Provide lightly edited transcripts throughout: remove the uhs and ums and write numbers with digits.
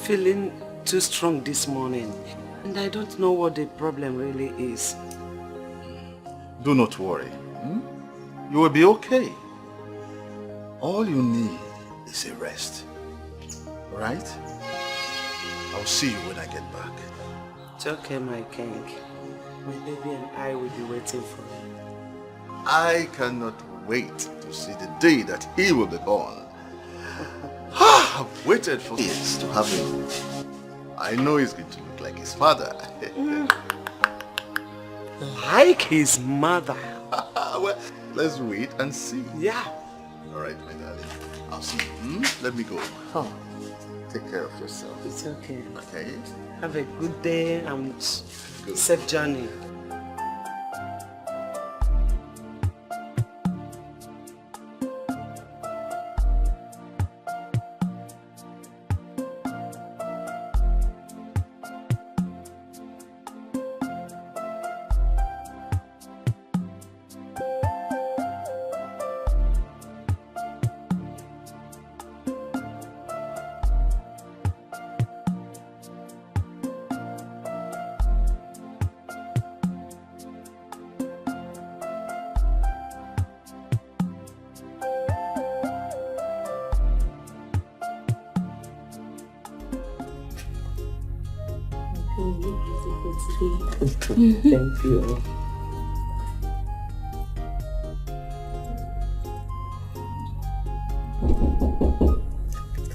feeling too strong this morning. And I don't know what the problem really is. Do not worry. You will be okay. All you need is a rest. Right? I'll see you when I get back. It's okay, my king. My baby and I will be waiting for you. I cannot wait to see the day that he will be born. I've waited for years to have him. I know he's going to look like his father. Like his mother? Well, let's wait and see. Yeah. All right, my darling. I'll see you. Let me go. Oh. Take care of yourself. It's okay. Okay? Have a good day and safe journey. Thank you.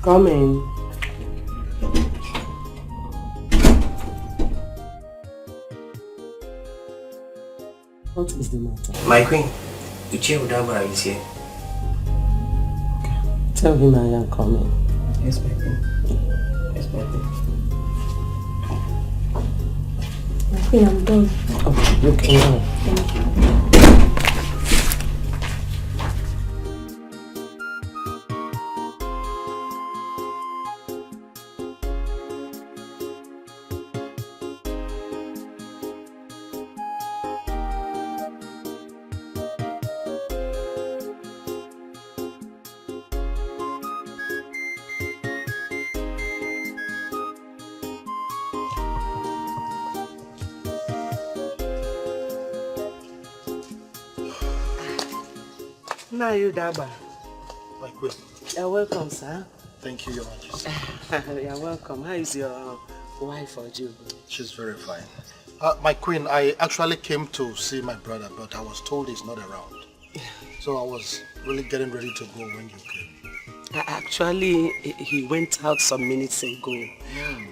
Come in. What is the matter? My queen, Uche Udabara is here. Tell him I am coming. Yes, my queen. Yes, my queen. Okay, I'm done. Oh, you can go. Thank you. Now you Daba. My queen. You're welcome, sir. Thank you, Your Majesty. You're welcome. How is your wife or you? She's very fine. My queen, I actually came to see my brother, but I was told he's not around. So I was really getting ready to go when you came. Actually, he went out some minutes ago.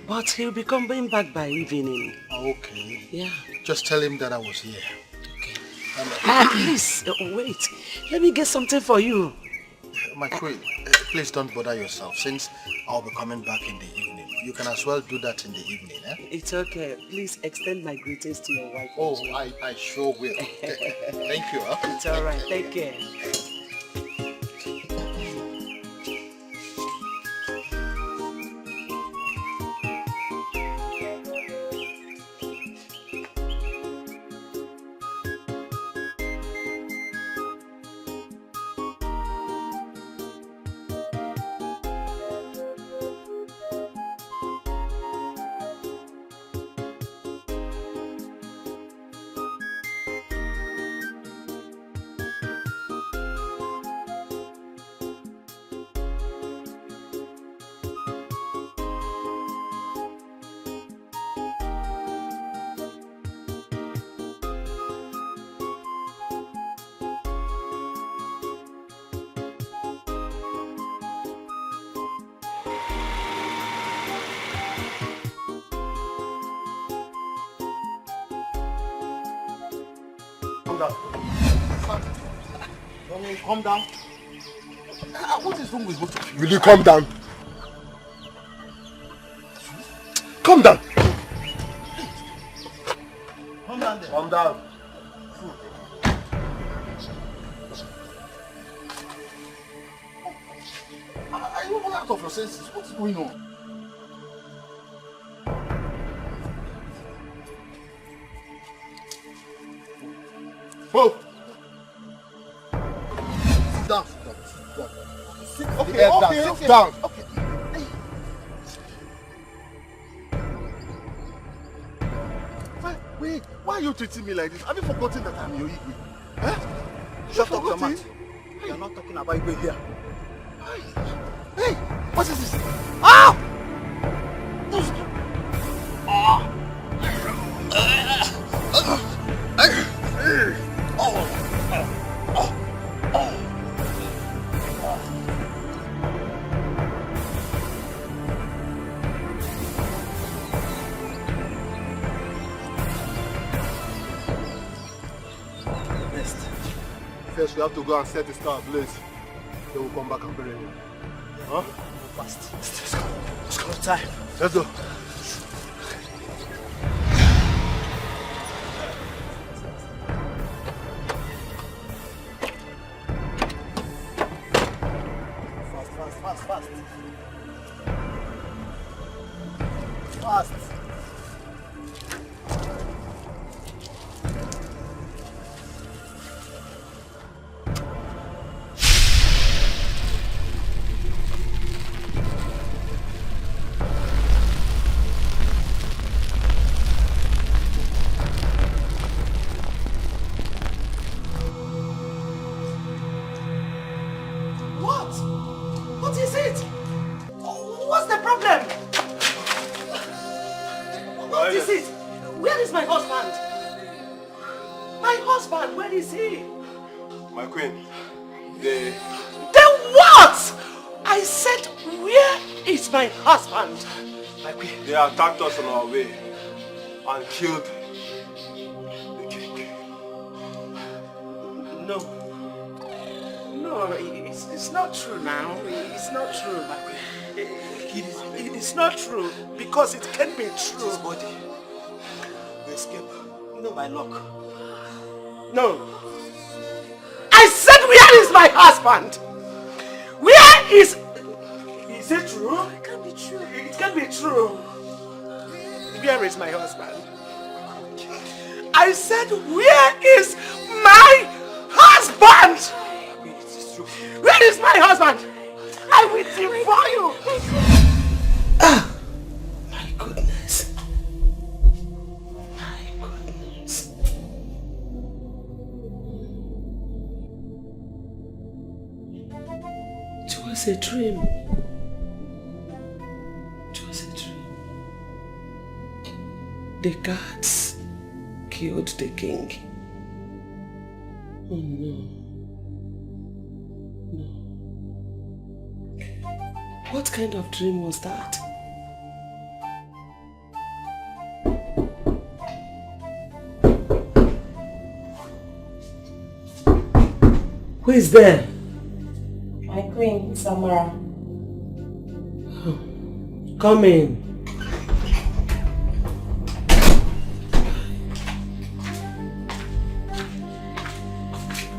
But he'll be coming back by evening. Okay. Yeah. Just tell him that I was here. Please, wait. Let me get something for you. My queen, please don't bother yourself since I'll be coming back in the evening. You can as well do that in the evening, eh? It's okay. Please extend my greetings to your wife. Oh, I sure will. Thank you. Huh? It's alright. Take care. Calm down. What is wrong with both of you? Will you calm down? Calm down. Calm down there. Calm down. Are you all out of your senses? What's going on? Move. Sit down, sit down, sit down. Okay, down. Sit down. Okay. are you treating me like this? Have you forgotten that I'm your Igwe? Eh? Shut up, your mouth. You are not talking about Igwe here. Hey, what is this? Ah! First, we have to go and set the star ablaze. Then we'll come back and bury him. Huh? Fast. Let's go. Let's go. Time. Let's go. Fast. Fast. What is it? What's the problem? What is it? Where is my husband? My husband, where is he? My queen, they... Then what? I said, where is my husband? My queen, they attacked us on our way and killed the king. No. No, it's not true now. It's not true. It's not true because it can't be true. His body. We escape. No, by luck. No. I said, where is my husband? Where is... Is it true? It can't be true. It can't be true. Where is my husband? I said, where is my husband? Where is my husband? I will devour you. Ah, my goodness. My goodness. It was a dream. It was a dream. The guards killed the king. Oh no. What kind of dream was that? Who is there? My queen, Samara. Oh, come in.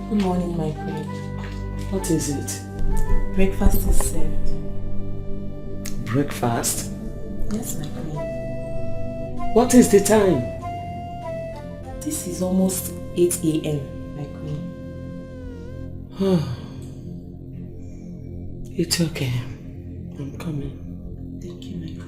Good morning, my queen. What is it? Breakfast is served. Breakfast? Yes, my queen. What is the time? This is almost 8 a.m., my queen. It's okay. I'm coming. Thank you, my queen.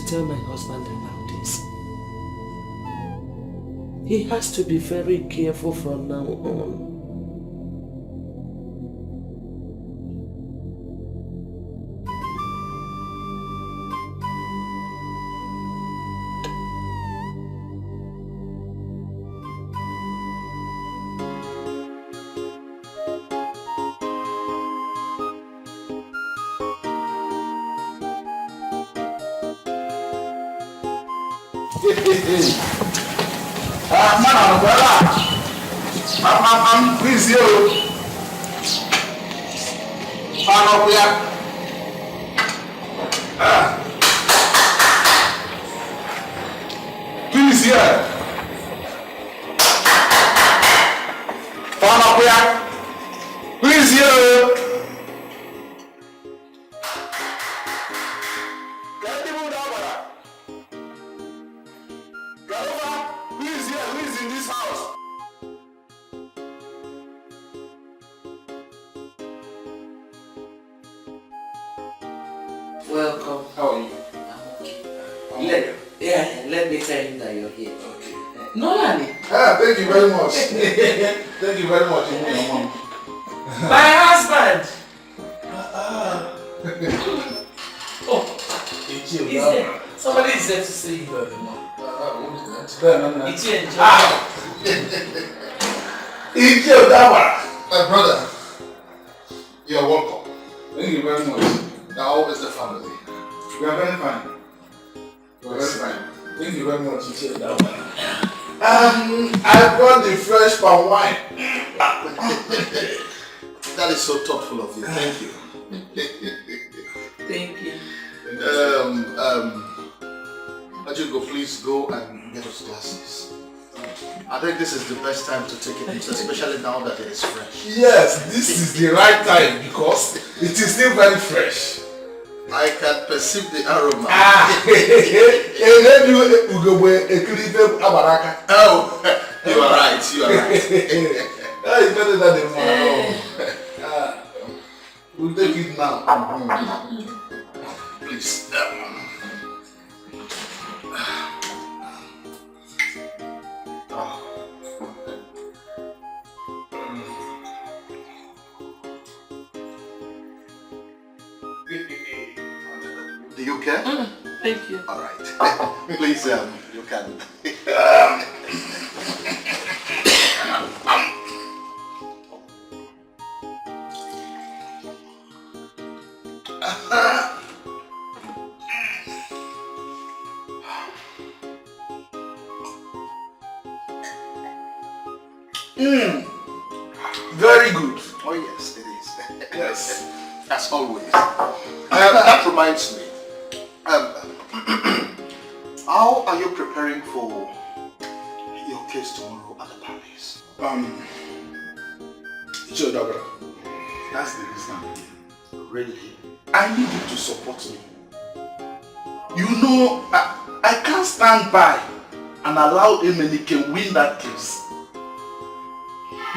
Tell my husband about this. He has to be very careful from now on. Please, you. Please, here. Please, here. who is in this house? Welcome. How are you? Let me tell him that you're here. Okay. Nolani. Thank you very much. Thank you very much. My husband. Oh, is there? Somebody is there to see you, baby. My brother, you are welcome. Thank you very much. How is the family? We are very fine. We are very fine. Thank you very much. I brought the fresh palm wine. That is so thoughtful of you. Thank you. Thank you. Ajugo, please go and get us glasses. I think this is the best time to take it, especially now that it is fresh. Yes, this is the right time because it is still very fresh. I can perceive the aroma. Oh, you are right, you are right. It's better than the man. We'll take it now. Please. Do you care? Thank you. All right. Please, you can. Very good. Oh yes, it is. Yes. As always. That reminds me. How are you preparing for your case tomorrow at the palace? That's the reason. Really? I need you to support me. You know, I can't stand by and allow Emenike win that case.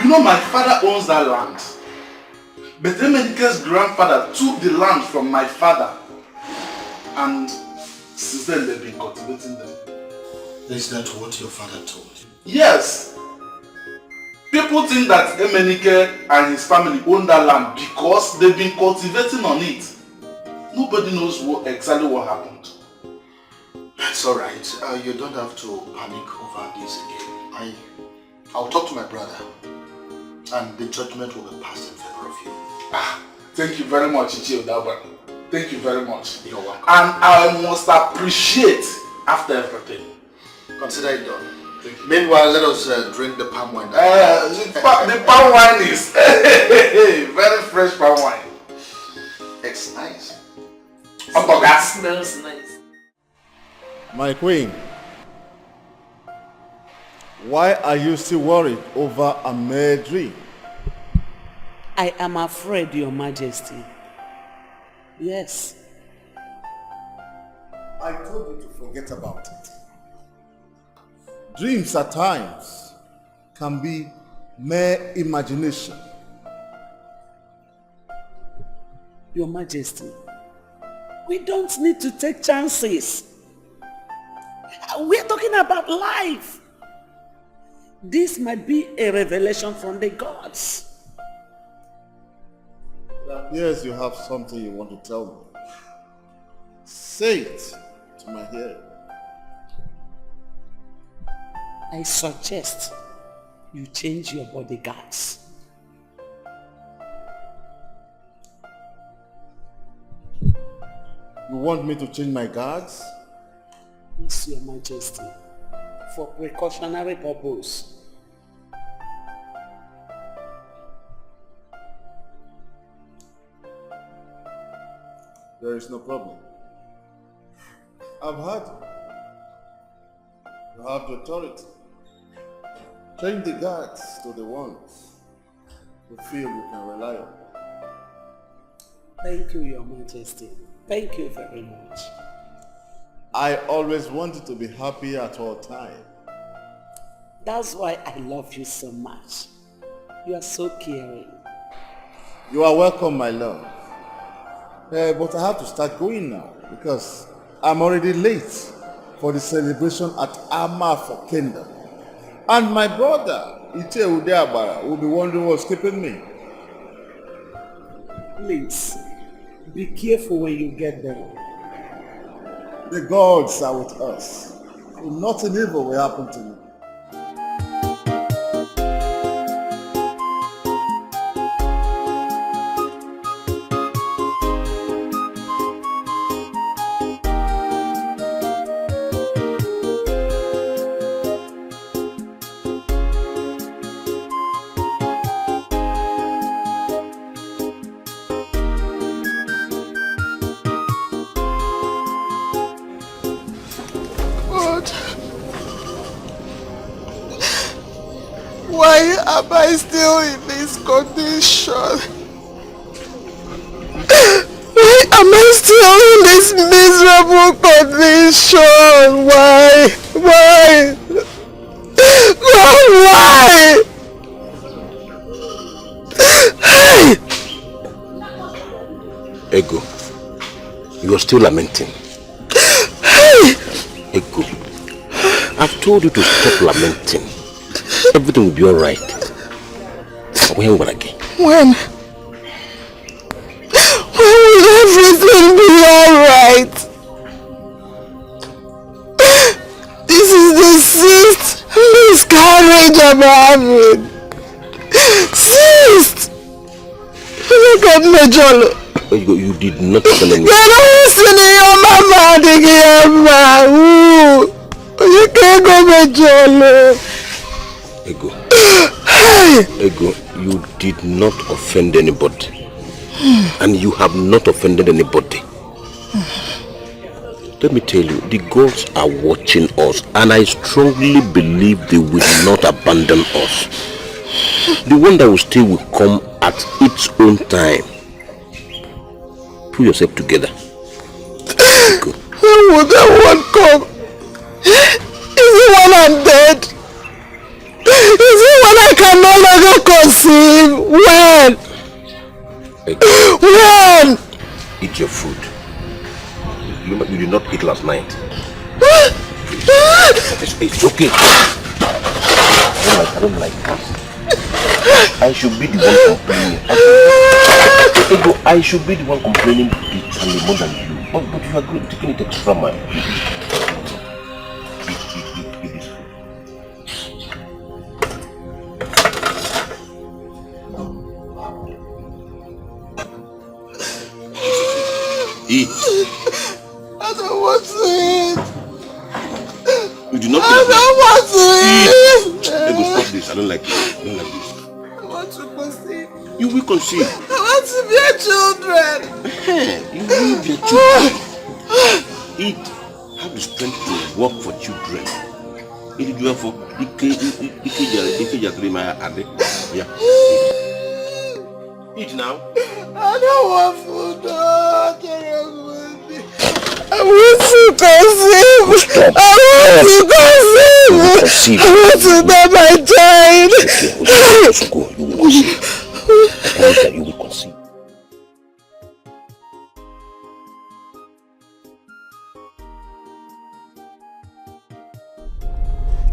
You know, my father owns that land. But Emenike's grandfather took the land from my father. And since then they've been cultivating them. Is that what your father told you? Yes. People think that Emenike and his family own that land because they've been cultivating on it. Nobody knows exactly what happened. It's alright. You don't have to panic over this again. I'll talk to my brother and the judgment will be passed in favor of you. Thank you very much, Ichi Odaba. Thank you very much. You're welcome. And I must appreciate after everything. Consider it done. Meanwhile, let us drink the palm wine. The palm wine is very fresh palm wine. It's nice. That smells nice. My queen, why are you still worried over a mere dream? I am afraid, Your Majesty. Yes. I told you to forget about it. Dreams at times can be mere imagination. Your Majesty, we don't need to take chances. We're talking about life. This might be a revelation from the gods. It appears you have something you want to tell me. Say it to my hearing. I suggest you change your bodyguards. You want me to change my guards? Yes, Your Majesty, for precautionary purpose. There is no problem. I've heard you. You have the authority. Change the guards to the ones you feel you can rely on. Thank you, Your Majesty. Thank you very much. I always wanted to be happy at all times. That's why I love you so much. You are so caring. You are welcome, my love. But I have to start going now because I'm already late for the celebration at Amafor Kingdom. And my brother, Ite Udeabara, will be wondering what's keeping me. Please, be careful when you get there. The gods are with us. Nothing evil will happen to me. Why am I still in this condition? Why am I still in this miserable condition? Why? Why? God, why? Hey! Ego, you are still lamenting. Hey! Ego, I've told you to stop lamenting. Everything will be alright. When will I get? When will everything be alright? This is the sixth miscarriage I'm having. Sixth! Look at me, Jolo. You did not tell me. You're not listening, your mama, you can't go, Jolo. Ego. Ego, you did not offend anybody. And you have not offended anybody. Let me tell you, the gods are watching us, and I strongly believe they will not abandon us. The one that will stay will come at its own time. Pull yourself together. Ego. When will that one come? Is it when I'm dead? Is it when I can no longer conceive? When? When? Eat your food. You did not eat last night. It's okay. I don't like this. I should be the one complaining. I should be the one complaining bitterly more than you. But you are good, taking it extra mile. Eat. I don't want to eat. You do not I don't want to eat. Ego, stop this. I don't like this. I don't like this. I want to conceive. You will conceive. I want to be a children. You will be a children. Eat. Have the strength to work for children. Eat it well for yeah. Eat now. I don't want food. I want to conceive. Stop. I want to conceive. I want to know my child. Go. You will conceive. I promise that you will conceive.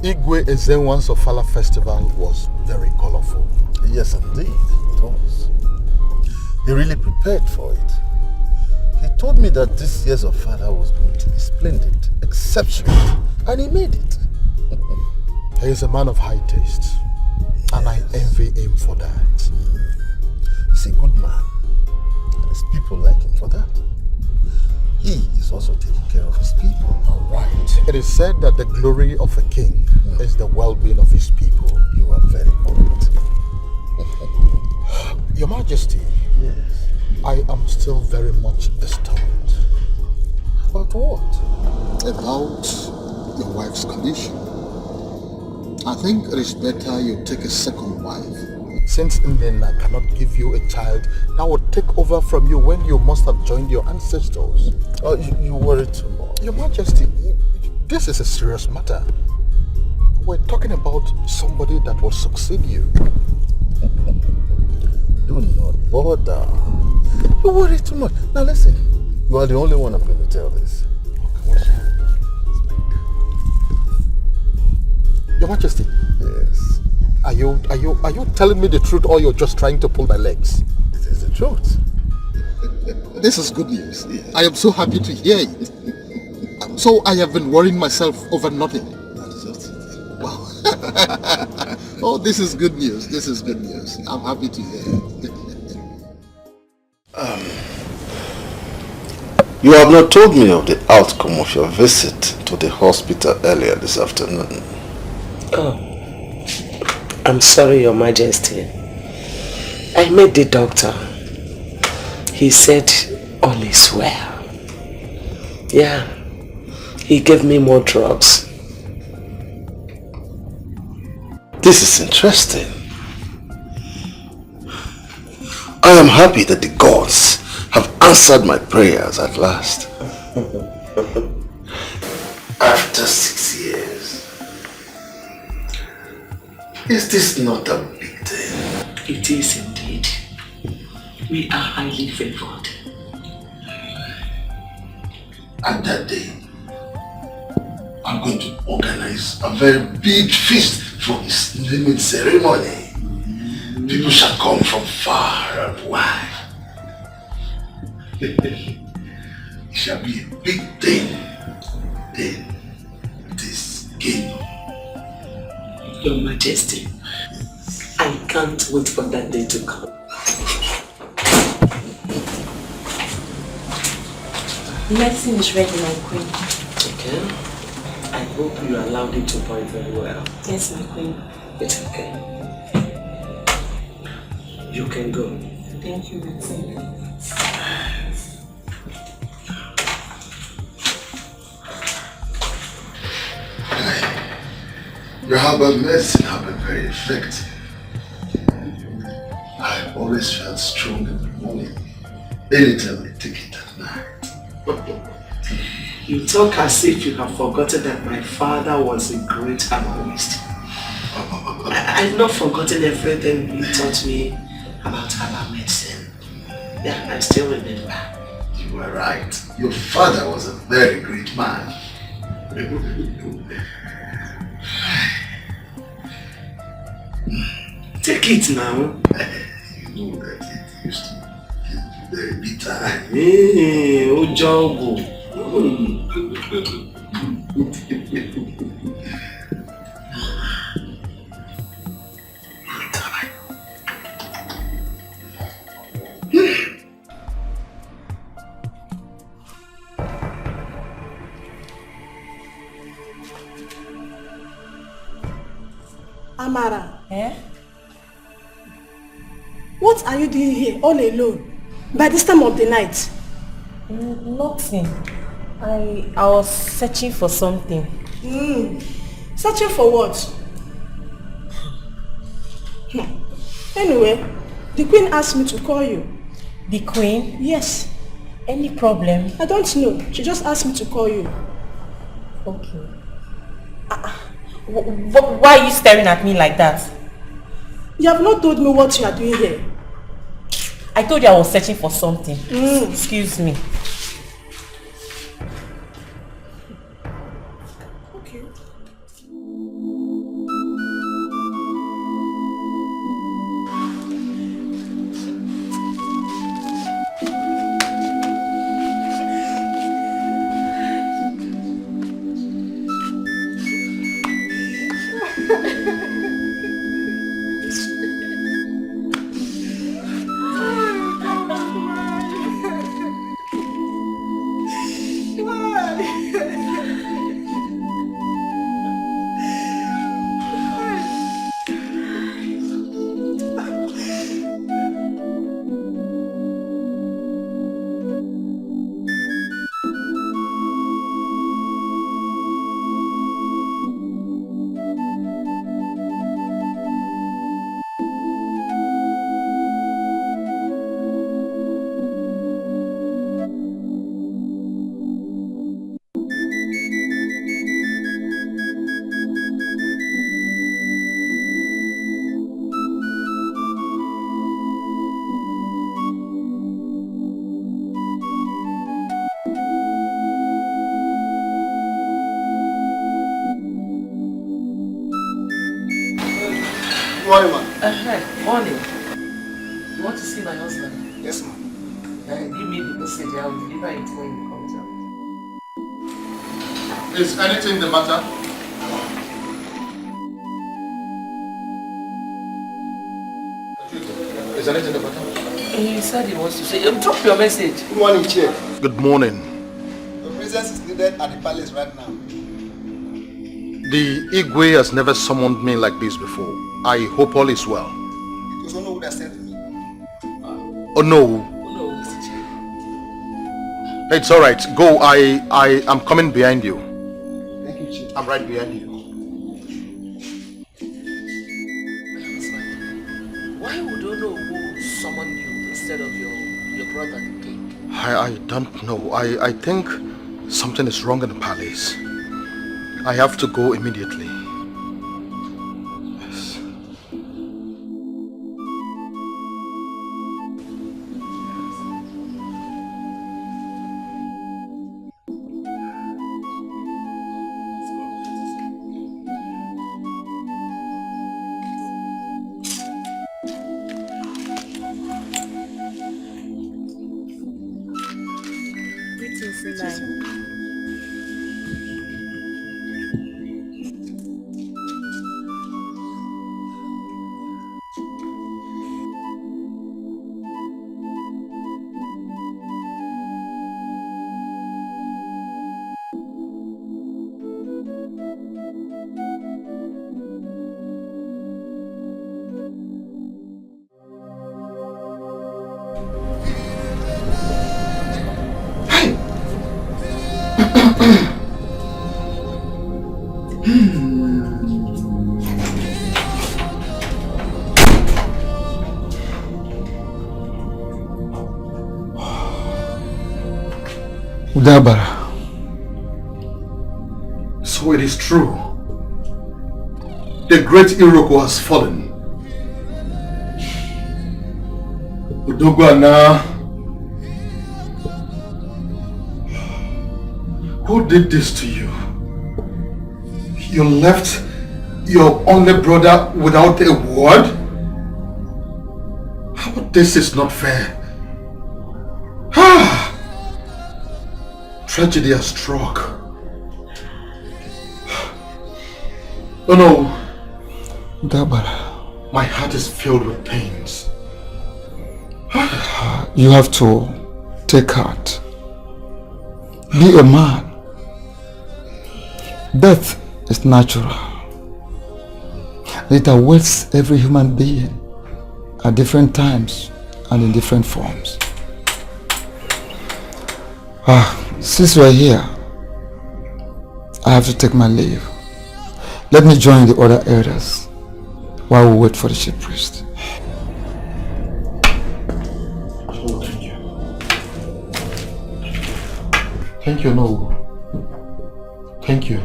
Igwe Ezenwan's Ofala festival was very colorful. Yes, indeed, it was. He really prepared for it. He told me that this year's Ofala was going to be splendid, exceptional, and he made it. He is a man of high taste, yes. And I envy him for that. He's a good man, and his people like him for that. He is also taking care of his people. All right. It is said that the glory of a king is the well-being of his people. You are very correct. Your Majesty, yes. I am still very much disturbed. About what? About your wife's condition. I think it is better you take a second wife. Since Ndena cannot give you a child that would take over from you when you must have joined your ancestors. Oh, you worry too much. Your Majesty, this is a serious matter. We're talking about somebody that will succeed you. Do not bother. You worry too much. Now listen, you are the only one I'm going to tell this. Your Majesty. Yes. Are you telling me the truth, or you're just trying to pull my legs? It is the truth. This is good news. Yes. I am so happy to hear it. So I have been worrying myself over nothing. That is it. Wow. Oh, this is good news. This is good news. I'm happy to hear it. You have not told me of the outcome of your visit to the hospital earlier this afternoon. Oh, I'm sorry, Your Majesty. I met the doctor. He said all is well. Yeah, he gave me more drugs. This is interesting. I am happy that the gods have answered my prayers at last. After 6 years. Is this not a big deal? It is indeed. We are highly favored. And that day, I'm going to organize a very big feast for his naming ceremony. People shall come from far and wide. It shall be a big thing in this kingdom. Your Majesty, I can't wait for that day to come. Medicine is ready, my queen. Okay. I hope you allowed it to boil very well. Yes, my queen. It's okay. You can go. Thank you, my queen. Your herbal medicine have been very effective. I always felt strong in the morning, anytime I take it at night. You talk as if you have forgotten that my father was a great herbalist. I've not forgotten everything he taught me about herbal medicine. Yeah, I still remember. You were right. Your father was a very great man. Take it now. You know that it used to be very bitter. Hey, Ojogo. Amara. Eh? What are you doing here all alone by this time of the night? Nothing. I was searching for something. Searching for what? Anyway, the queen asked me to call you. The queen? Yes. Any problem? I don't know. She just asked me to call you. Okay. Why are you staring at me like that? You have not told me what you are doing here. I told you I was searching for something. Excuse me. Okay. Morning, man. Hi, morning. You want to see my husband? Yes, ma'am. Give me the message. I will deliver it when he comes out. Is anything the matter? Is anything the matter? He said he wants to say. Drop your message. Good morning, Chief. Good morning. Your presence is needed at the palace right now. The Igwe has never summoned me like this before. I hope all is well. It was Ono who that said to me. Oh no. No, Mr. Chief. It's alright. Go. I am coming behind you. Thank you, Chief. I'm right behind you. Why would Ono who summon you instead of your brother, the king? I don't know. I think something is wrong in the palace. I have to go immediately. Yes. Udabara. So it is true. The great Iroko has fallen. Udogwana. Who did this to you? You left your only brother without a word? This is not fair. Tragedy has struck. Oh no. Udabara. My heart is filled with pains. You have to take heart. Be a man. Death is natural. It awaits every human being at different times and in different forms. Since we're here, I have to take my leave. Let me join the other elders while we wait for the chief priest. Oh, thank you. Thank you, no. Thank you.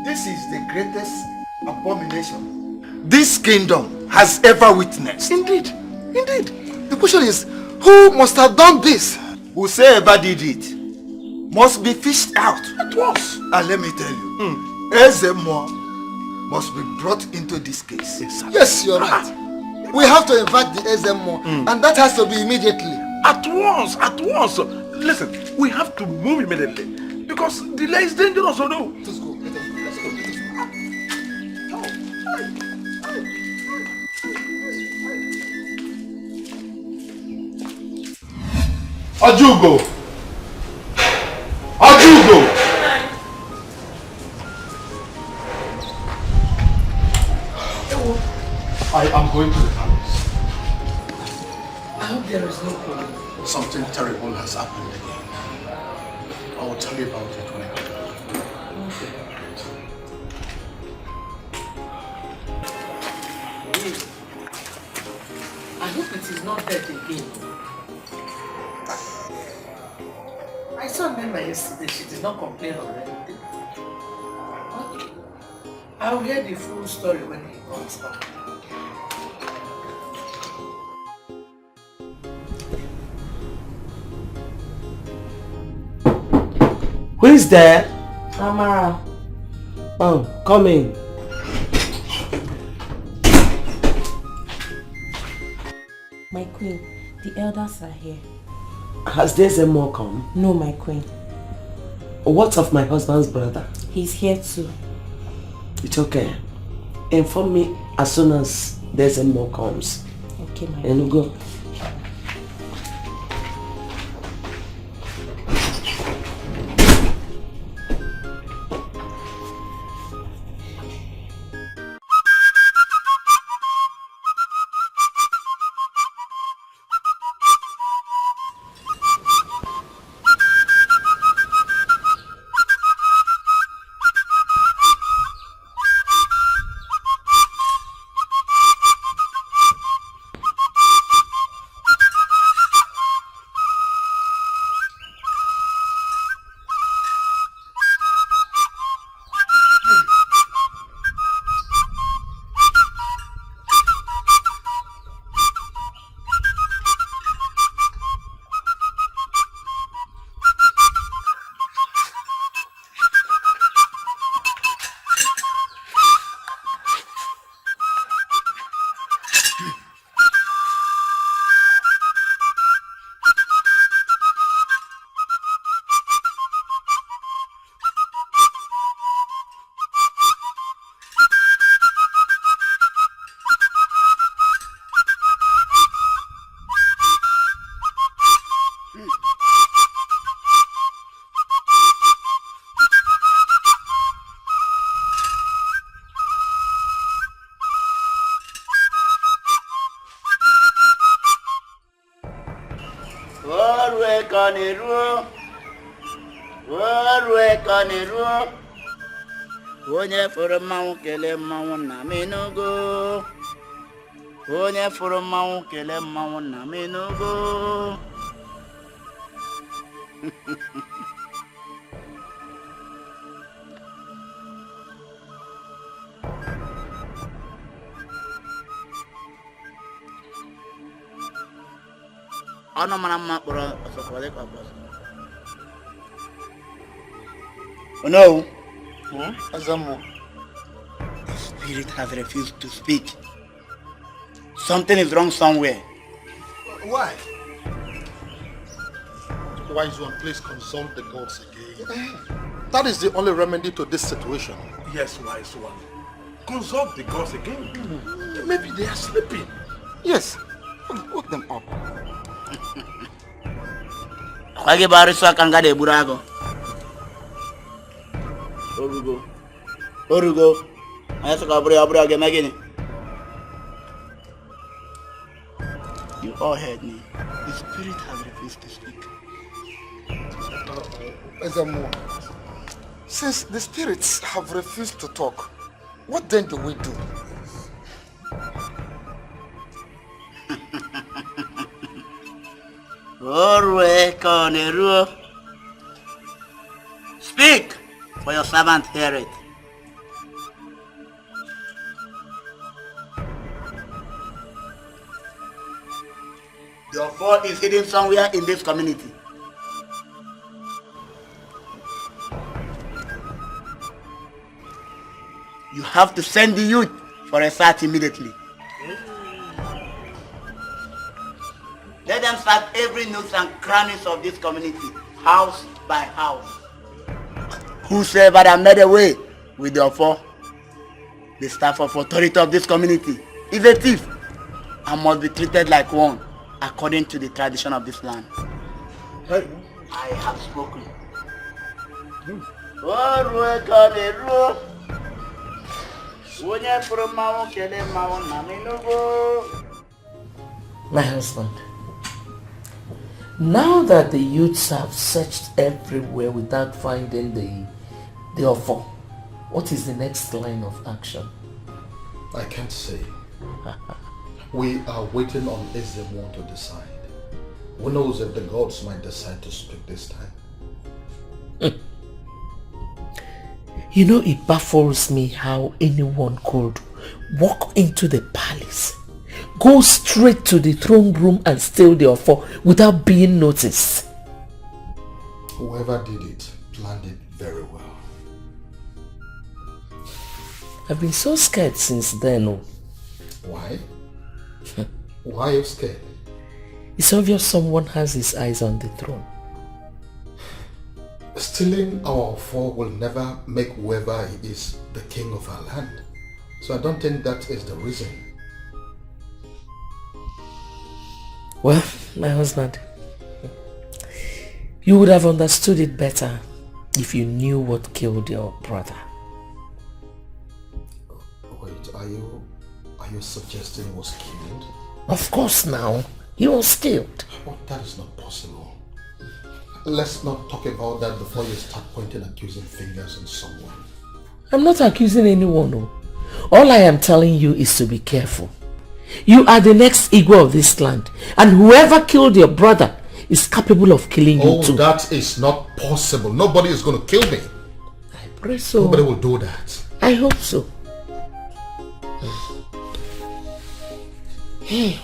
This is the greatest abomination this kingdom has ever witnessed. Indeed, indeed. The question is, who must have done this? Whosoever did it must be fished out at once. And let me tell you, Ezemo must be brought into this case. Yes, you're right. We have to invite the Ezemo, and that has to be immediately. At once, at once. Listen, we have to move immediately because delay is dangerous, or no? Let's go. Let's go. Ajugo! Ajugo! I am going to the palace. hope there is no problem. Something terrible has happened again. I will tell you about it when I come. I hope it is not that again. I saw Mema yesterday. She did not complain or anything. Okay. I'll hear the full story when he comes back. Who is there? Amara. Oh, come in. My queen, the elders are here. Has Desemo come? No, my queen. What of my husband's brother? He's here too. It's okay. Inform me as soon as Desemo comes. Okay, my And we'll go. Onye furu mmanwụ kele mmanwụ na menugo. Onye furu mmanwụ kele mmanwụ na menugo. Ọnụ mara mma kpọrọ ọsọkwale ka ọbọsọ. Oh no. Azamo. The spirit has refused to speak. Something is wrong somewhere. Why? Wise one, please consult the gods again. That is the only remedy to this situation. Yes, wise one. Consult the gods again. Maybe they are sleeping. Yes. Wake them up. Kwage barisa kanga de burago. Orugo. Ayasa kaburi abura gemagini. You all heard me. The spirit has refused to speak. Ezamo, since the spirits have refused to talk, what then do we do? Speak, for your servant heareth. Your fault is hidden somewhere in this community. You have to send the youth for a search immediately. Let them search every nook and crannies of this community, house by house. Whosoever that made away with the offer, the staff of authority of this community, is a thief and must be treated like one according to the tradition of this land. Hey. I have spoken. My husband, Now that the youths have searched everywhere without finding the offer, what is the next line of action? I can't say. We are waiting on Ezemo to decide. Who knows if the gods might decide to speak this time? You know, it baffles me how anyone could walk into the palace, go straight to the throne room and steal the offer without being noticed. Whoever did it planned it very well. I've been so scared since then. Oh. Why? Why are you scared? It's obvious someone has his eyes on the throne. Stealing our offer will never make whoever he is the king of our land. So I don't think that is the reason. Well, my husband, you would have understood it better if you knew what killed your brother. Wait, are you suggesting he was killed? Of course now, he was killed. But that is not possible. Let's not talk about that before you start pointing accusing fingers on someone. I'm not accusing anyone. No. All I am telling you is to be careful. You are the next Igwe of this land, and whoever killed your brother is capable of killing you too. Oh, that is not possible. Nobody is going to kill me. I pray so. Nobody will do that. I hope so. Hey.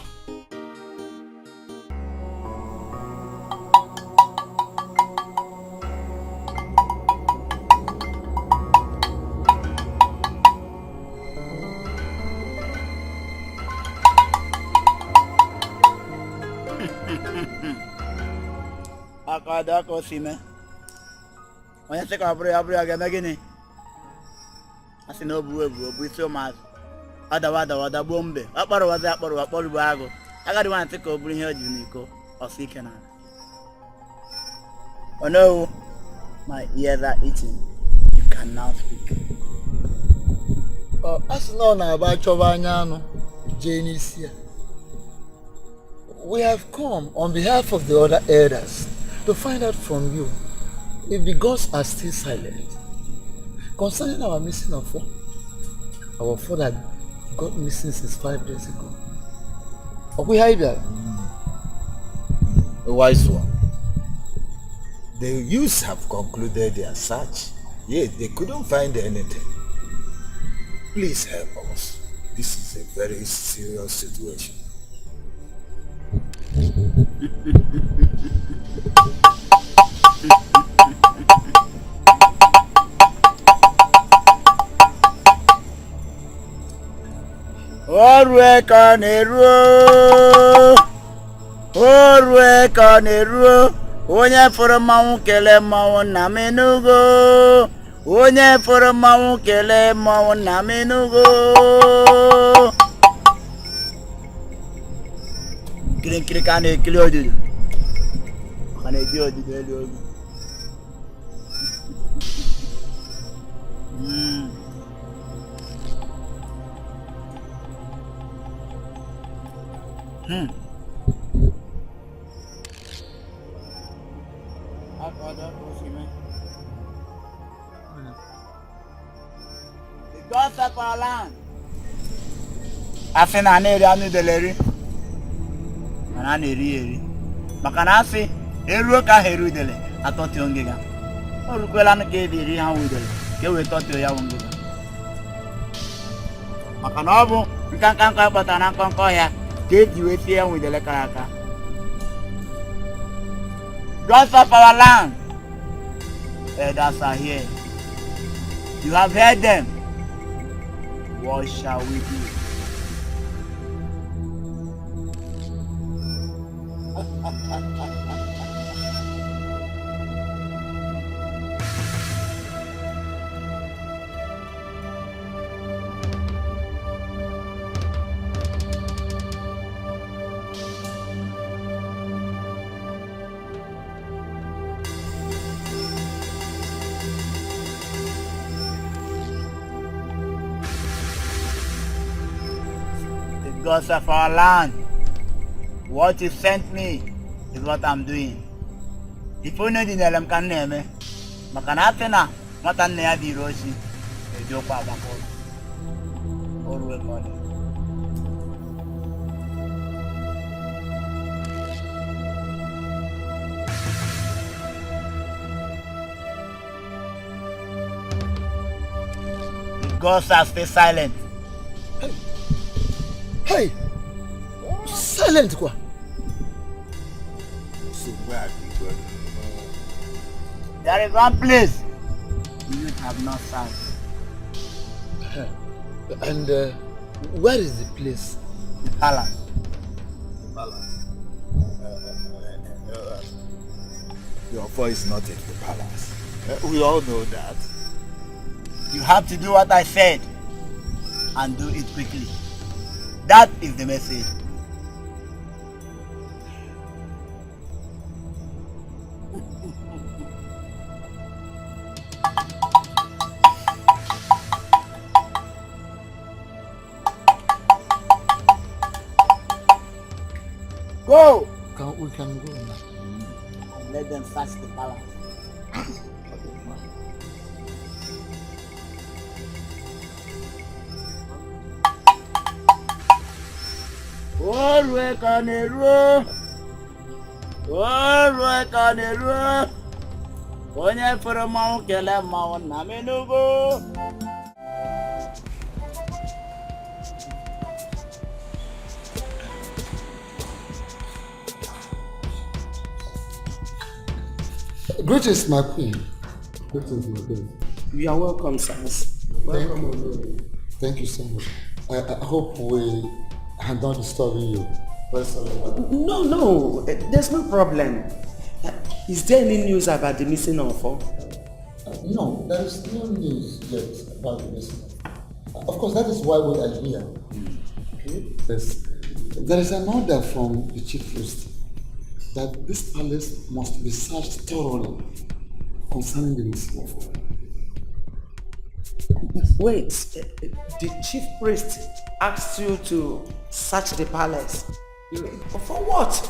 Akada ko sime. Onye se ka aburu aga na gini. Asi no bu isi mas. Ada bombe. Akparo bu ago. Agadi wan se ka oburu ihe oji niko. Osike na. Oh no. My ears are itching. You can now speak. As no na ba choba anya no. Jenisia. We have come on behalf of the other elders to find out from you if the gods are still silent concerning our missing offer. Our father got missing since 5 days ago. We hide that. A wise one. The youths have concluded their search, yet they couldn't find anything. Please help us. This is a very serious situation. Orwe ka neruo onye fọrọ mmanwụ kele mmanwụ na menugo onye fọrọ mmanwụ kele mmanwụ na menugo kiri ka na-ekiri odudu ka na-eji odudu elu ogu The gods of our land. Asi na na-eri anụ deleri mana na-eri maka na asị eruo ka ha eru dele atọtio ngịga o rukwela nụ ka eri ha wudele ka e wee tọtio ya ngịga maka na ọ bụ nkanka kpọtara na nkọnkọ ọhịa ka eji wee tie ya wudele kara aka. Gods of our land, elders are here. You have heard them. What shall we do? Gods of our land, what you sent me is what I'm doing. If you know the name can name, Makanatena, what an nea di Roshi, a joke of a always money. Ghosts are stay silent. Hey! Silent quoi? So where there is one place you have not found. And where is the place? The palace. The palace. Your voice is not in the palace. We all know that. You have to do what I said and do it quickly. That is the message. Go! We can go now. And let them search the palace. Always on the road. Always on the road. Onye for a mount, kill a mount, Namenugo. Greetings, my queen. Greetings, my queen. You are welcome, sirs. Welcome. Thank you so much. I hope we are not disturbing you. No, there's no problem. Is there any news about the missing Ofo? No, there is no news yet about the missing. Of course, that is why we are here. Okay. There is an order from the chief priest that this palace must be searched thoroughly concerning the missing Ofo. Wait, the chief priest asked you to search the palace? For what?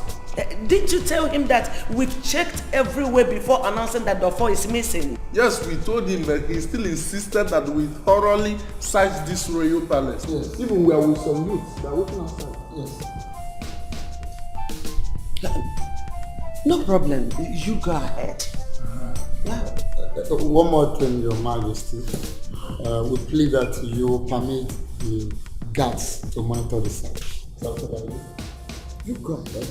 Didn't you tell him that we've checked everywhere before announcing that the Ofo is missing? Yes, we told him, but he still insisted that we thoroughly search this royal palace. Yes. Even we are with some youths that are waiting outside. Yes. No problem. You go ahead. Yeah. One more thing, Your Majesty. We plead that you permit the guards to monitor the site. You go ahead.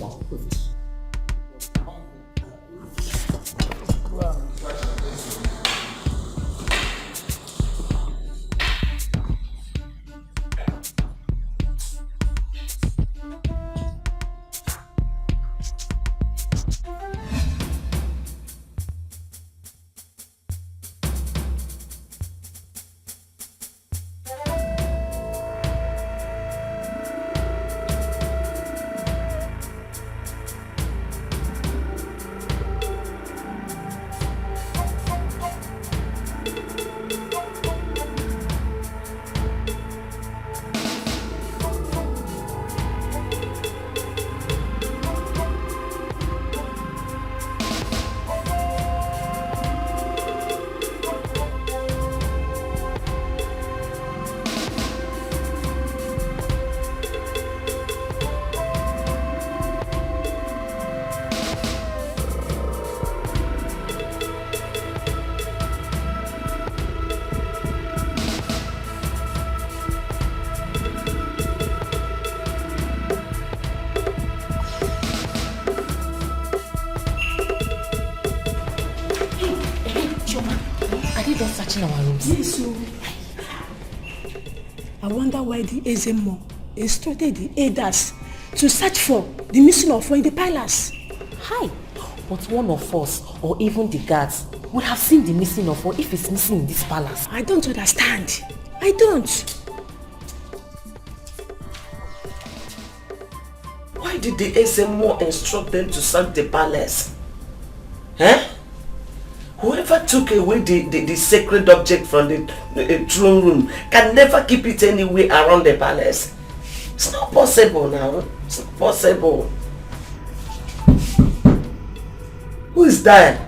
Searching our rooms. Yes, so I wonder why the Ezemo instructed the Elders to search for the missing Ofo in the palace. Hi, but one of us or even the guards would have seen the missing Ofo if it's missing in this palace. I don't understand. I don't. Why did the Ezemo instruct them to search the palace? Huh? Whoever took away the sacred object from the throne room can never keep it anywhere around the palace. It's not possible now. It's not possible. Who is there?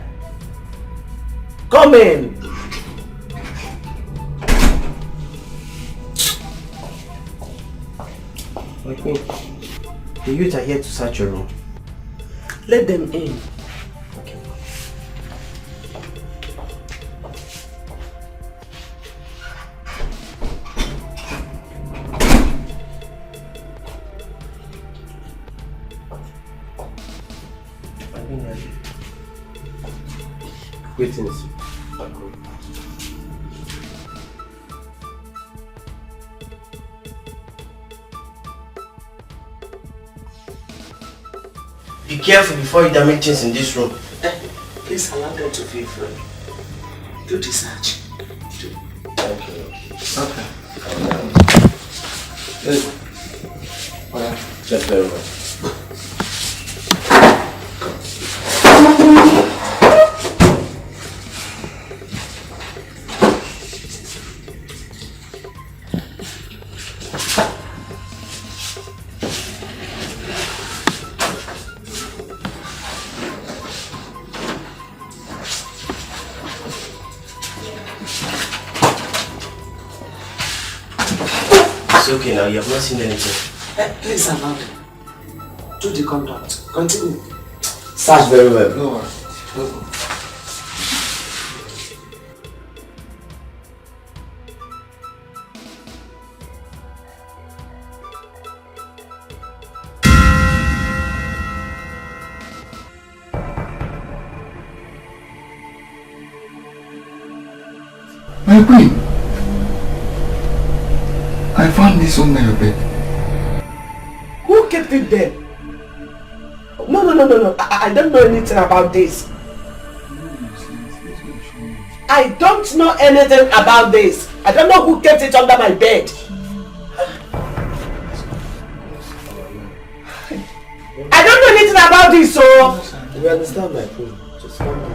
Come in. My queen, the youth are here to search your room. Let them in. Okay. Greetings. Be careful before you damage things in this room. Please allow them to feel free. Do the search. Thank you. Okay. Just very well. It's okay now, you have not seen anything. Please allow them. Do the conduct. Continue. Search very well. No worries. My queen, I found this under your bed. Who kept it there? No. I don't know anything about this. I don't know anything about this. I don't know who kept it under my bed. I don't know anything about this, so... We understand, my queen. Just calm down.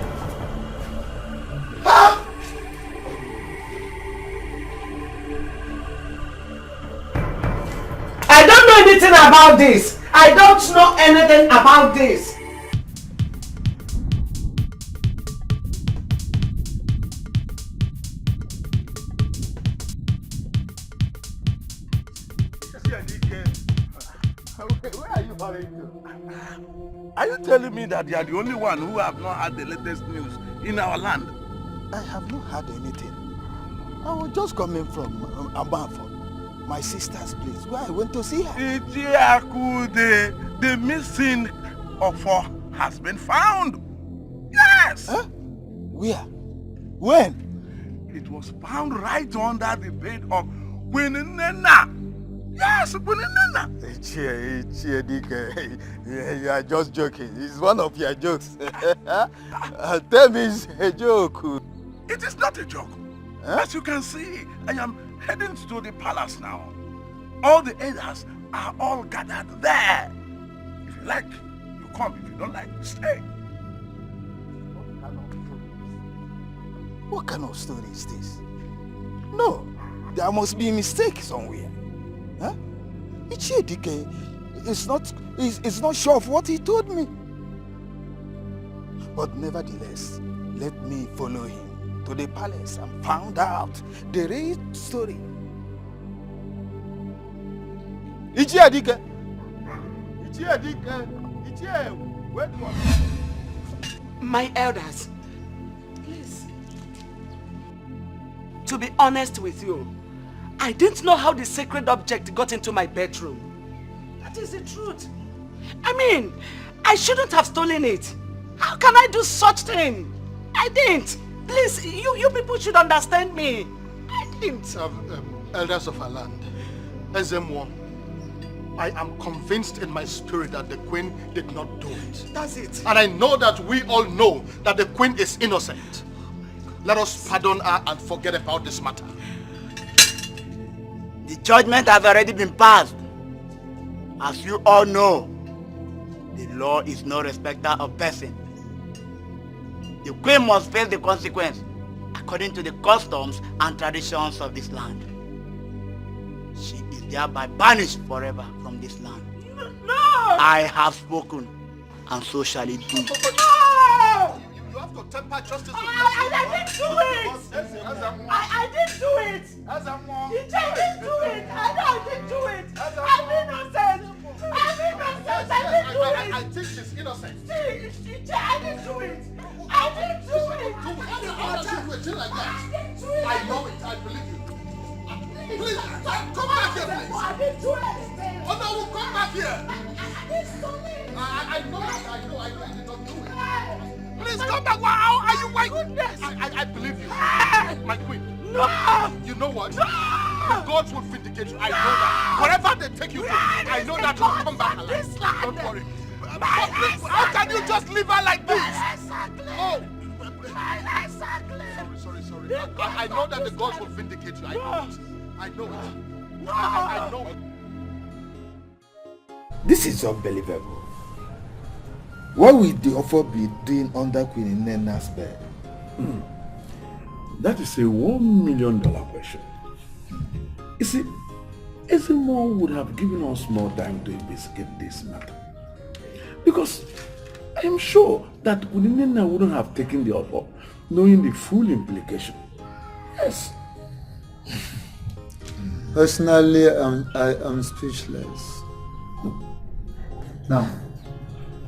I don't know anything about this. I don't know anything about this. Where are you hurrying to? Are you telling me that you are the only one who have not had the latest news in our land? I have not had anything. I was just coming from Amafo, my sister's place, where I went to see her. The missing offer has been found. Yes! Huh? Where? When? It was found right under the bed of Queen Nena. Yes, Queen Nena. You are just joking. It's one of your jokes. Tell me it's a joke. It is not a joke. Huh? As you can see, I am heading to the palace now. All the elders are all gathered there. If you like, you come. If you don't like, you stay. What kind of story is this? No, there must be a mistake somewhere. Huh? Ichiedike is not sure of what he told me. But nevertheless, let me follow him to the palace and find out the real story. Ichiedike! Wait for me. My elders, please. To be honest with you, I didn't know how the sacred object got into my bedroom. That is the truth. I mean, I shouldn't have stolen it. How can I do such thing? I didn't. Please, you people should understand me. I didn't. Elders of our land, Ezemwo, I am convinced in my spirit that the queen did not do it. That's it. And I know that we all know that the queen is innocent. Let us pardon her and forget about this matter. The judgment has already been passed. As you all know, the law is no respecter of person. The queen must face the consequence according to the customs and traditions of this land. She is thereby banished forever from this land. No! I have spoken, and so shall it be. No! You have to temper justice with I didn't do it! I didn't do it! I didn't do it! I know I didn't do it! I'm innocent! I'm innocent! I didn't do it! I think she's innocent. I didn't do it! I didn't do it! I know it. I believe you. Please, come back here, please. I didn't do anything! Oh no, come back here! I know you did not do it. Please come back. How are you? My goodness! I believe you. My queen. No! You know what? No! The gods will vindicate you. I know that. Wherever they take you to, I know that you'll come back alive. Don't worry. How can you just leave her like this? Oh! Sorry. I know that the gods will vindicate you. I know it. I know it. I know it. This is unbelievable. What will the offer be doing under Queen Nena's bed? That is a $1 million question. You see, Ezemo would have given us more time to investigate this matter. Because I am sure that Queen Nena wouldn't have taken the offer, knowing the full implication. Yes. Personally, I'm speechless. Now,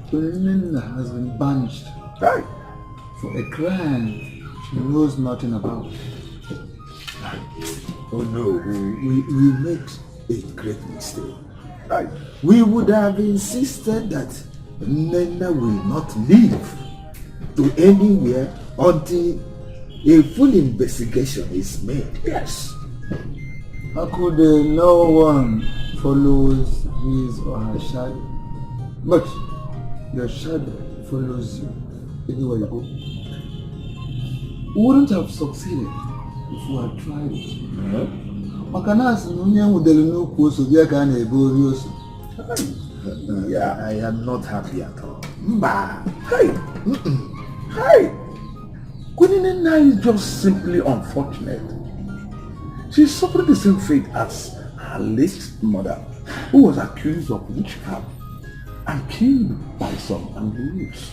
Queen Nena has been banished for a crime she knows nothing about. Oh no, we made a great mistake. We would have insisted that Nena will not leave to anywhere until a full investigation is made. Yes. How could no one follows his or her shadow? But your shadow follows you anywhere you go. We wouldn't have succeeded if we had tried it. Yeah, I am not happy at all. Hey! Queen Nena is just simply unfortunate. She suffered the same fate as her late mother, who was accused of witchcraft and killed by some angry wolves.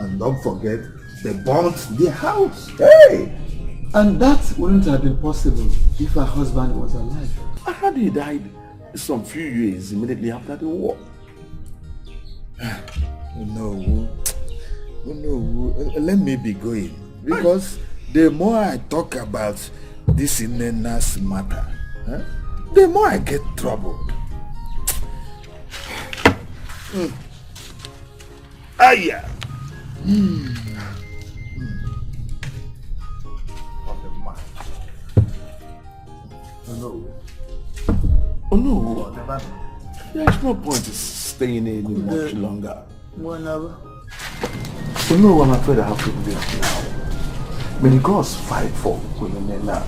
And don't forget, they burnt their house. Hey! And that wouldn't have been possible if her husband was alive. I heard he died some few years immediately after the war. No, let me be going. Because the more I talk about this Nena's matter, the more I get troubled. Yeah. Oh no. There's no point in staying any much longer. Whenever. So no, I'm afraid I have to leave now. May the gods fight for Queen Nena.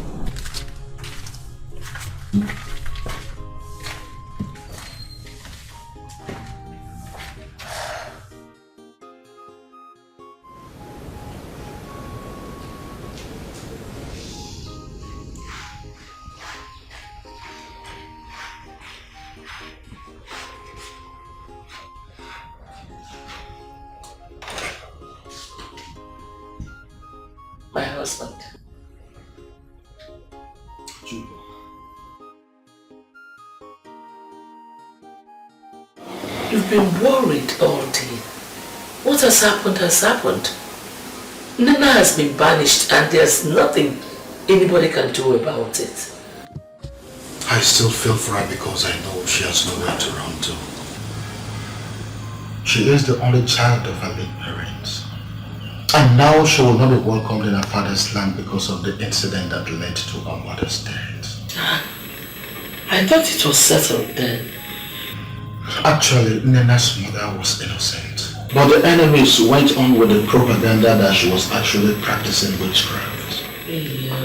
My husband. You've been worried all day. What has happened. Nena has been banished and there's nothing anybody can do about it. I still feel for her because I know she has nowhere to run to. She is the only child of her late parents. And now she will not be welcomed in her father's land because of the incident that led to her mother's death. I thought it was settled then. Actually, Nena's mother was innocent. But the enemies went on with the propaganda that she was actually practicing witchcraft. Yeah.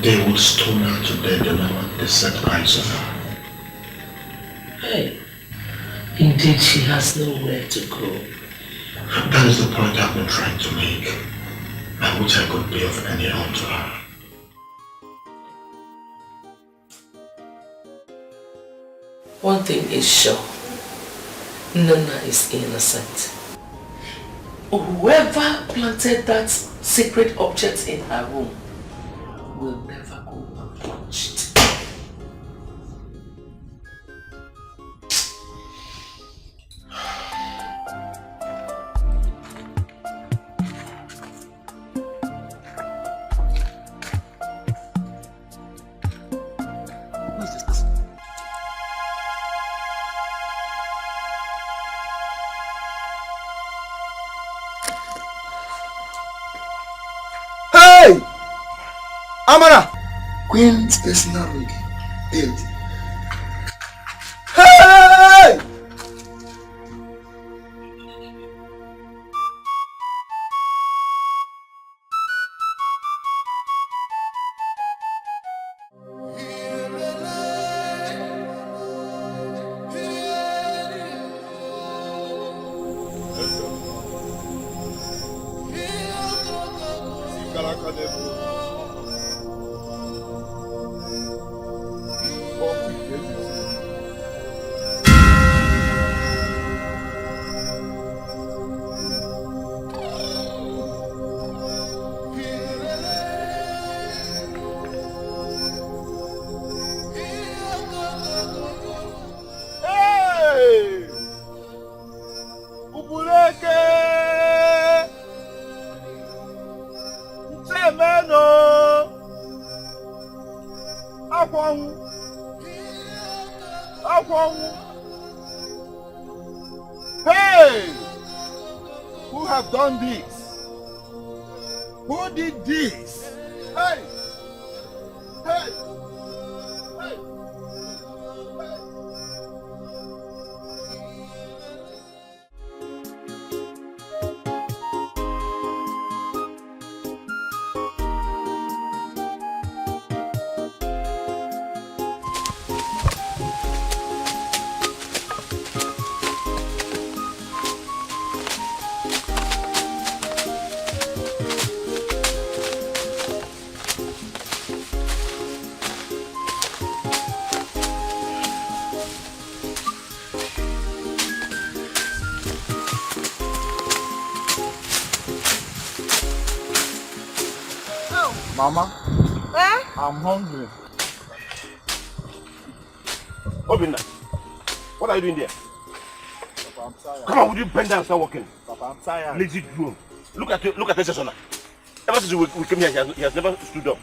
They would stone her to death the moment they set eyes on her. Hey, indeed she has nowhere to go. That is the point I've been trying to make. I wish I could be of any help to her. One thing is sure. Nana is innocent. whoever planted that sacred object in her room will never go untouched. Amara! Queen's personal ring. Built. Hey! Hey! Who have done this? Who did this? Hey! Hey! Hey! Mama, Eh? I'm hungry. Obinna, what are you doing there? Papa, I'm tired. Come on, would you bend down and start walking? Papa, I'm tired. Lazy drone. Look at this Sona. Ever since we came here, he has never stood up.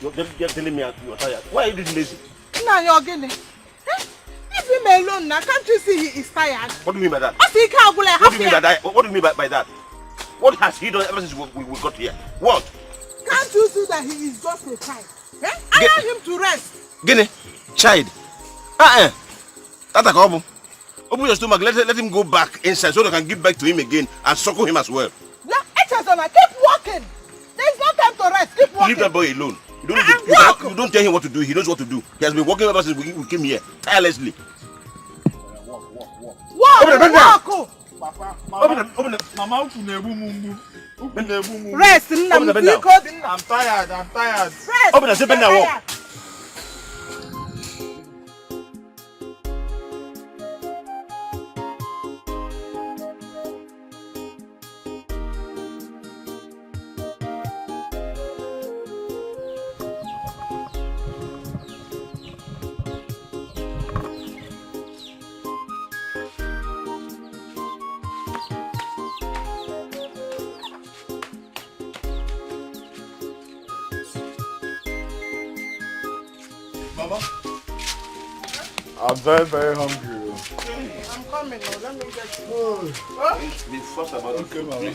You're just telling me you're tired. Why are you doing lazy? Now you're getting it. Leave him alone now. Can't you see he is tired? What do you mean by that? What do you mean by that? What do you mean by that? What has he done ever since we got here? What? Can't you see that he is just a child? Eh? Allow him to rest. Guinea, child. That's a problem. Open your stomach, let him go back inside so they can give back to him again and suckle him as well. Now, Echezona, keep walking. There's no time to rest. Keep walking. Leave that boy alone. You don't tell him what to do. He knows what to do. He has been walking ever since we came here, tirelessly. Walk. Mama, rest. I'm tired. Rest. Open and say, bend down, walk. Mama, I'm very hungry. I'm coming now. Let me get you. Be fast about it. Okay, Mama.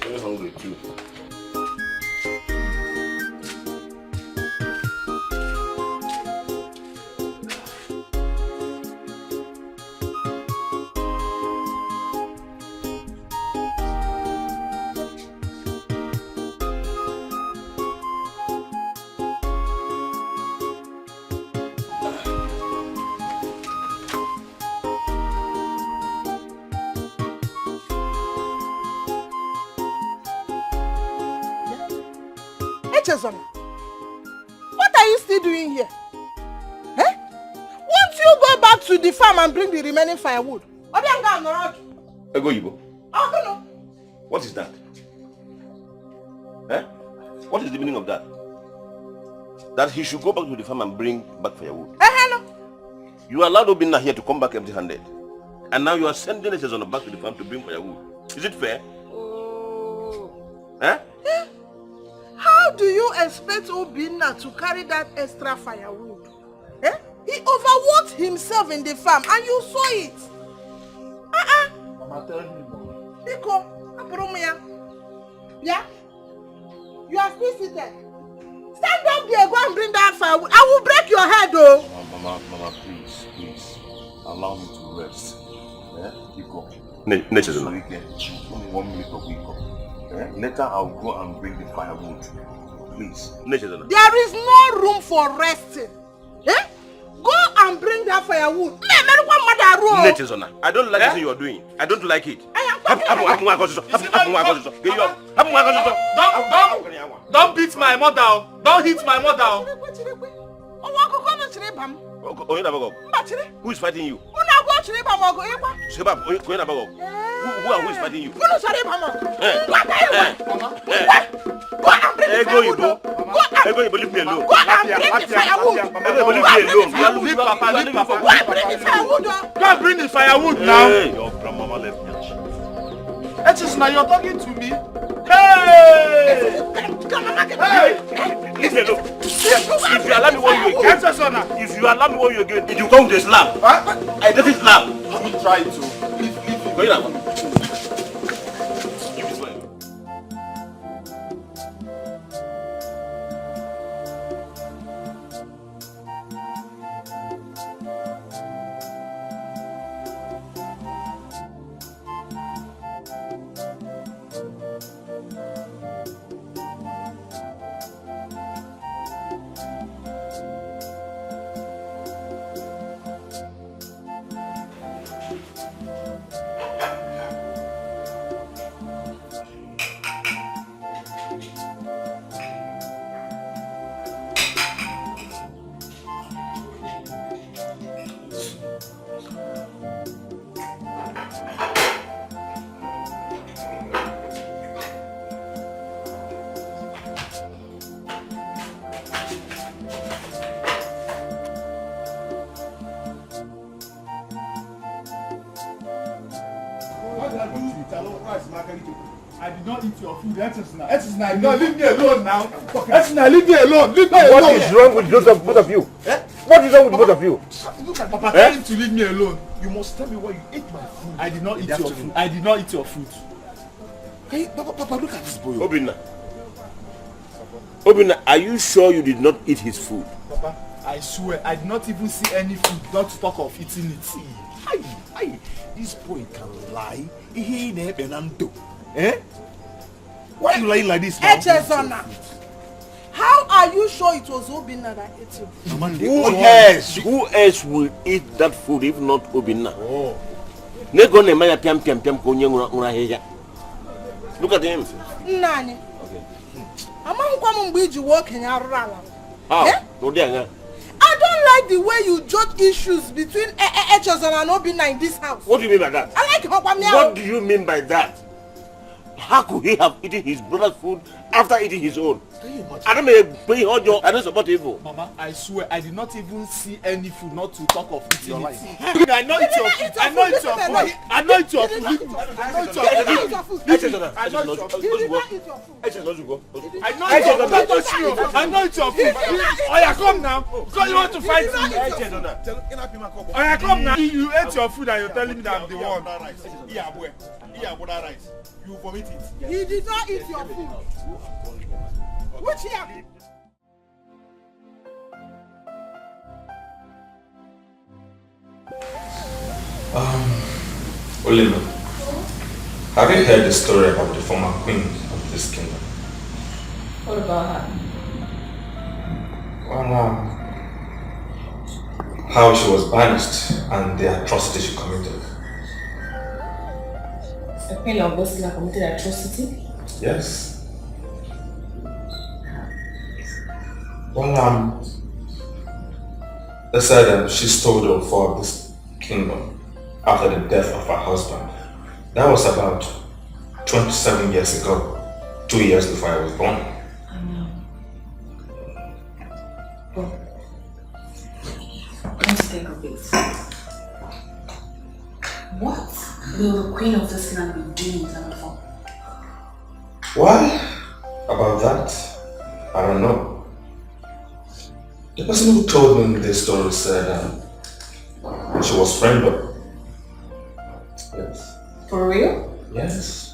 Very hungry too. Echezona, what are you still doing here? Eh? Won't you go back to the farm and bring the remaining firewood? Ego Yibo. What is that? Eh? What is the meaning of that? That he should go back to the farm and bring back firewood. You allowed Obinna here to come back empty-handed. And now you are sending us on back to the farm to bring firewood. Is it fair? Eh? How do you expect Obinna to carry that extra firewood? Eh? He overworked himself in the farm and you saw it. Mama, tell him. Iko, Apromia. Yeah? You are still seated. Stand up there, go and bring that firewood. I will break your head, though. Mama, please. Allow me to rest. Iko. Nature is only 1 minute of Iko. Later I'll go and bring the firewood. Please. There is no room for resting. Eh? Go and bring that firewood. I don't like what you are doing. I don't like it. Don't beat my mother. Don't hit my mother. Who is fighting you? Who are fighting you? Leave me alone. Go and bring the firewood. Go and bring the firewood now. Your grandmama left me. That is now you're talking to me. Hey! Leave me alone. If you allow me what you again, if you come to slap, I don't slap. You try to. Leave. Go in. I did not eat your food. No, leave me alone now. Leave me alone. What is wrong with both of you? Eh? What is wrong with both of you? Look at Papa telling to leave me alone. You must tell me why you ate my food. I did not eat your food. I did not eat your food. Hey, Papa, look at this boy. Obinna, are you sure you did not eat his food? Papa, I swear, I did not even see any food, not to talk of eating it. Hey, this boy can lie. He ain't Benando. Eh? Why are you lying like this now? How are you sure it was Obinna that ate you? Who else will eat that food if not Obinna? Look at him. Nani. How? I don't like the way you judge issues between Echezona and Obinna in this house. What do you mean by that? I like What do you mean by that? How could he have eaten his brother's food after eating his own? I don't support evil. Mama, I swear I did not even see any food, not to talk of eating it. I know it's your food. I know it's your food. I know it's your food. I know it's your food. I know it's your food. Oh yeah, come now. Because you want to fight me. Oh yeah, come now. You ate your food and you're telling me that I'm the one. Yeah, boy. You vomit it. He did not eat your food. Which here? Olima, have you heard the story about the former queen of this kingdom? What about her? Well, how she was banished and the atrocity she committed. The queen of Bosnia committed atrocity? Yes. Well, they said she stole the fall of this kingdom after the death of her husband. That was about 27 years ago, 2 years before I was born. I know. But let's think of it. What will the queen of this land be doing with her phone? Why? About that, I don't know. The person who told me this story said she was friendly. Yes. For real? Yes.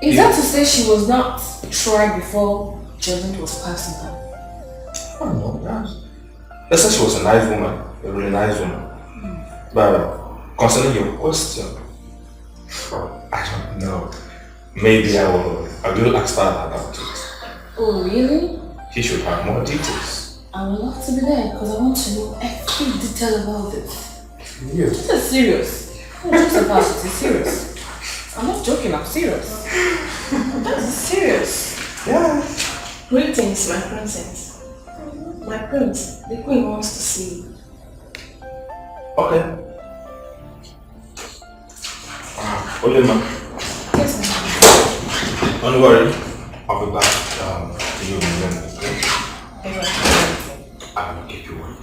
Is that to say she was not tried before judgment was passed on her? I don't know that. They said she was a nice woman, a really nice woman. But concerning your question, I don't know. Maybe I will ask Father about it. Oh, really? He should have more details. I would love to be there because I want to know every detail about this. Yeah. This is serious. I'm not just about it, it's serious. I'm not joking, I'm serious. This is serious. Yeah. Greetings, my princess. My prince, the queen wants to see you. Okay. Olema. Yes, ma'am. Don't worry. I'll be back to you in a minute. Okay? I will keep you waiting.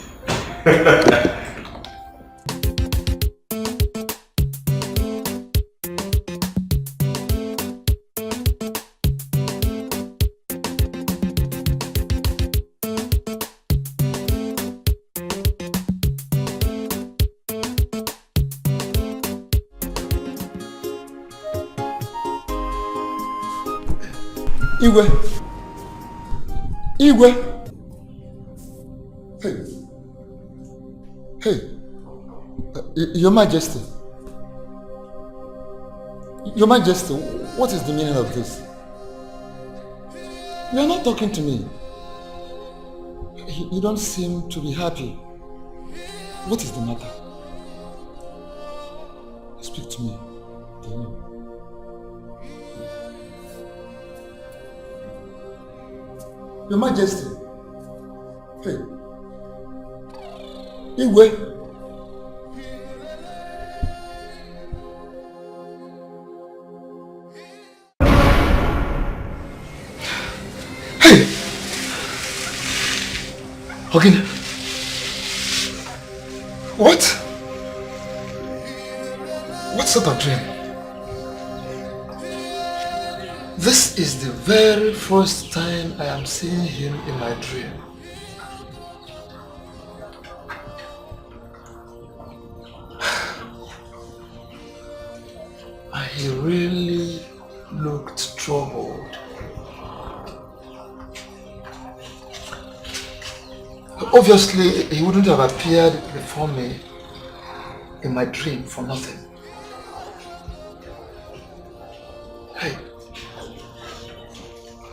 Igwe. Igwe. Hey. Hey. Your Majesty. Your Majesty, what is the meaning of this? You are not talking to me. You don't seem to be happy. What is the matter? Speak to me. Tell me. Your Majesty. Hey. Igwe. Hey. Again. What? What sort of dream? This is the very first time I am seeing him in my dream. He really looked troubled. Obviously, he wouldn't have appeared before me in my dream for nothing. Hey.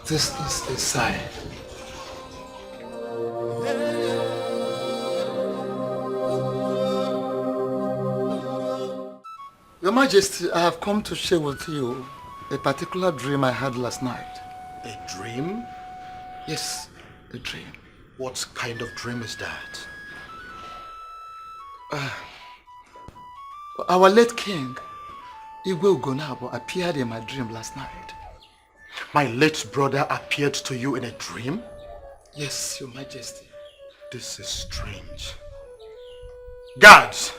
This is a sign. Your Majesty, I have come to share with you a particular dream I had last night. A dream? Yes, a dream. What kind of dream is that? Our late king, Igwe Ugonabo, appeared in my dream last night. My late brother appeared to you in a dream? Yes, Your Majesty. This is strange. Guards!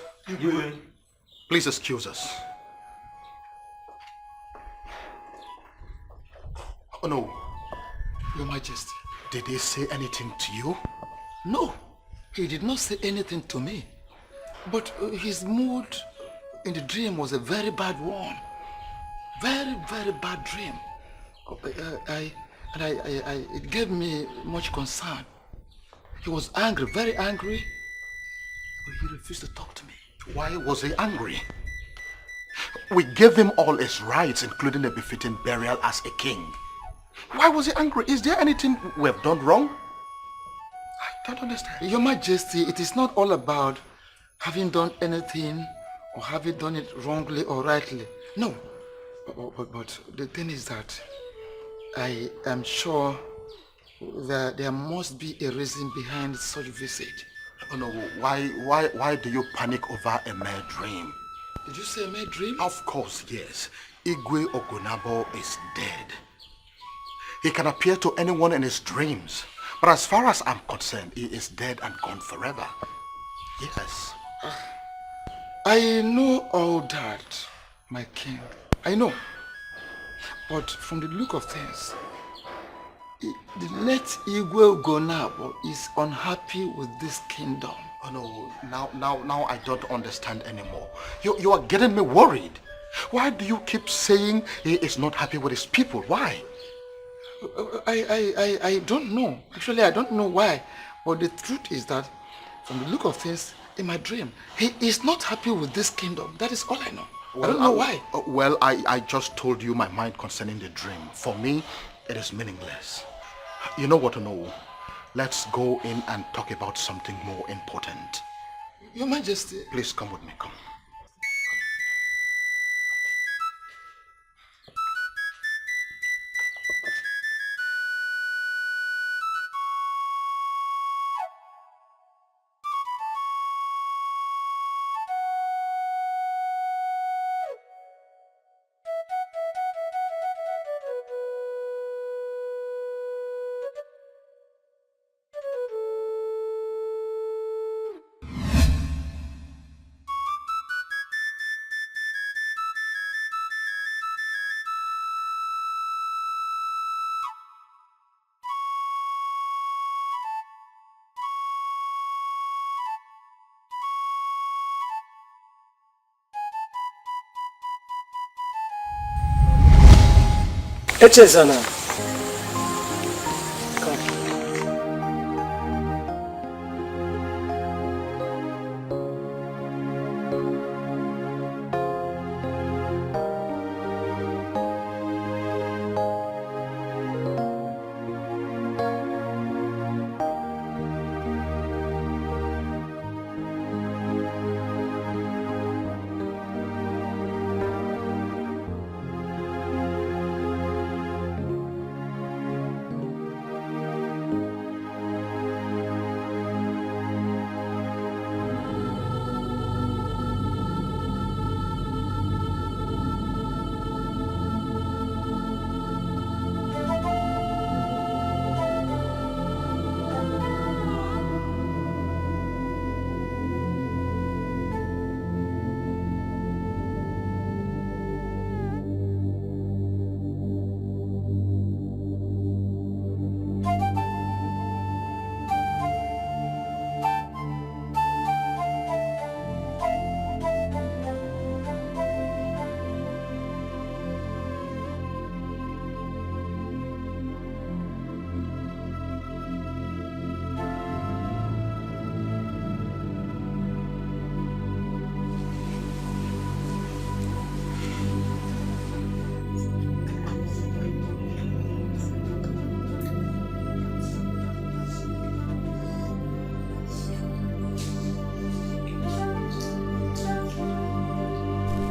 Please excuse us. Oh no. Your Majesty. Did he say anything to you? No, he did not say anything to me. But his mood in the dream was a very bad one. Very, very bad dream. It gave me much concern. He was angry, very angry, but he refused to talk to me. Why was he angry? We gave him all his rights, including a befitting burial as a king. Why was he angry? Is there anything we have done wrong? I don't understand. Your Majesty, it is not all about having done anything or having done it wrongly or rightly. No. But the thing is that I am sure that there must be a reason behind such visit. Oh no, why do you panic over a mere dream? Did you say my dream? Of course, yes. Igwe Ogunabo is dead. He can appear to anyone in his dreams. But as far as I'm concerned, he is dead and gone forever. Yes. I know all that, my king. I know. But from the look of things, the late Igwe Ogunabo is unhappy with this kingdom. Oh no, now I don't understand anymore. You are getting me worried. Why do you keep saying he is not happy with his people? Why? I don't know. Actually, I don't know why. But the truth is that from the look of things in my dream, he is not happy with this kingdom. That is all I know. Well, I don't know why. Well, I just told you my mind concerning the dream. For me, it is meaningless. You know what to know. Let's go in and talk about something more important. Your Majesty. Please come with me, come. Echezana.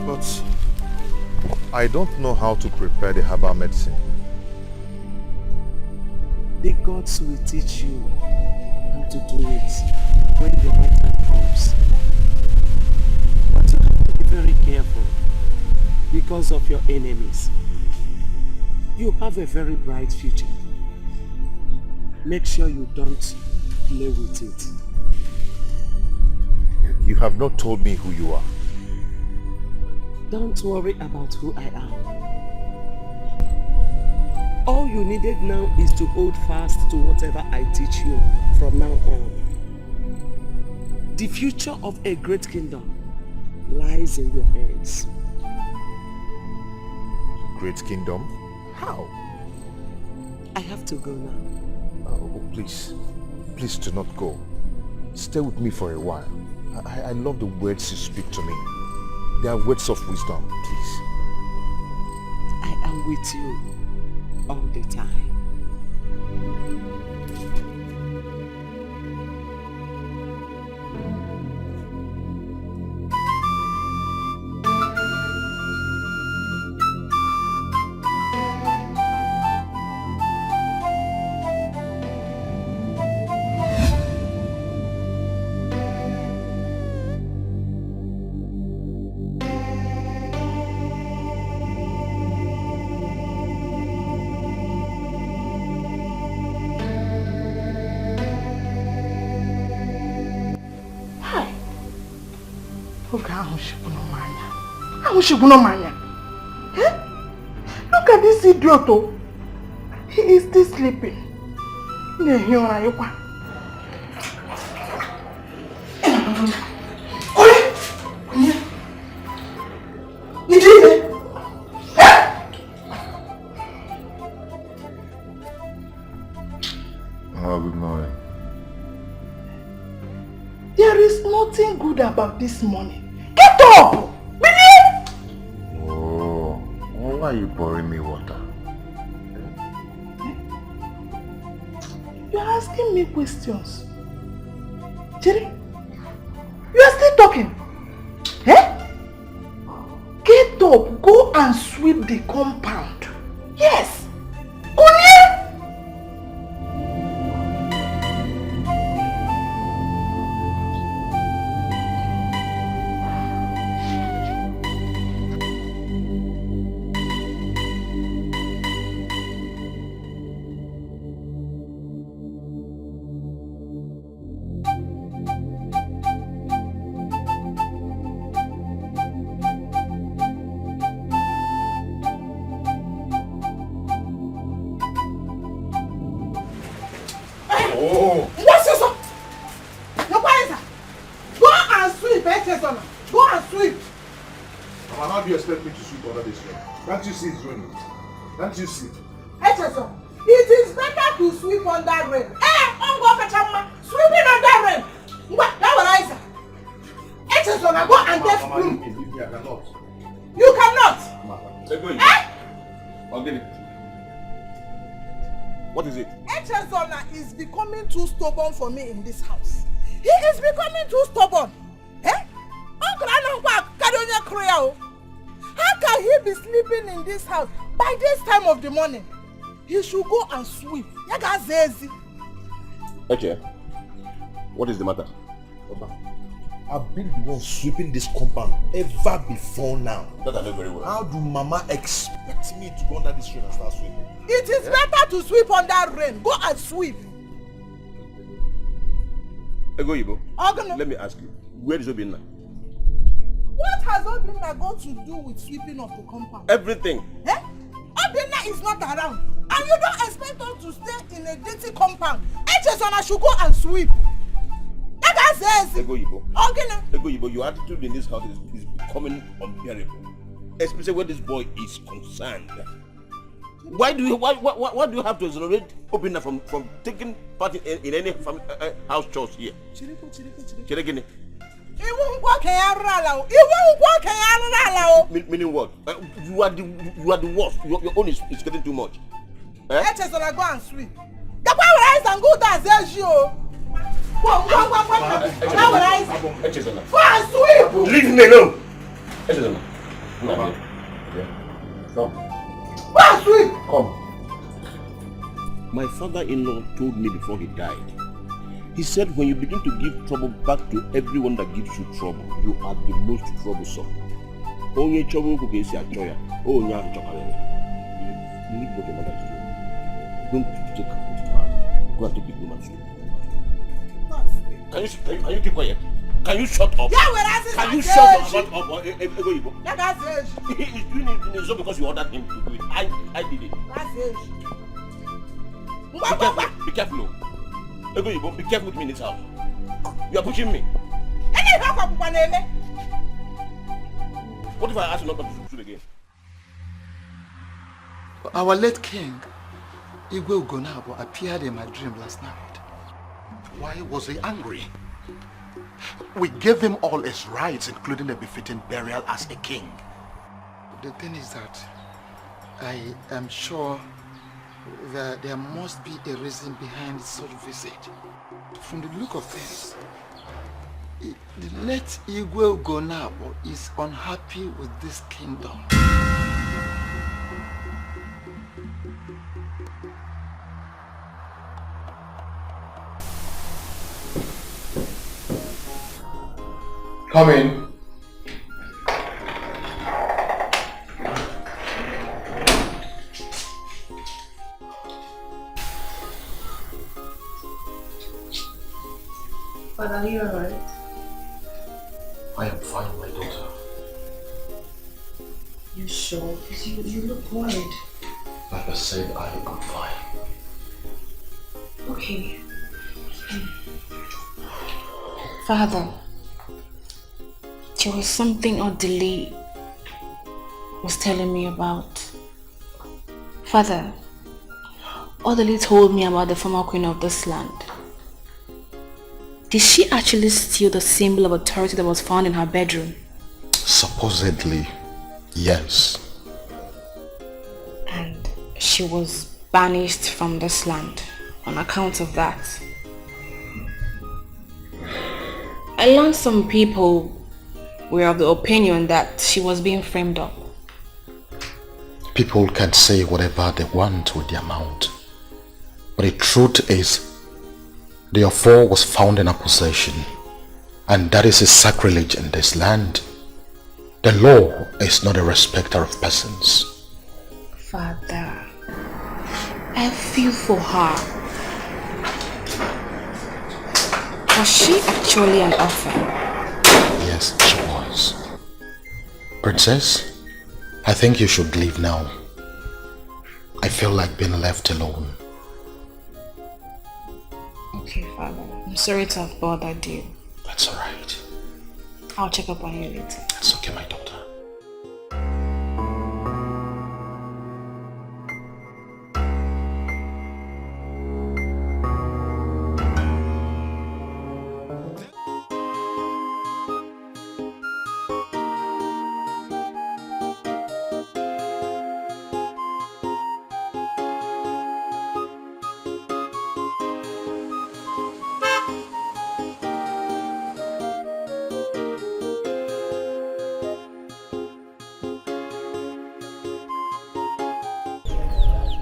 But I don't know how to prepare the herbal medicine. The gods will teach you how to do it when the right time comes. But you have to be very careful because of your enemies. You have a very bright future. Make sure you don't play with it. You have not told me who you are. Don't worry about who I am. All you needed now is to hold fast to whatever I teach you from now on. The future of a great kingdom lies in your hands. Great kingdom? How? I have to go now. Oh, please. Please do not go. Stay with me for a while. I love the words you speak to me. They are words of wisdom, please. I am with you all the time. Look at this idiot. He is still sleeping. Good morning. There is nothing good about this morning. Get up! Oh, why are you pouring me water? You are asking me questions. Jerry, you are still talking. Get up, go and sweep the compound. Yes. Can't you see it's raining? Can't you see? It is better to sweep on that rain. Sweeping on that rain. What? That was I said. Go and get broom. I cannot. You cannot. What is it? Echezona is becoming too stubborn for me in this house. He is becoming too stubborn. Uncle Anangwa Kadonya Kriya. How can he be sleeping in this house by this time of the morning? He should go and sweep. Okay. What is the matter? I've been the one sweeping this compound ever before now. That I know very well. How do Mama expect me to go under this rain and start sweeping? It is better to sweep under rain. Go and sweep. Ego Ibo, let me ask you, where is Obinna? What has Obinna got to do with sweeping of the compound? Everything. Obinna is not around. And you don't expect us to stay in a dirty compound. Echezona should go and sweep. That says. Ego Ibo, your attitude in this house is becoming unbearable. Especially when this boy is concerned. Why do you have to exonerate Obinna from taking part in any house chores here? Chirekini. Meaning what? You are the worst. Your own is getting too much. Echezona go and sweep. The power rise and go down as you. Go and sweep. Leave me alone. Echezona. Come. Go and sweep. Come. My father-in-law told me before he died. He said when you begin to give trouble back to everyone that gives you trouble, you are the most troublesome. Only trouble who gets your joy. Oh, you have chocolate. You need what your mother is doing. Don't take her to class. Go and take the woman to. Can you keep quiet? Can you shut up? Can you shut up? He's doing it in his own because you ordered him to do it. I did it. Be careful. Be careful with me in this house. You are pushing me. What if I ask you not to shoot again? Our late king, Igwe Ugonabo, appeared in my dream last night. Why was he angry? We gave him all his rights, including a befitting burial as a king. The thing is that I am sure that there must be a reason behind such visit. From the look of things, the late Igwe Ugonabo is unhappy with this kingdom. Come in. Father, are you alright? I am fine, my daughter. You sure? Because you look worried. Like I said, I am fine. Okay. Father, there was something Odili was telling me about. Father, Odili told me about the former queen of this land. Did she actually steal the symbol of authority that was found in her bedroom? Supposedly, yes. And she was banished from this land on account of that. I learned some people were of the opinion that she was being framed up. People can say whatever they want with their mouth. But the truth is, the affair was found in her possession, and that is a sacrilege in this land. The law is not a respecter of persons. Father, I feel for her. Was she actually an orphan? Yes, she was. Princess, I think you should leave now. I feel like being left alone. Okay, Father. I'm sorry to have bothered you. That's alright. I'll check up on you later. That's okay, my daughter.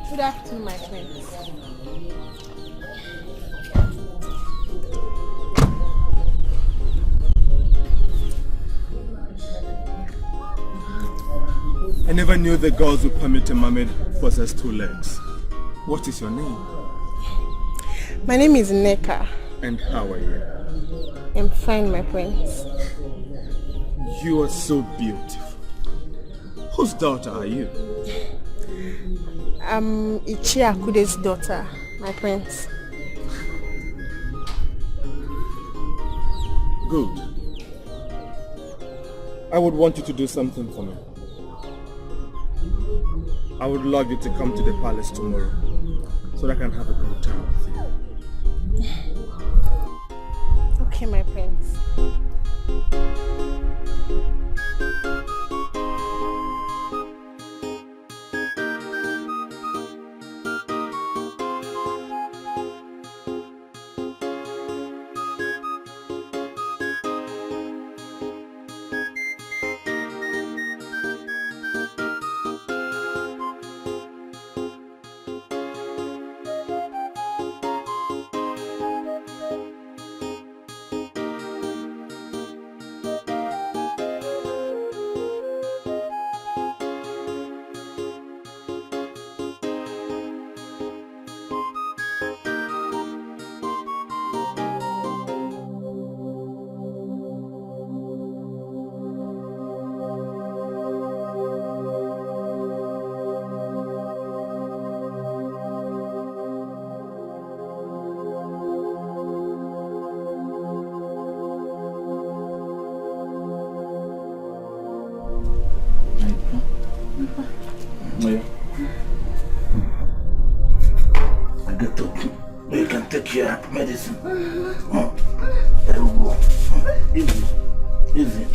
Good afternoon, my friends. I never knew the girls would permit a mermaid possess 2 legs. What is your name? My name is Neka. And how are you? I'm fine, my prince. You are so beautiful. Whose daughter are you? I'm Ichiakude's daughter, my prince. Good. I would want you to do something for me. I would love you to come to the palace tomorrow so that I can have a good time with you. Okay, my prince. You can take your medicine. Oh, there we go. Easy. Easy.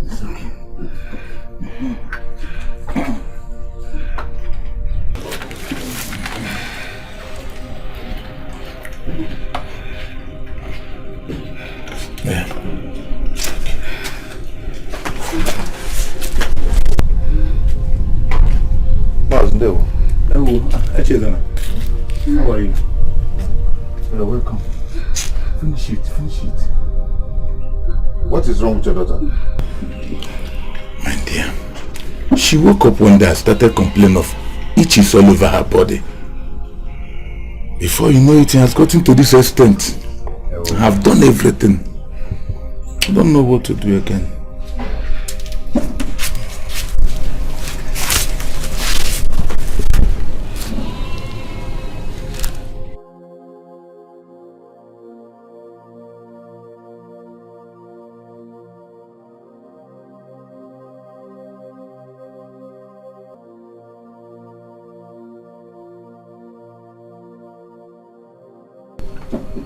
It's okay. Yeah. Hello, Achezana. How are you? You're welcome. Finish it, finish it. What is wrong with your daughter? My dear, she woke up one day and started complaining of itches all over her body. Before you know it, has gotten to this extent. I've done everything. I don't know what to do again.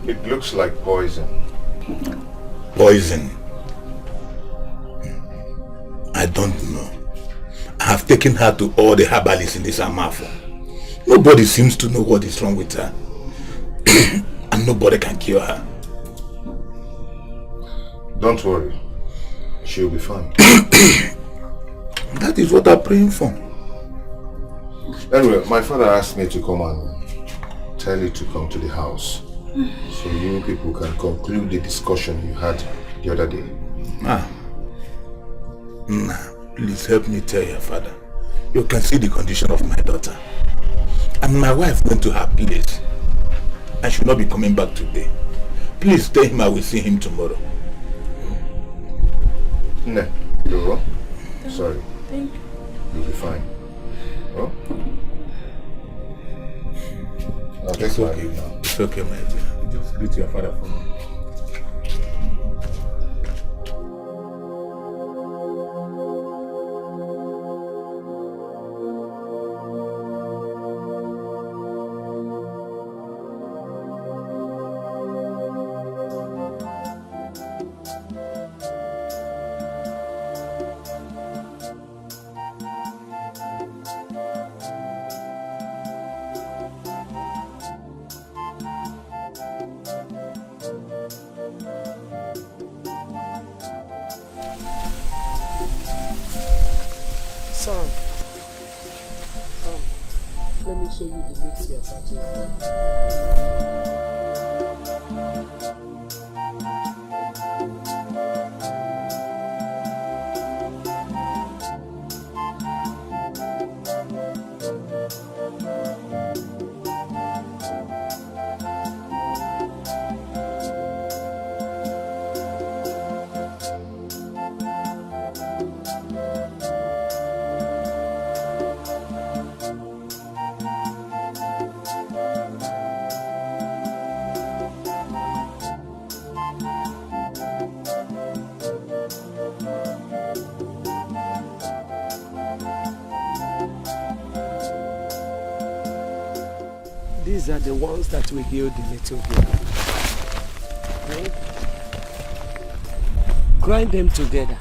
It looks like poison. Poison? I don't know. I have taken her to all the herbalists in this Amafo. Nobody seems to know what is wrong with her. And nobody can cure her. Don't worry. She'll be fine. That is what I'm praying for. Anyway, my father asked me to come and tell you to come to the house. So you people can conclude the discussion you had the other day. Please help me tell your father. You can see the condition of my daughter. And my wife went to her place. I should not be coming back today. Please tell him I will see him tomorrow. No, you're wrong. Sorry. Thank you. You'll be fine. Oh? It's okay now. It's okay, my dear. Just greet your father for me. Son, let me show you the next year's These are the ones that will heal the little girl. Okay? Grind them together.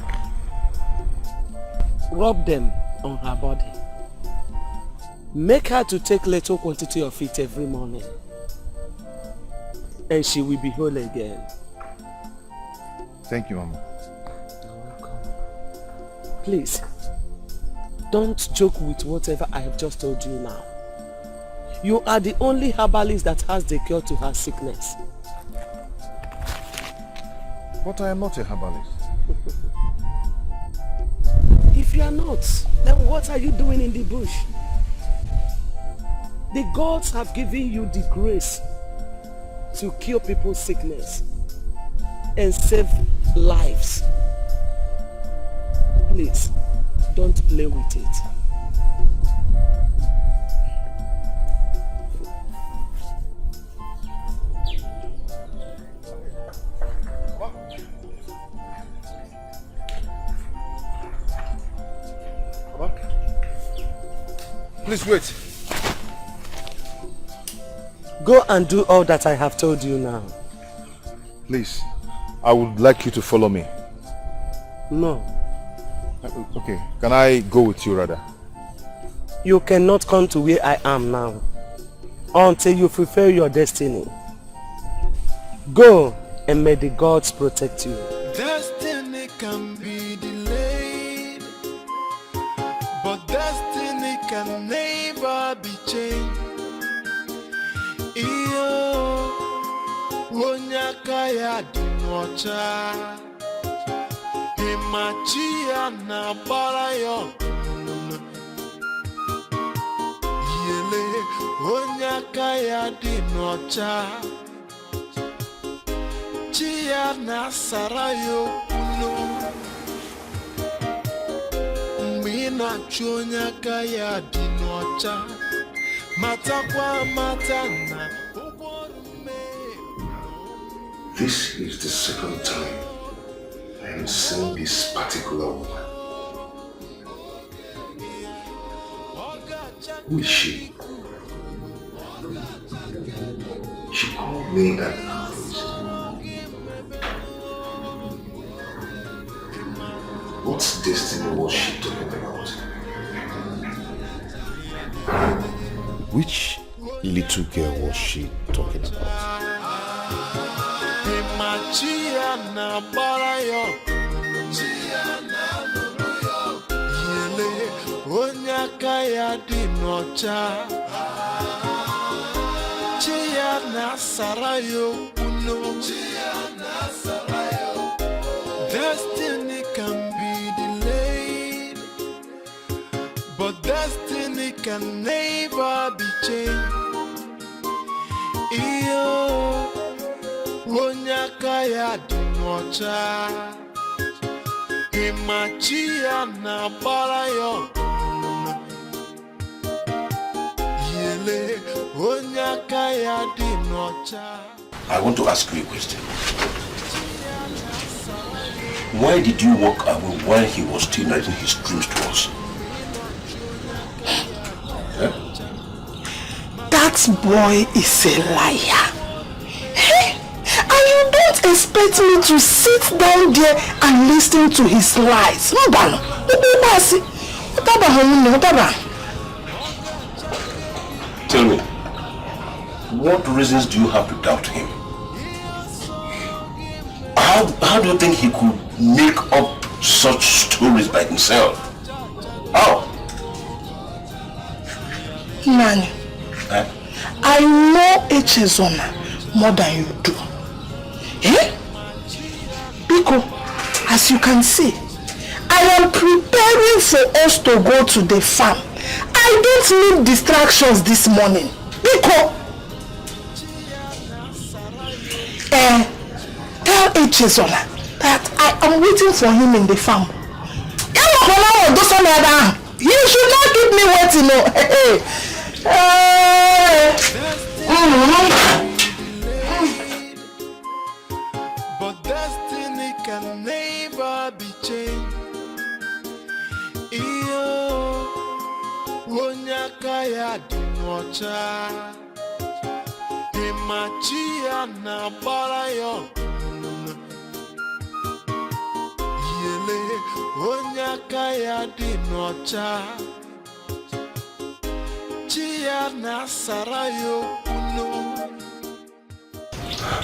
Rub them on her body. Make her to take little quantity of it every morning. And she will be whole again. Thank you, Mama. You're welcome. Please, don't joke with whatever I have just told you now. You are the only herbalist that has the cure to her sickness. But I am not a herbalist. If you are not, then what are you doing in the bush? The gods have given you the grace to cure people's sickness and save lives. Please, don't play with it. Please wait. Go and do all that I have told you now. Please, I would like you to follow me. No. Okay, can I go with you rather? You cannot come to where I am now until you fulfill your destiny. Go and may the gods protect you. Destiny can be delayed, but destiny can never be changed. Iyo onyaka ya dinocha imachia na barayo yele onyaka ya dinocha Chiana Sarayo Uno Mina Chonya Kaya Dinocha Matakwa Matana. This is the second time I am seeing this particular woman. Who is she? She called me an average. What destiny was she talking about? Which little girl was she talking about? Chiana Barayo Chiana Nuruyo Yele Onyakaya Dinocha Chiana Sarayo Uno Chiana Sarayo. Destiny can be delayed, but destiny can never be changed. Iyo Onyakaya Dinocha Imachia na Barayo Yele Onyakaya Dinocha. I want to ask you a question. Why did you walk away while he was still narrating his dreams to us? That boy is a liar. Hey, and you don't expect me to sit down there and listen to his lies. Tell me, what reasons do you have to doubt him? How do you think he could make up such stories by himself? How? Nani, I know Echezona more than you do. Eh? Because, as you can see, I am preparing for us to go to the farm. I don't need distractions this morning. Because, tell Echezona that I am waiting for him in the farm. You should not keep me waiting. But destiny can never be changed. Iyo Onyakaya Dinocha Imachia na Barayo Yele Onyakaya Dinocha Chia na Sarayo Uno.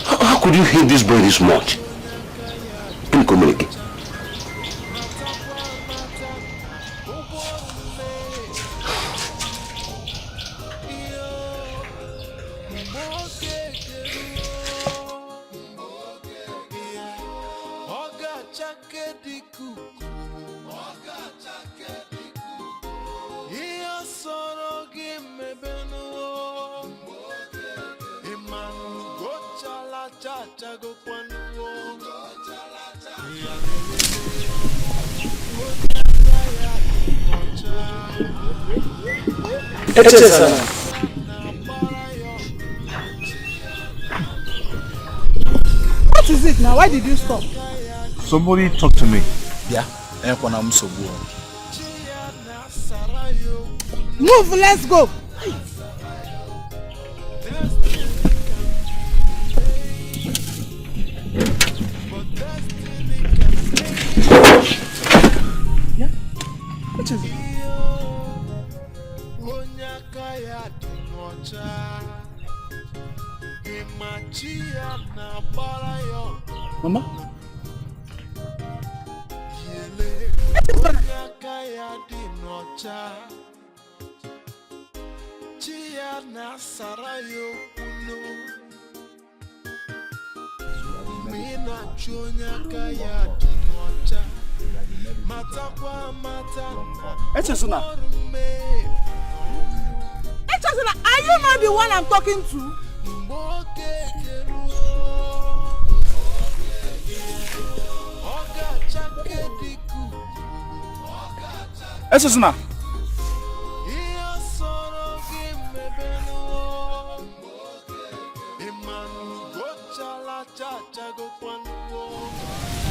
How could you hate this boy this much? Don't communicate. What is it now? Why did you stop? Somebody talk to me. Yeah, move, let's go. Yeah? What is it? Mama? Echezona, are you not the one I'm talking to? Esosuna.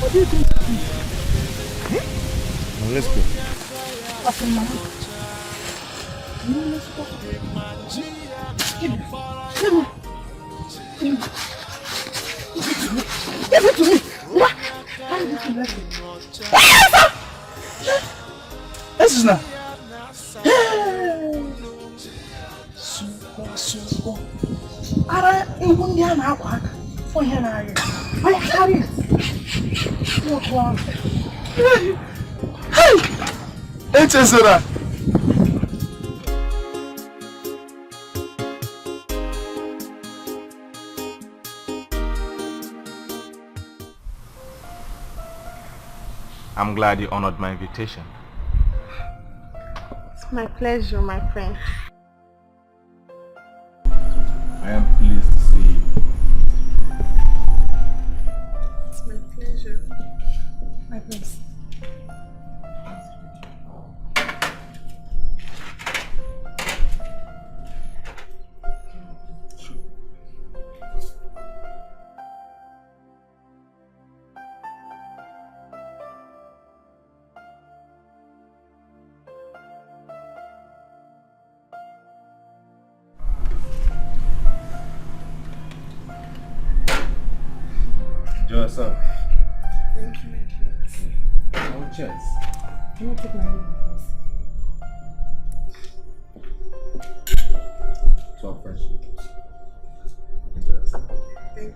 What do you think? Now let's go. Okay, Mama. Let's go. Give it to me. What? How did you let it? Esosuna. Super. Ara even the na akwa for here na you. I carry it. What one? Hey! Esosuna. I'm glad you honored my invitation. It's my pleasure, my friend. I am pleased to see you. It's my pleasure. My prince. Enjoy yourself. Thank you, my prince. Oh, cheers. Can I take my name, please? To our friendship. Enjoy yourself. Thank you.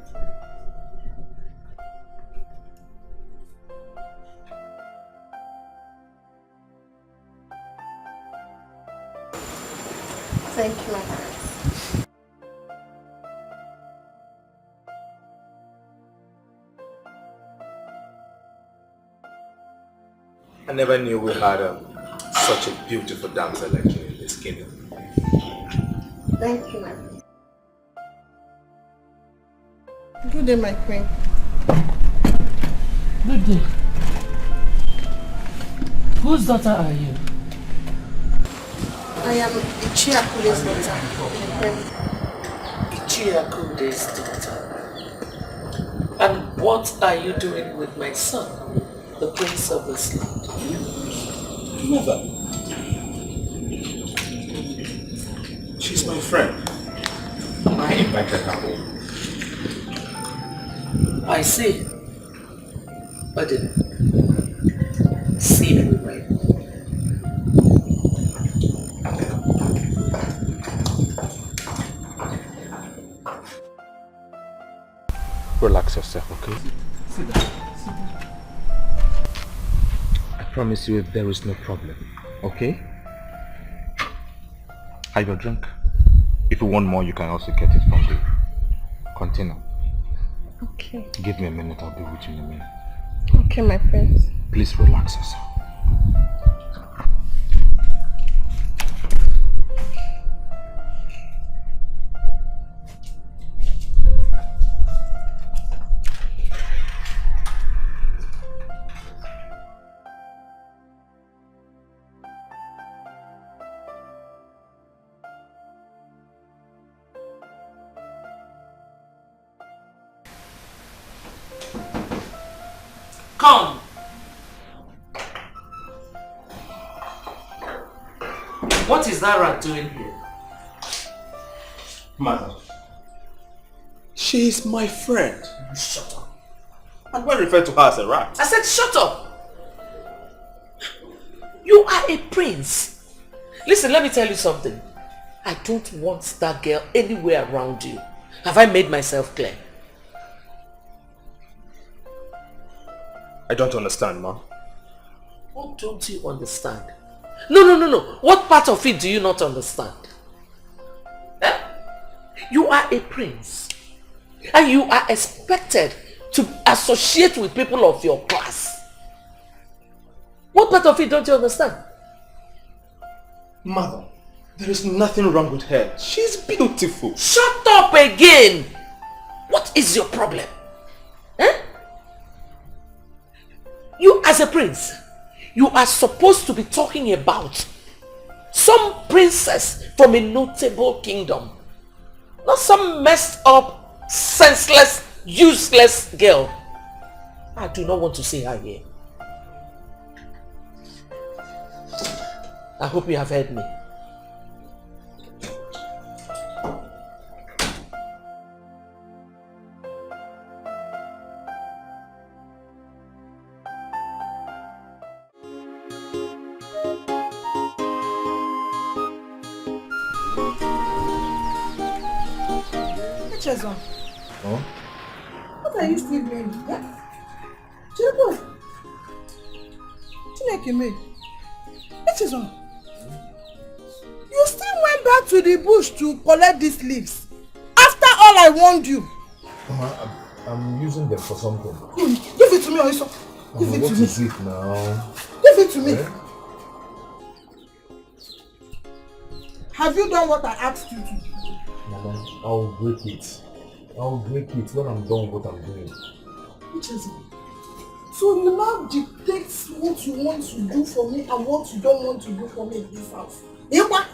Thank you, my prince. I never knew we had such a beautiful damsel like you in this kingdom. Thank you, my prince. Good day, my queen. Good day. Whose daughter are you? I am Ichiakule's daughter, my queen. Ichiakule's daughter. And what are you doing with my son, the prince of this land? Mother. She's my friend. I invited her home. I see. But see me right. Relax yourself, okay? Sit down. Sit down. I promise you there is no problem, okay? Have your drink. If you want more, you can also get it from the container. Okay. Give me a minute, I'll be with you in a minute. Okay, my prince. Please relax yourself. Come. What is that rat doing here? Mother. She is my friend. Shut up. And when referred to her as a rat? I said shut up. You are a prince. Listen, let me tell you something. I don't want that girl anywhere around you. Have I made myself clear? I don't understand, Ma. What don't you understand? No. What part of it do you not understand? Eh? You are a prince. And you are expected to associate with people of your class. What part of it don't you understand? Mother, there is nothing wrong with her. She's beautiful. Shut up again! What is your problem? Eh? You as a prince, You are supposed to be talking about some princess from a notable kingdom. Not some messed up, senseless, useless girl. I do not want to see her here. I hope you have heard me. Chezon, Huh? what are you still doing? Yeah? Chezon, Chezon, you still went back to the bush to collect these leaves after all I warned you. Mama, I'm using them for something. Give it to me, Oiso. Give it What to me. is it now? Give it to me. Eh? Have you done what I asked you to? Mama, I'll break it. I'll break it when I'm done with what I'm doing. Chezon, so you now dictate what you want to do for me and what you don't want to do for me in this house. Ewa,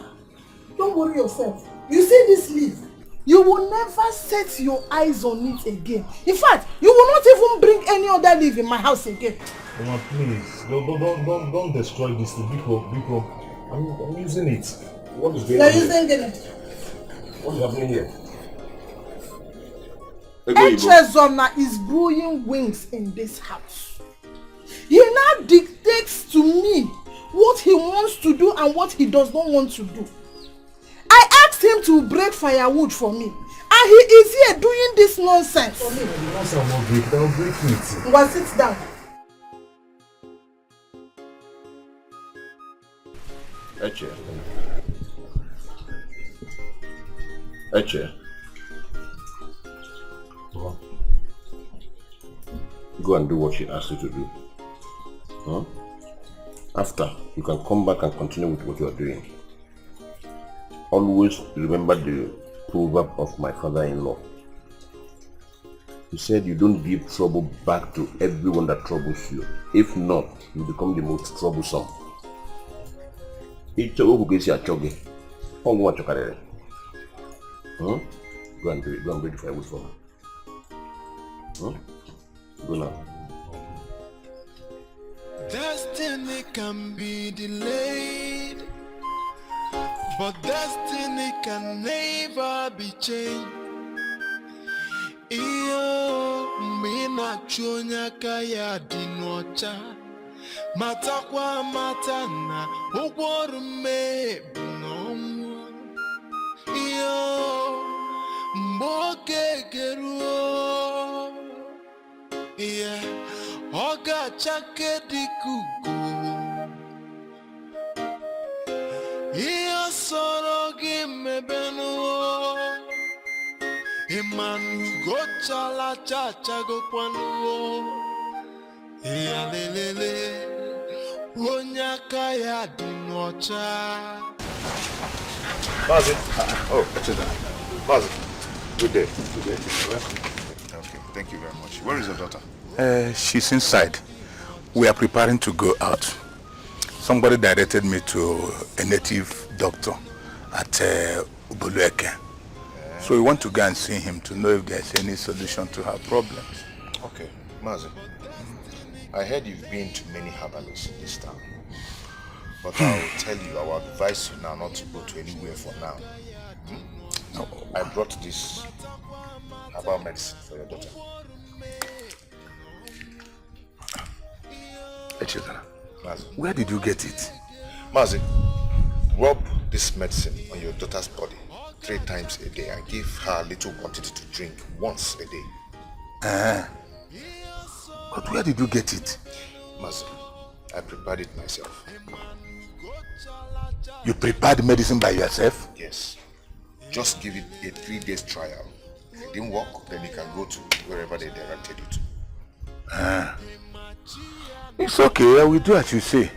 don't worry yourself. You see this leaf, you will never set your eyes on it again. In fact, you will not even bring any other leaf in my house again. Mama, please, don't destroy this leaf. Because I'm using it. What is going on? You're using it. What's happening here? Echezona is growing wings in this house. He now dictates to me what he wants to do and what he does not want to do. I asked him to break firewood for me, and he is here doing this nonsense. For me. Once I will break it, I'll break it. Well, sit down. Eche. Go and do what she asked you to do. Huh? After, you can come back and continue with what you are doing. Always remember the proverb of my father-in-law. He said you don't give trouble back to everyone that troubles you. If not, you become the most troublesome. Go and do it. Go and read the firewood for her. Huh? Go now. Destiny can be delayed, but destiny can never be changed. Iyo mina chonya kaya dinocha matakwa matana ugworume binomu. Iyo mboke geruo. Yeah, oga chake dikugo. Iya sorogi mebenu. Imanu go chala chacha go kwanu. Iya lelele. Onyaka ya dinocha. Bazi. Oh, that's it. Bazi. Good day. Good day. Okay, thank you very much. Where is your daughter? She's inside. We are preparing to go out. Somebody directed me to a native doctor at Ubulueke. So we want to go and see him to know if there's any solution to her problems. Okay, Mazi. I heard you've been to many herbalists in this town. But I will tell you, I will advise you now not to go to anywhere for now. No. I brought this herbal medicine for your daughter. Mazi, where did you get it? Mazi, rub this medicine on your daughter's body 3 times a day and give her a little quantity to drink once a day. But where did you get it? Mazi, I prepared it myself. You prepared the medicine by yourself? Yes. Just give it a 3 days trial. If it didn't work, then you can go to wherever they directed you to. It's okay, I will do as you say.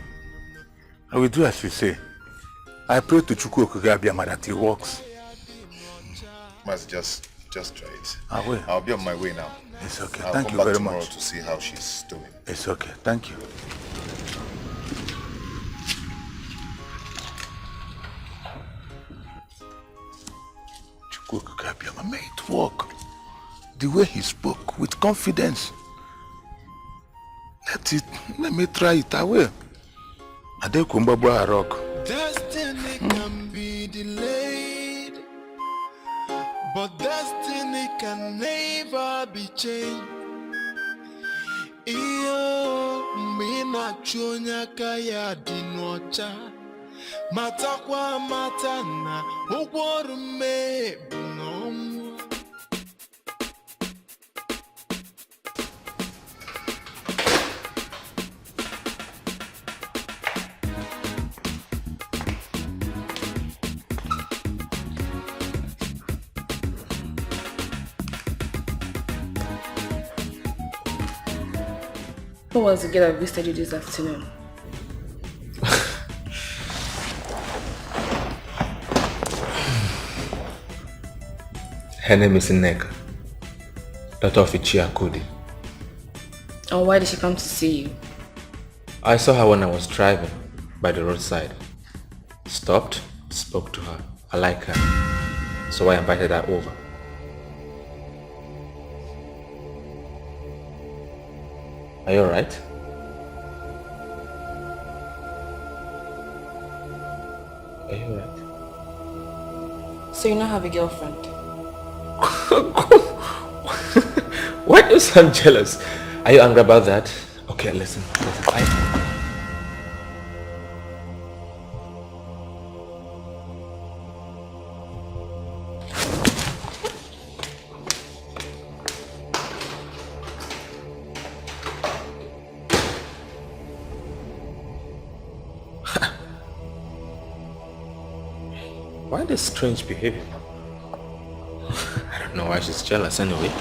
I will do as you say. I pray to Chukwu Okugabiyama that it works. Mazi, just try it. I will. I'll be on my way now. It's okay. I'll Thank come you back very tomorrow much. to see how she's doing. It's okay. Thank you. Obioma, may it work. The way he spoke with confidence. Let me try it. I will. Adekumba rock. Destiny can be delayed, but destiny can never be changed. Iyo mina chonya kaya dinocha matakwa matana ukworu me bunomu. Who was the girl that visited you this afternoon? Her name is Nneka, daughter of Ichia Kudi. And why did she come to see you? I saw her when I was driving by the roadside. Stopped, spoke to her. I like her, so I invited her over. Are you alright? Are you alright? So you now have a girlfriend? Why do you sound jealous? Are you angry about that? Okay, listen. Why this strange behavior? I don't know why she's jealous anyway.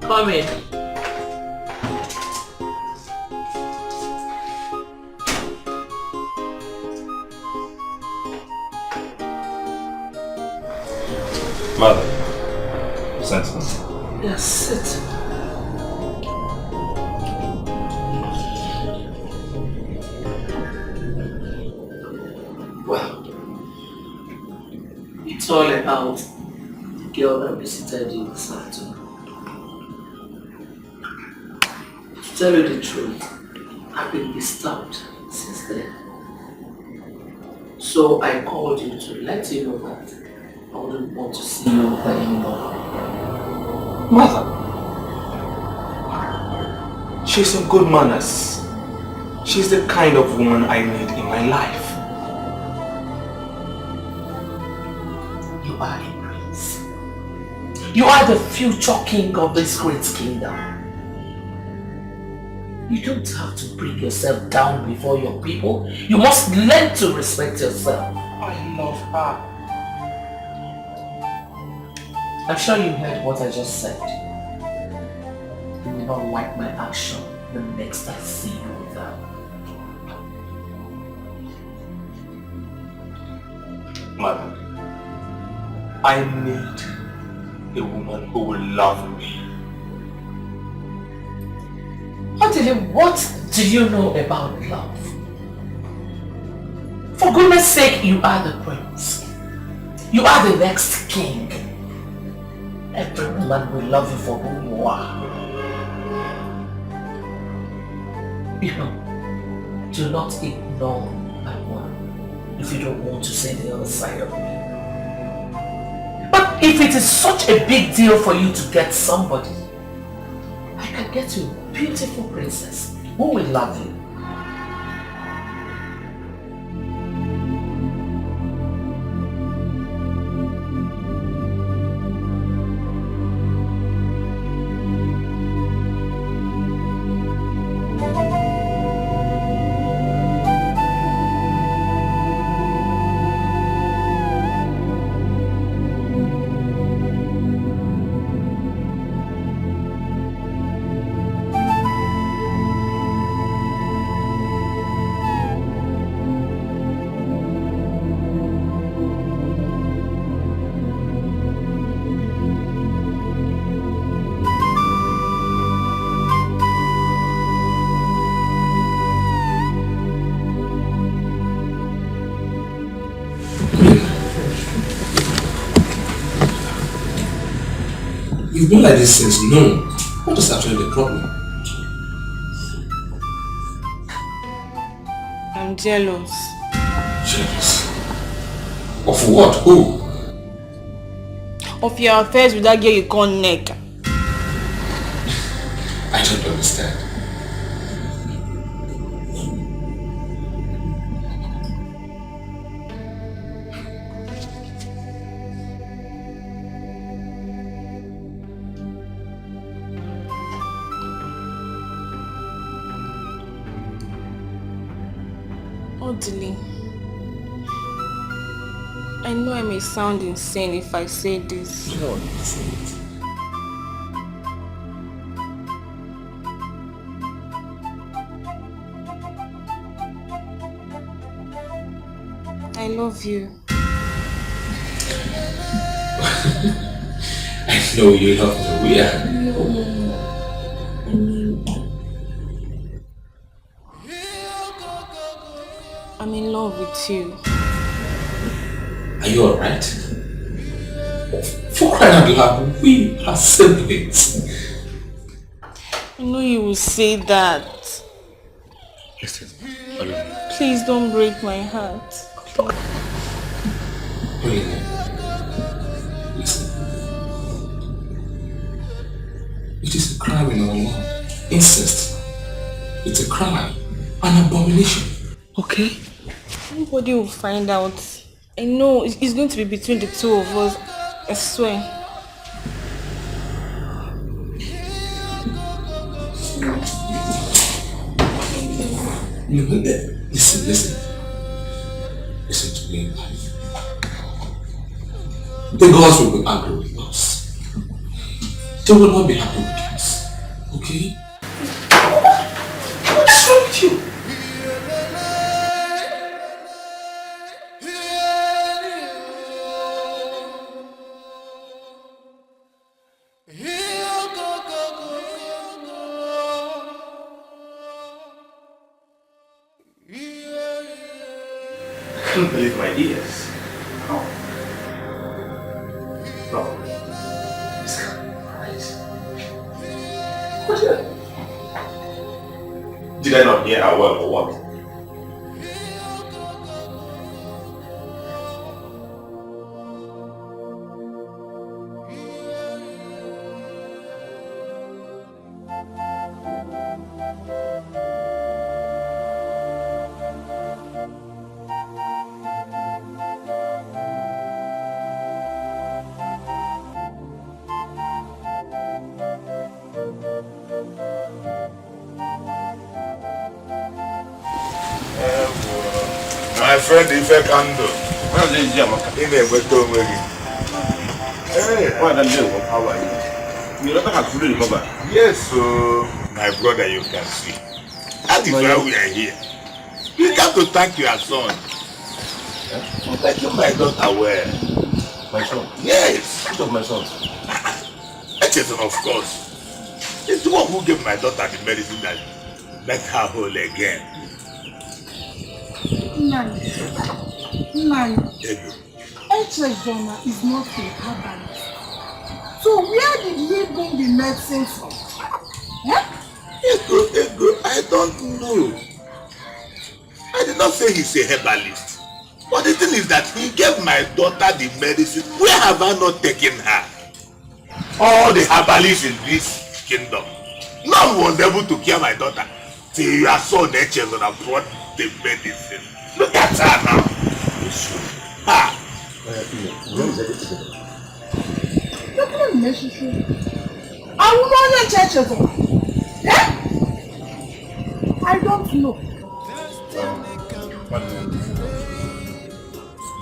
Come in. Mother, sent me. Yes, sit. Well, it's all about the girl that visited you this afternoon. To tell you the truth, I've been disturbed since then. So I called you to let you know that I wouldn't want to see you over anymore. Mother, she's in good manners. She's the kind of woman I need in my life. You are a prince. You are the future king of this great kingdom. You don't have to bring yourself down before your people. You must learn to respect yourself. I love her. I'm sure you heard what I just said. You will not like my action the next I see you with her. Mother, I need a woman who will love me. Odile, what do you know about love? For goodness sake, you are the prince. You are the next king. Every woman will love you for who you are. You know, do not ignore my word if you don't want to see the other side of me. But if it is such a big deal for you to get somebody, I can get you a beautiful princess who will love you. You've been like this since noon. What is actually the problem? I'm jealous. Jealous? Of what? Who? Of your affairs with that girl you call Neck. I don't understand. Odili, I know I may sound insane if I say this. No, say it. I love you. I know you love me. Yeah. I'm in love with you. Are you alright? For crying out loud, we are siblings. I know you will say that. Listen, Please don't break my heart. Olivia, listen. It is a crime in our law. Incest. It's a crime. An abomination. Okay? Nobody will find out. I know it's going to be between the two of us. I swear. Listen to me. The gods will be angry with us. They will not be happy with us. Okay? What's wrong with you? I couldn't believe my ears. No. This can't be right. Did I not hear a word or what? My friend, if I can do. In a better way. Hey, what am I? How are you? You don't have to remember. Yes, so my brother, you can see. That is why we are here. You have to thank your son for taking my daughter well. My son? Yes. Which of my sons? Echeson, of course. It's the one who gave my daughter the medicine that let her whole again. Nani, Echezona is not a herbalist. So where did he bring the medicine from? Ego, I don't know. I did not say he's a herbalist. But the thing is that he gave my daughter the medicine. Where have I not taken her? All the herbalists in this kingdom. None was able to cure my daughter. Till your son Echezona brought the medicine. Look at her now. Ha! I don't know.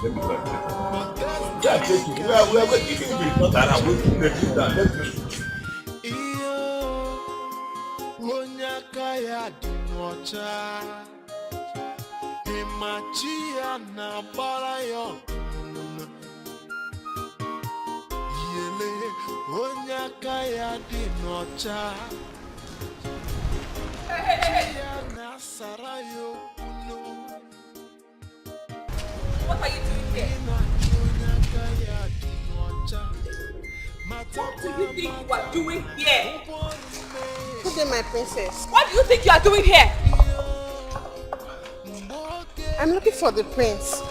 Let me go and check. We are going to give him the daughter and I'm going to let him down. Let me. Imachia na barayo Yele onyaka ya di nocha Chia na sarayo kuno What are you doing here? Onyaka ya di nocha What do you think you are doing here? Good day, my princess. What do you think you are doing here? I'm looking for the prince.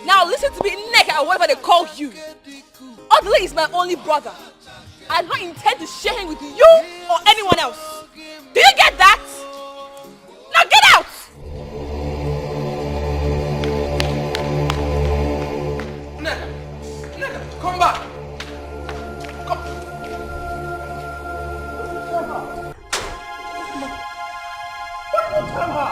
Now listen to me, Nneka, or whatever they call you. Audley is my only brother. I do not intend to share him with you or anyone else. Do you get that? Now get out! Nneka, come back. Come. What did you tell her?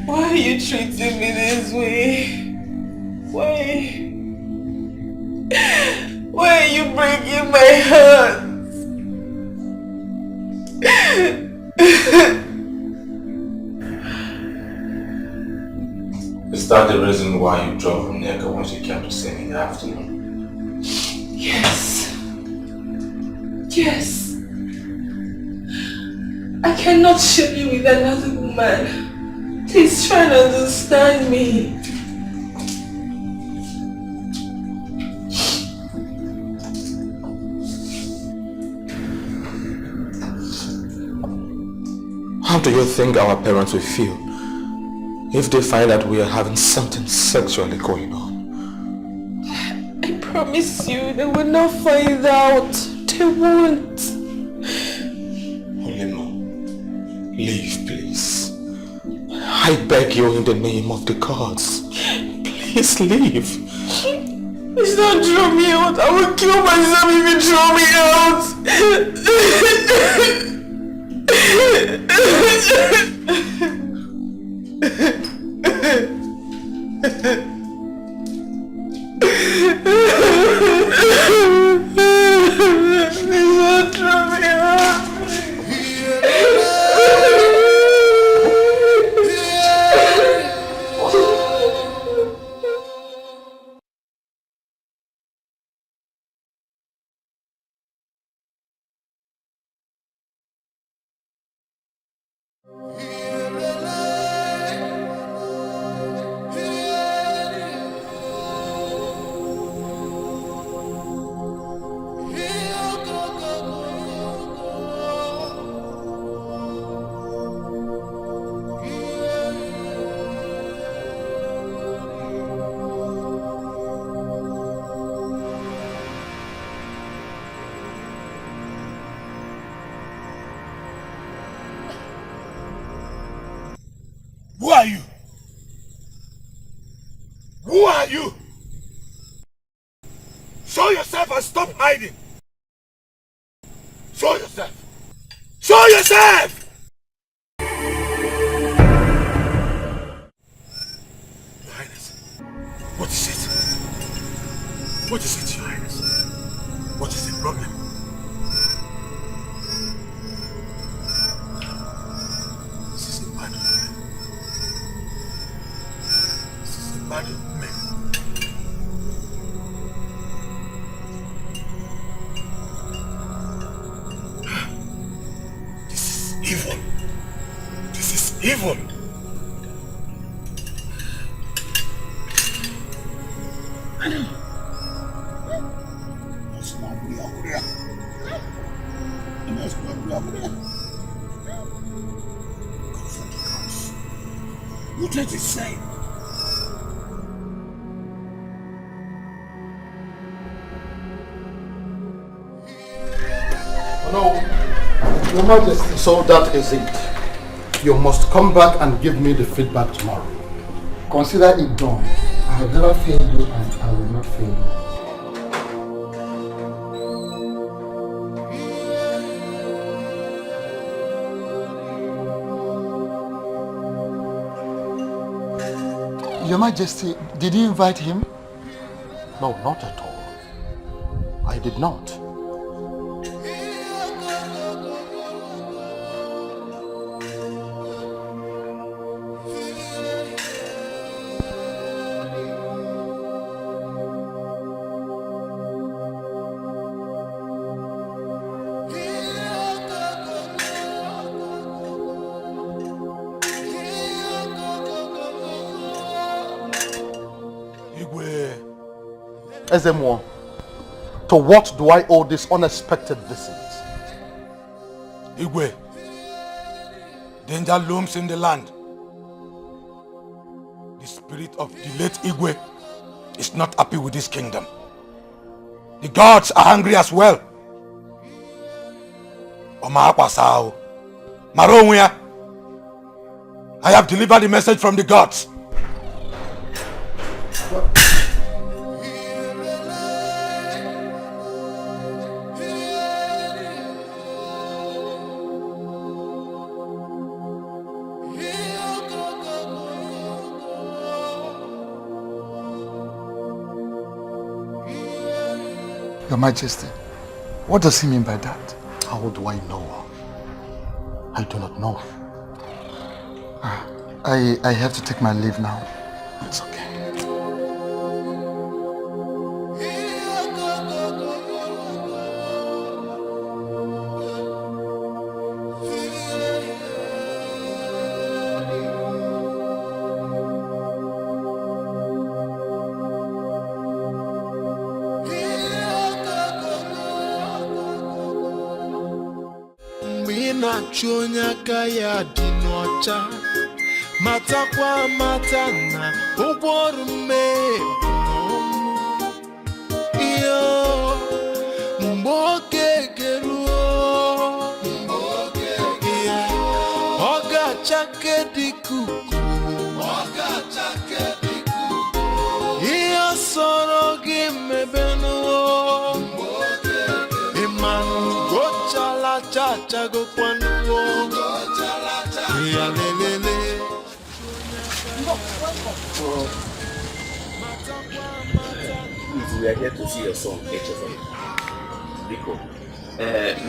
Why are you treating me this way? Why are you breaking my heart? Is that the reason why you drove from Nneka when she came to see me in the afternoon? Yes. Yes. I cannot share you with another woman. Please try to understand me. How do you think our parents will feel if they find that we are having something sexually going on? I promise you they will not find out. They won't. Olemo, leave, please. I beg you in the name of the gods. Please leave. Please don't throw me out. I will kill myself if you throw me out. Please don't throw me out. Who are you? Who are you? Show yourself and stop hiding. Show yourself. Show yourself! Your Highness, what is it? What is it, Your Highness? What is the problem? This is a bad woman. This is a bad woman. Evil. This is evil. What did it say? No, Your Majesty. So that is it. You must come back and give me the feedback tomorrow. Consider it done. I have never failed you and I will not fail you. Your Majesty, did you invite him? No, not at all. I did not. Ezemo, to what do I owe this unexpected visit? Igwe, danger looms in the land. The spirit of the late Igwe is not happy with this kingdom. The gods are angry as well. I have delivered the message from the gods. Your Majesty, what does he mean by that? How do I know? I do not know. I have to take my leave now. It's okay. Onye aka ya dị n'ọcha matakwa mata na ụgwọ ọrụ mmehie iyo mgbe oge geruo ọ ga-achake dị kuku ihe sọrọ gị mebe n'ụwa ịmanụ gochala chachago kwanu We are here to see your son, Echezon. Biko,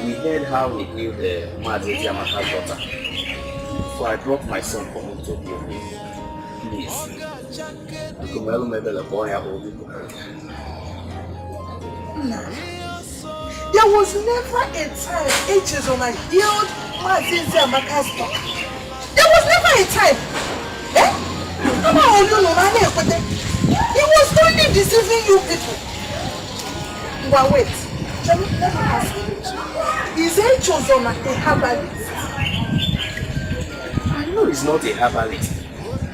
we heard how he killed Mazi Yamaka's daughter. So I brought my son for him to heal him. Please. There was never a time Echezon healed Mazi Yamaka's daughter. There was never a time. He was only deceiving you people. But wait, let me ask you. Is Echezon a herbalist? I know he's not a herbalist.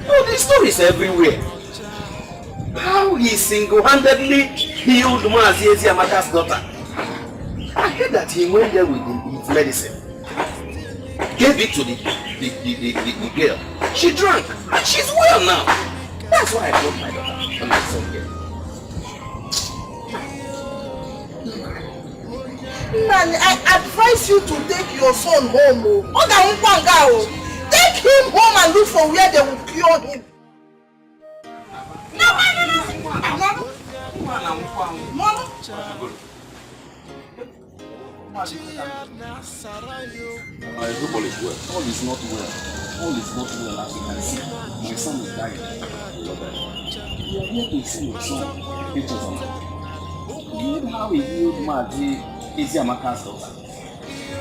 No, the story is everywhere. How he single-handedly healed Mazi Yamaka's daughter. I heard that he went there with his medicine. Gave it to the girl. She drank and she's well now. That's why I brought my daughter and my son here. Man, I advise you to take your son home. Take him home and look for where they will cure him. Everybody is well. All is not well. All is not well as you can see. My son is dying. You are here to see your son, Echezon. You know how he healed Mazi Yamaka's daughter.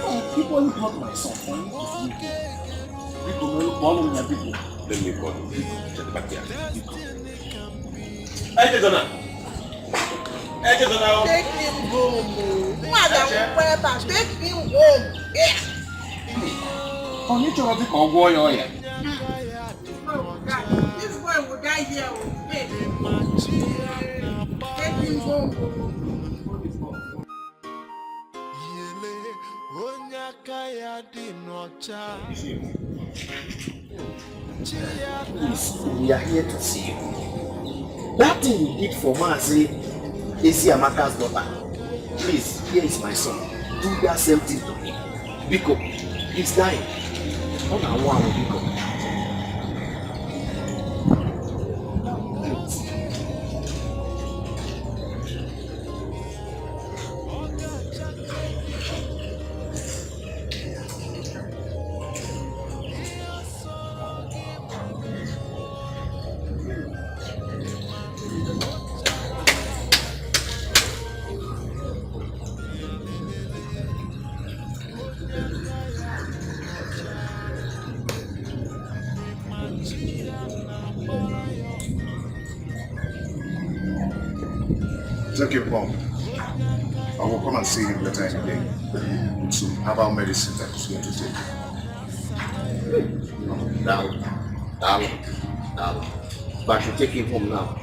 Oh, people brought my son for him to see him. People call him their people. Let me call him. Check back here. Echezon. Take him home. Take him home. On each other, come go your ear. This boy will die here. Take him home. Please, we are here to see you. That thing you did for Mazi Yamaka's daughter. Please, here is my son. Do that same thing to him. Biko, he's dying. On our one, Biko. Take him home. I will come and see him later in the day with some herbal medicine that he's going to take. Now. But I should take him home now.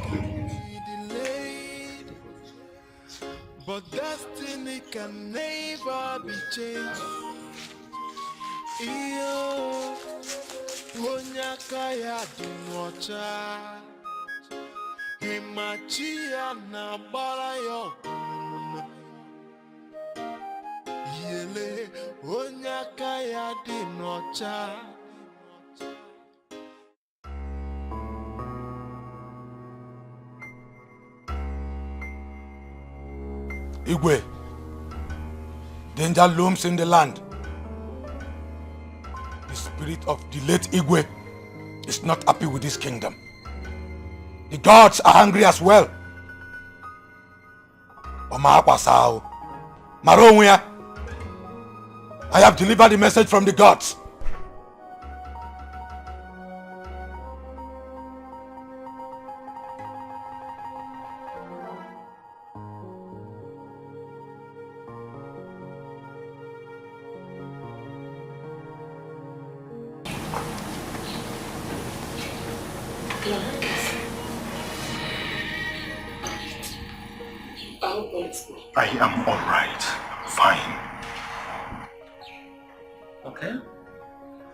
But destiny can never be changed. Iyo, onyaka ya dinocha. Imachia na bara yo. Yele, onyaka ya dinocha. Igwe, danger looms in the land. The spirit of the late Igwe is not happy with this kingdom. The gods are angry as well. I have delivered the message from the gods. I am all right. Fine. Okay.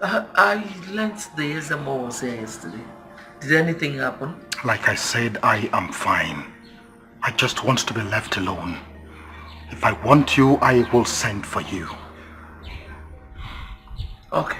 I learnt the SMO was here yesterday. Did anything happen? Like I said, I am fine. I just want to be left alone. If I want you, I will send for you. Okay.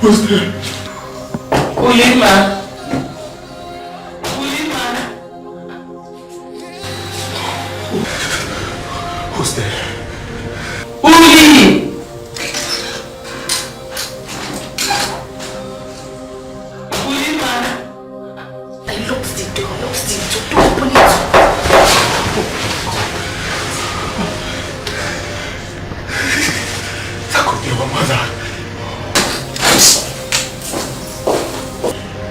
Who's there? Ulima. Who's there? Uli! Ulima. I locked the door. Don't open it. That could be your mother.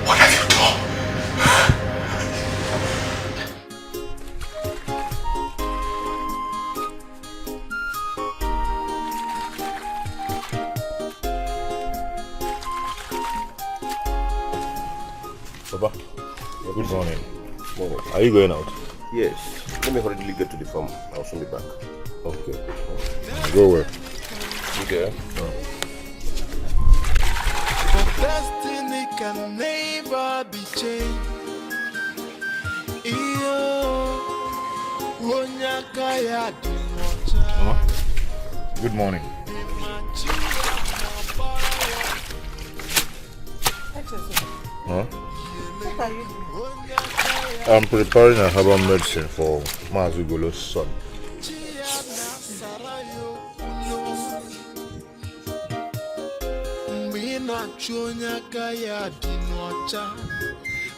What have you done? Papa, good morning. Are you going out? Yes. Let me hurriedly get to the farm. I'll soon be back. Okay. Go where? Okay. But destiny can never be changed. Iyo, onyaka ya dinocha. Mama, good morning. Huh? What are you doing? I'm preparing a herbal medicine for Mazugolo's son. Onyaka ya dinocha.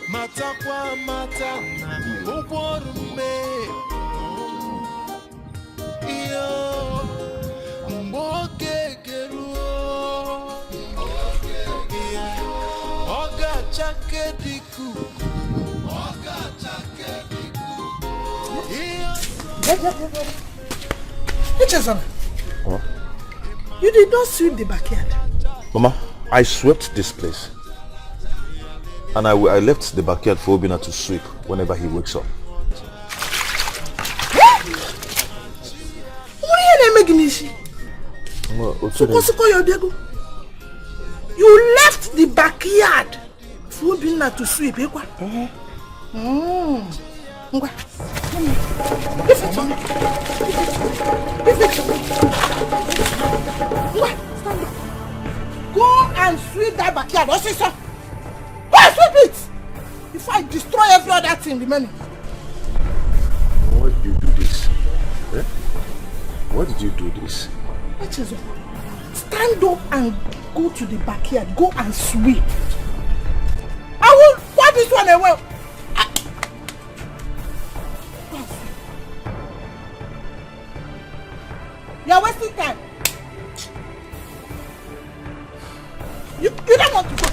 Matakwa matana uboru me. Iyo, mboke geruo. Oga chake diku. Huh? You did not sweep the backyard. Mama, I swept this place. And I left the backyard for Obina to sweep whenever he wakes up. You left the backyard for Obinna to sweep, eh? Go and sweep that backyard. What's it, sir? Go and sweep it! If I destroy every other thing remaining. Why did you do this? Eh? Why did you do this? Stand up and go to the backyard. Go and sweep. I will pour this one away. You're wasting time. You don't want to go.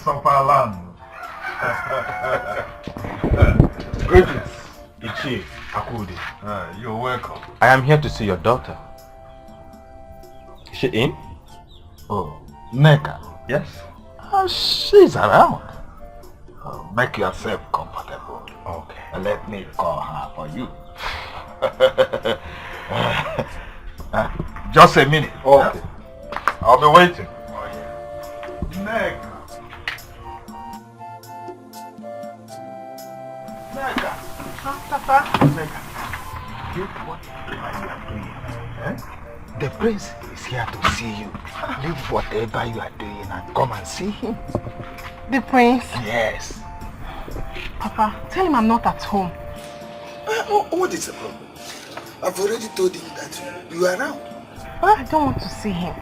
Of our land. Greetings, Ichi Akudi. You're welcome. I am here to see your daughter. Is she in? Oh, Neka. Yes. She's around. Make yourself comfortable. Okay. Let me call her for you. Just a minute. Okay. I'll be waiting. Neka. The prince is here to see you. Leave whatever you are doing and come and see him. The prince? Yes. Papa, tell him I'm not at home. What is the problem? I've already told him that you are around. I don't want to see him.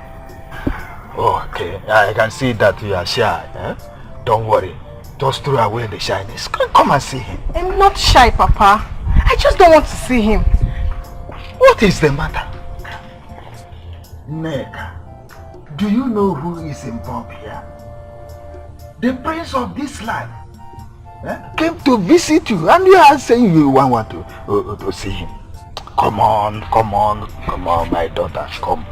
Okay, I can see that you are shy. Eh? Don't worry. Just throw away the shyness. Come and see him. I'm not shy, Papa. I just don't want to see him. What is the matter? Neka, do you know who is involved here? The prince of this land came to visit you and you are saying you want to see him. Come on, my daughter. Come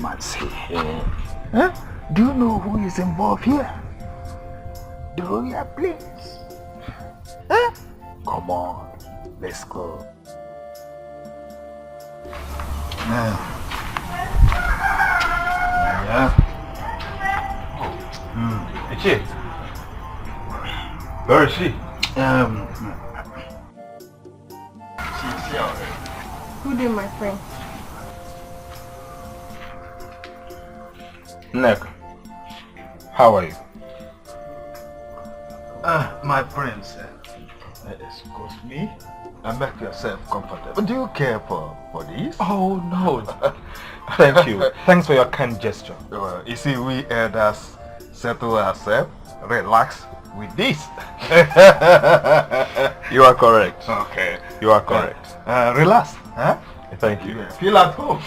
and see him. Do you know who is involved here? Do you please? Come on, let's go. Ichi, where is she? She's here already. Good day, my friend. Nek, how are you? My prince, excuse me. Make yourself comfortable. Do you care for this? Oh no. Thank you. Thanks for your kind gesture. You see, we elders settle ourselves, relax with this. You are correct. Okay. You are correct. Relax. Huh? Thank you. Yeah. Feel at home.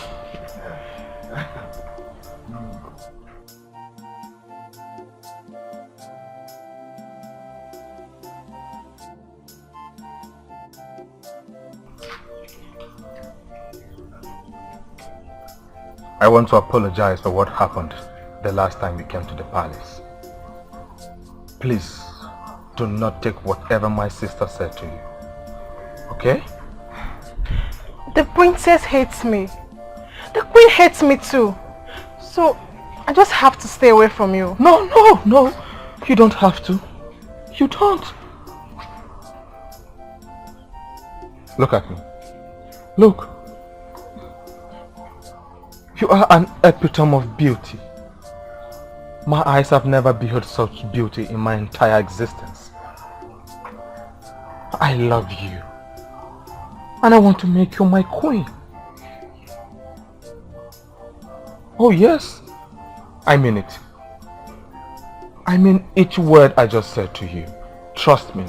I want to apologize for what happened the last time we came to the palace. Please, do not take whatever my sister said to you. Okay? The princess hates me. The queen hates me too. So, I just have to stay away from you. No. You don't have to. You don't. Look at me. Look. You are an epitome of beauty. My eyes have never beheld such beauty in my entire existence. I love you. And I want to make you my queen. Oh yes, I mean it. I mean each word I just said to you. Trust me.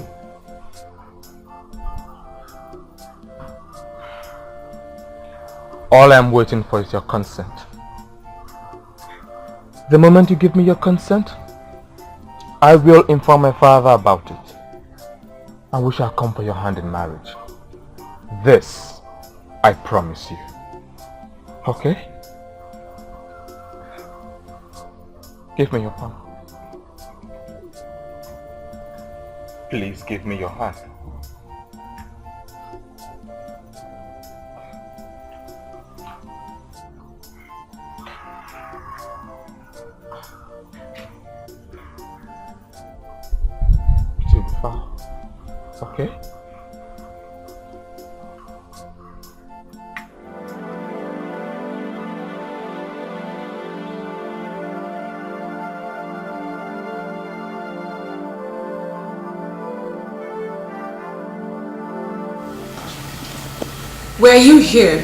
All I'm waiting for is your consent. The moment you give me your consent, I will inform my father about it. And we shall come for your hand in marriage. This, I promise you. Okay? Give me your palm. Please give me your hand. It will be far. Okay? Were you here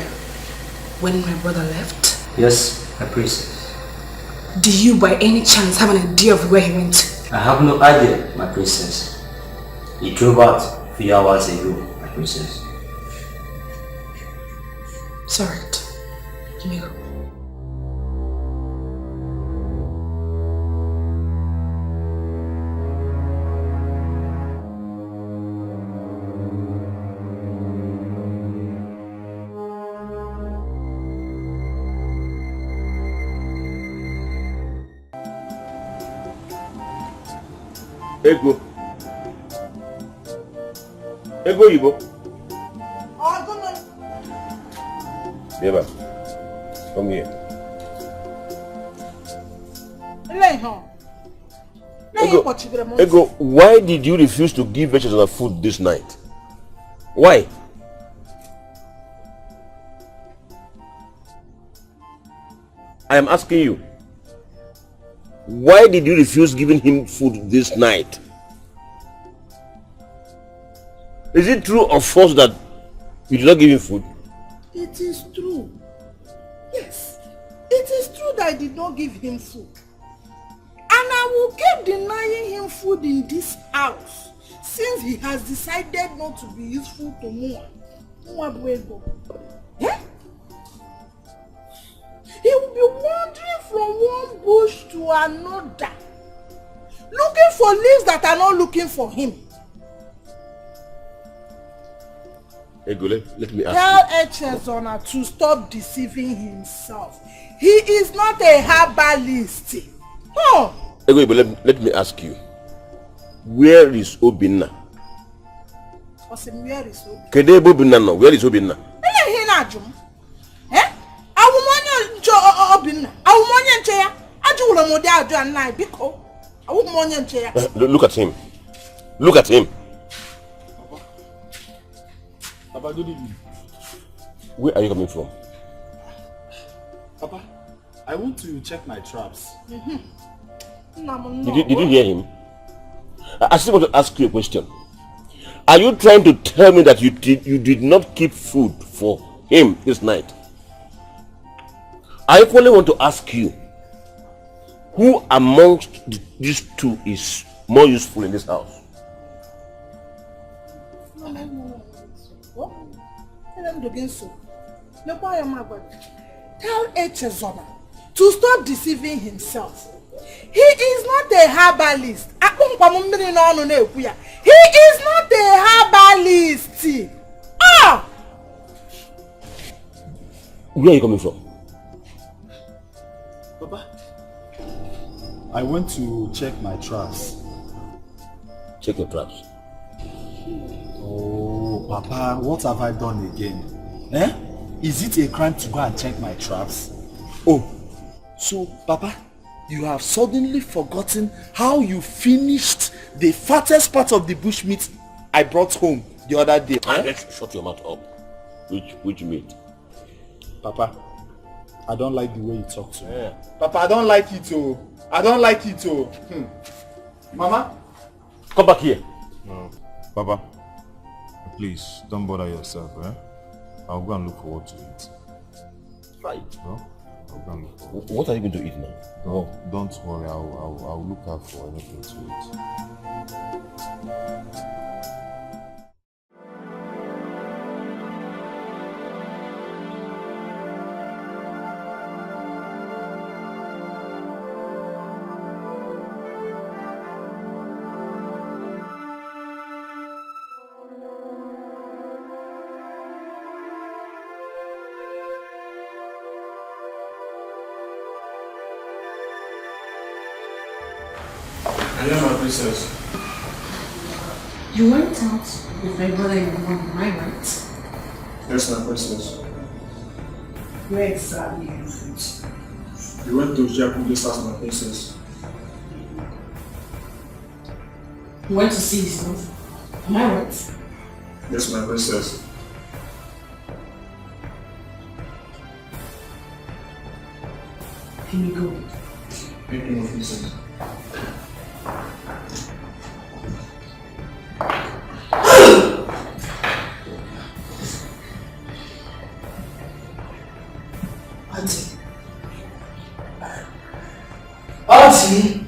when my brother left? Yes, my princess. Do you by any chance have an idea of where he went to? I have no idea, my princess. He drove out a few hours ago, my princess. It's alright. Let me go. Ego. Ego Ibo. Beba, come here. Ego, why did you refuse to give Echezona food this night? Why? I am asking you. Why did you refuse giving him food this night? Is it true or false that you did not give him food? It is true. Yes, it is true that I did not give him food. And I will keep denying him food in this house since he has decided not to be useful to Moa. Eh? He will be wandering from one bush to another, looking for leaves that are not looking for him. Ego, let me ask Tell Echezona to stop deceiving himself. He is not a herbalist. Oh. Ego, let me ask you. Where is Obinna? Where is Obinna? Kedebo Obinna no? Where is Obinna? Look at him. Look at him. Papa, good evening. Where are you coming from? Papa, I want to check my traps. Did you hear him? I still want to ask you a question. Are you trying to tell me that you did not keep food for him this night? I equally want to ask you, who amongst these two is more useful in this house? Tell Echezona to stop deceiving himself. He is not a herbalist. He is not a herbalist. Ah! Where are you coming from? Papa, I went to check my traps. Check your traps. Oh, Papa, what have I done again? Eh? Is it a crime to go and check my traps? Oh, so, Papa, you have suddenly forgotten how you finished the fattest part of the bush meat I brought home the other day. Shut your mouth up. Which meat? Papa, I don't like the way you talk to me. Yeah. Papa, I don't like it too. I don't like it too. Mama? Come back here. No. Papa, please, don't bother yourself, eh? I'll go and look for what to eat. Right. No? I'll go and look for what. What are you going to eat now? No, don't worry. I'll look out for anything to eat. Hello, my princess. You went out with my brother and mom, am I right? Yes, my princess. Where exactly? We went to Japanese house, my princess. You went to see his mother, am I right? Yes, my princess. Can you go? Thank you, my princess. Auntie!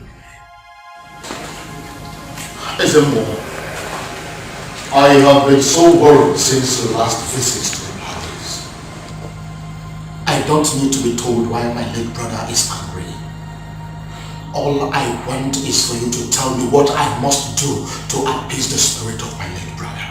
Ezemo, I have been so worried since the last visit to the palace. I don't need to be told why my late brother is angry. All I want is for you to tell me what I must do to appease the spirit of my late brother.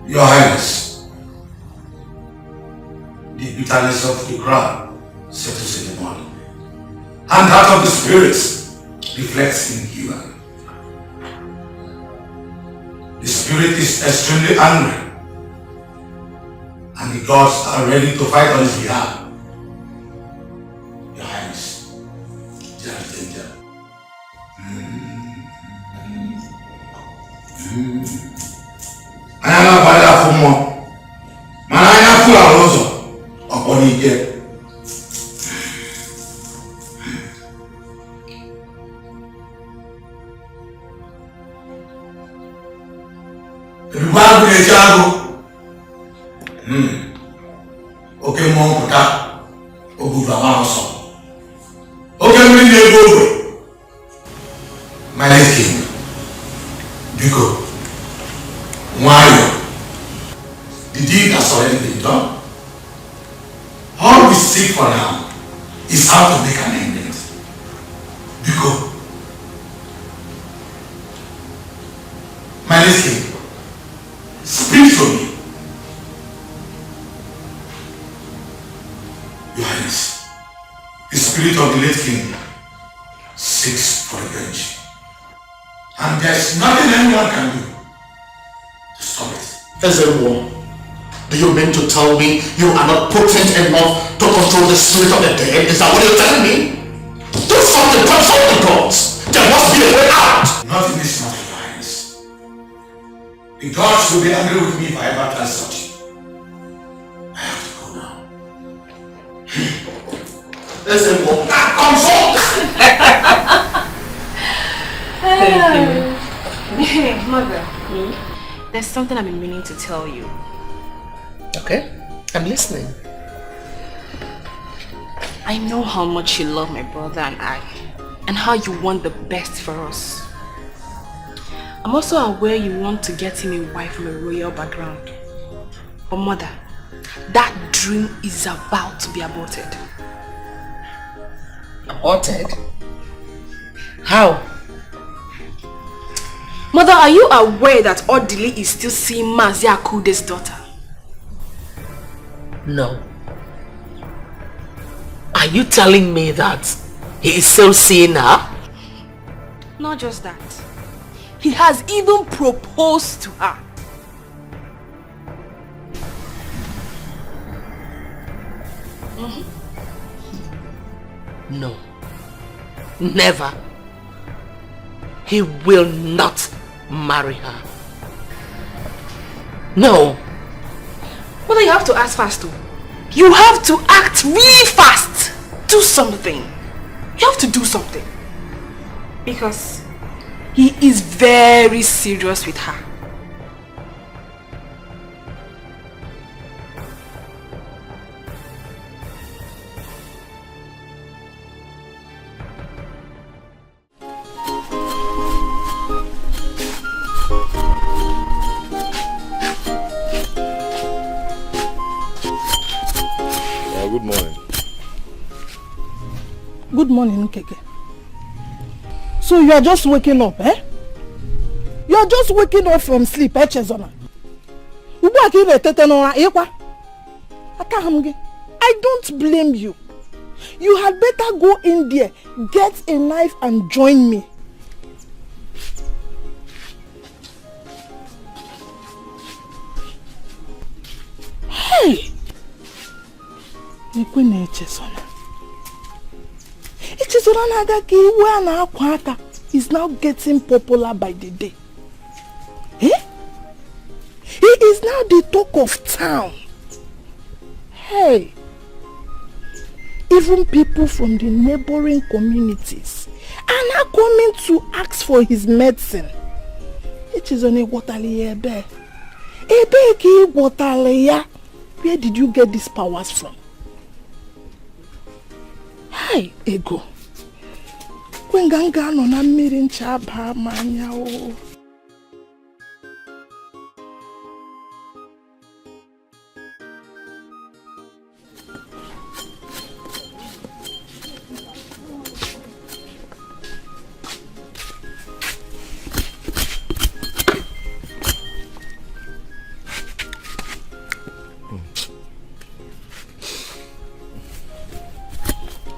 Your Highness, the bitterness of the ground settles in the morning, and that of the spirits reflects in human. The spirit is extremely angry, and the gods are ready to fight on his behalf. Your Highness, there is danger. Another father for more. Manana full of also upon it yet. Everybody will jago. Okay, mom, puta. Obuva also. Okay, me dey go. My next king. Biko. Why? The deed has already been done. All we seek for now is how to make an ending. Because my king, speak to me. Your Highness, the spirit of the late king seeks for revenge. And there's nothing anyone can do. Stop it. Ezemo, do you mean to tell me you are not potent enough to control the spirit of the dead? Is that what you're telling me? Do something, consult the gods. There must be a way out. Not in this matter, Your Highness. The gods will be angry with me if I ever try such. I have to go now. Ezemo, consult! Thank you. Mother. There's something I've been meaning to tell you. Okay, I'm listening. I know how much you love my brother and I, and how you want the best for us. I'm also aware you want to get him a wife from a royal background. But mother, that dream is about to be aborted. Aborted? How? Mother, are you aware that Odili is still seeing Mazia Akude's daughter? No. Are you telling me that he is still seeing her? Not just that. He has even proposed to her. No. Never. He will not marry her. No. Mother, you have to act fast too. You have to act really fast. Do something. You have to do something. Because he is very serious with her. Good morning. Good morning, Nkeke. So you are just waking up, eh? You are just waking up from sleep, eh, Chezona? I don't blame you. You had better go in there, get a knife and join me. Hey! Is now getting popular by the day. Eh? He is now the talk of town. Hey! Even people from the neighboring communities are now coming to ask for his medicine. It is only Ebe. Where did you get these powers from? Hi, Ego. Kwenganga no na mmiri ncha ba manya o.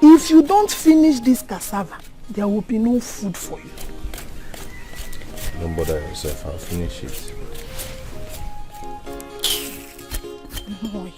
If you don't finish this cassava, there will be no food for you. Don't bother yourself, I'll finish it. No.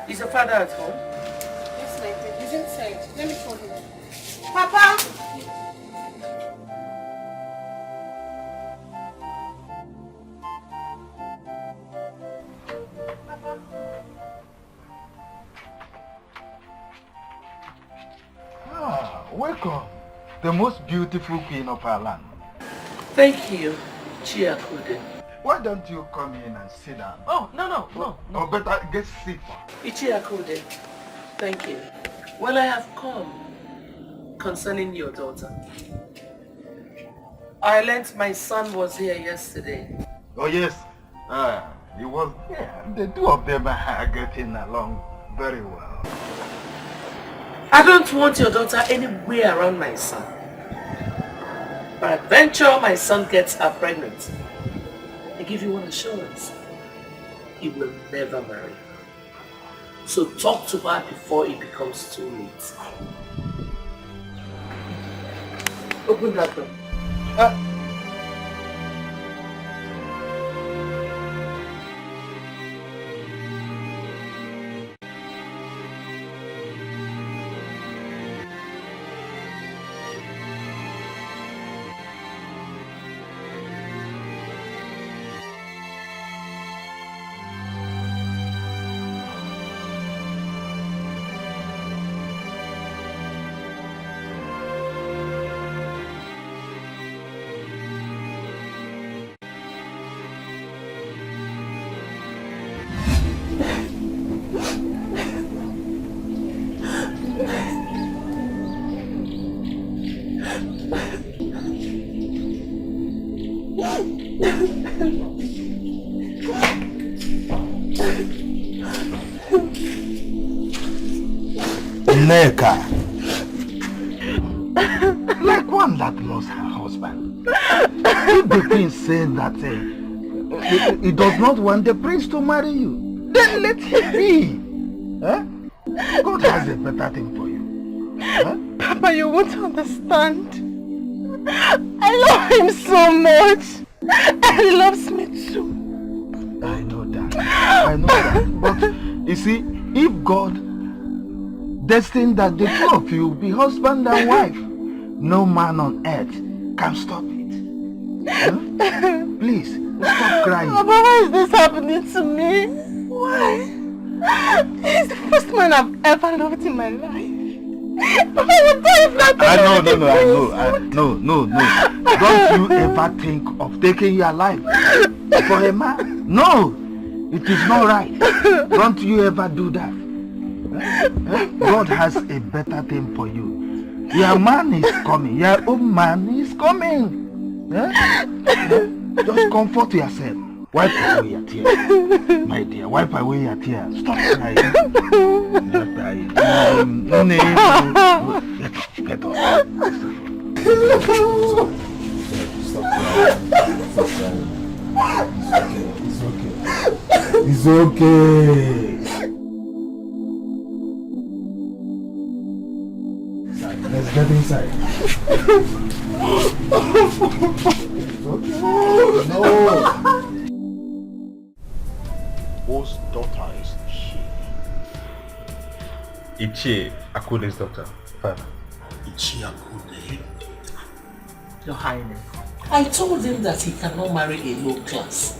Is your father at home? Yes, my dear. He's inside. Let me call him. Papa! Welcome, the most beautiful queen of our land. Thank you, Chiakude. Why don't you come in and sit down? Oh, no. Or better, get seat. Chiakude, thank you. Well, I have come concerning your daughter. I learned my son was here yesterday. Oh yes, he was here. The two of them are getting along very well. I don't want your daughter anywhere around my son. Peradventure my son gets her pregnant. I give you one assurance. He will never marry. So talk to her before it becomes too late. Open that door. Neka, like one that lost her husband. If the prince said that he does not want the prince to marry you, then let him be. God has a better thing for you. Papa, you won't understand. I love him so much. And he loves me too. I know that. But you see, if God destined that the two of you be husband and wife, no man on earth can stop it. Please, stop crying. Papa, why is this happening to me? Why? He's the first man I've ever loved in my life. Papa, you don't Don't you ever think of taking your life for a man? No, it is not right. Don't you ever do that. God has a better thing for you. Your man is coming. Your own man is coming. Just comfort yourself. Wipe away your tears. My dear, wipe away your tears. Stop crying. Stop crying. Get up. It's okay. Let's get inside. No. Whose daughter is she? Ichie Akude's daughter. Father. Ichie Akude. Your Highness, I told him that he cannot marry a low class.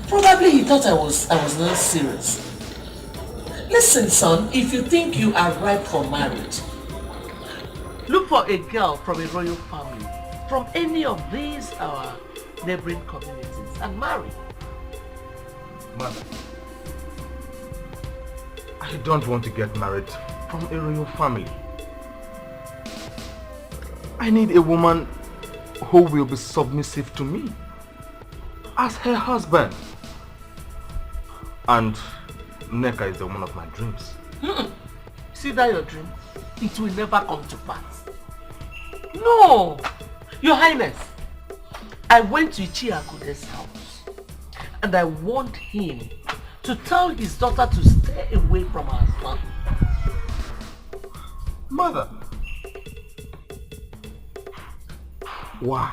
Probably he thought I was not serious. Listen, son, if you think you are ripe for marriage, look for a girl from a royal family, from any of these our neighboring communities, and marry. Mother, I don't want to get married from a royal family. I need a woman who will be submissive to me as her husband. And Neka is the one of my dreams. See that your dream? It will never come to pass. No! Your Highness, I went to Ichie Akude's house and I warned him to tell his daughter to stay away from our son. Mother, why?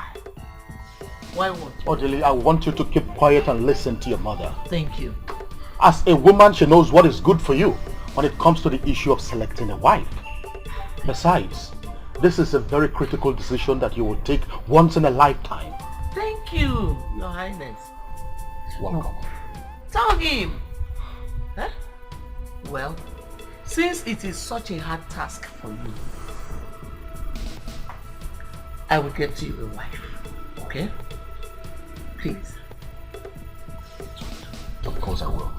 Why what? Odili, I want you to keep quiet and listen to your mother. Thank you. As a woman, she knows what is good for you when it comes to the issue of selecting a wife. Besides, this is a very critical decision that you will take once in a lifetime. Thank you, Your Highness. Welcome. Tell him. Huh? Well, since it is such a hard task for you, I will get you a wife. Okay? Please. Of course I will.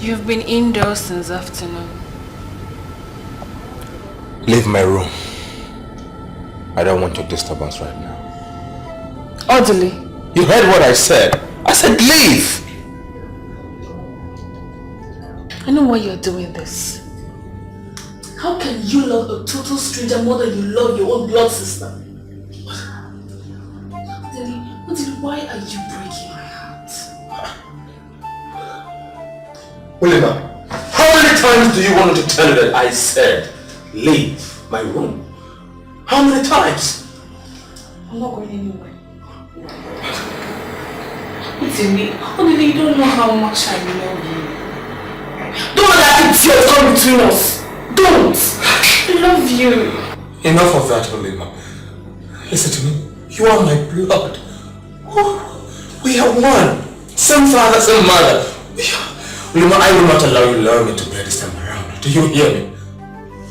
You've been indoors since afternoon. Leave my room. I don't want your disturbance right now. Orderly. You heard what I said. I said leave. I know why you're doing this. How can you love a total stranger more than you love your own blood sister? Orderly, why are you breaking my heart? William, how many times do you want me to tell you that I said leave my room? How many times? I'm not going anywhere. Orderly, you don't know how much I love you. Don't let that idiot come between us. Don't! I love you. Enough of that, William. Listen to me. You are my blood. We are one. Same father, same mother. William, I will not allow you to love me to bear this time around. Do you hear me?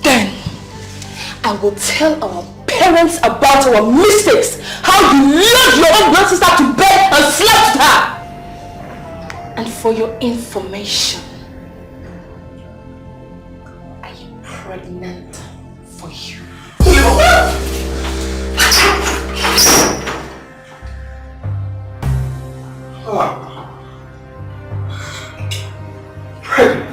Then, I will tell our parents about our mistakes. How you led your own blood sister to bed and slept with her. And for your information, I am pregnant for you. Pregnant.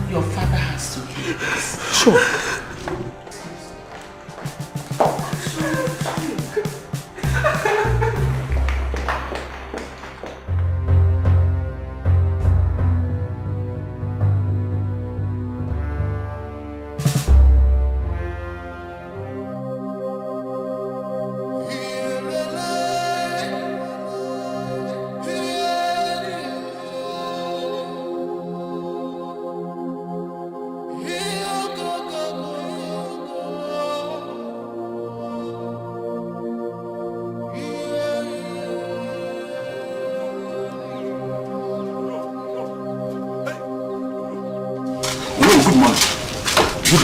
Your father has to hear this. Sure.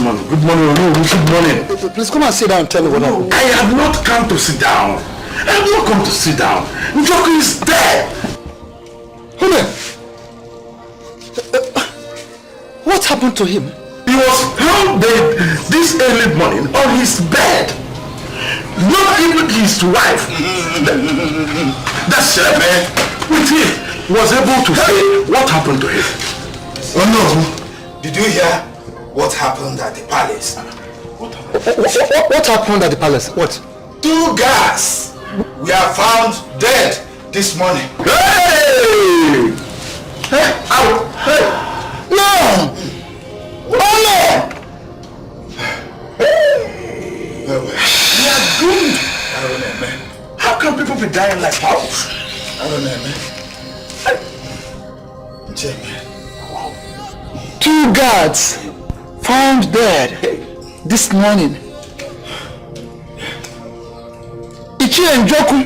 Good morning. Please come and sit down and tell me what happened. I have not come to sit down. I have not come to sit down. Njoku is dead. What happened to him? He was found dead this early morning on his bed. Not even his wife, that man with him, was able to say what happened to him. Oh no! Did you hear what happened at the palace? What happened at the palace? What? 2 guards were found dead this morning. Hey! Hey! Out! Hey! No! Oh no! We are doomed. I don't know, man. How can people be dying like that? I don't know, man. Check, man. 2 guards found dead this morning. Ichi and Joku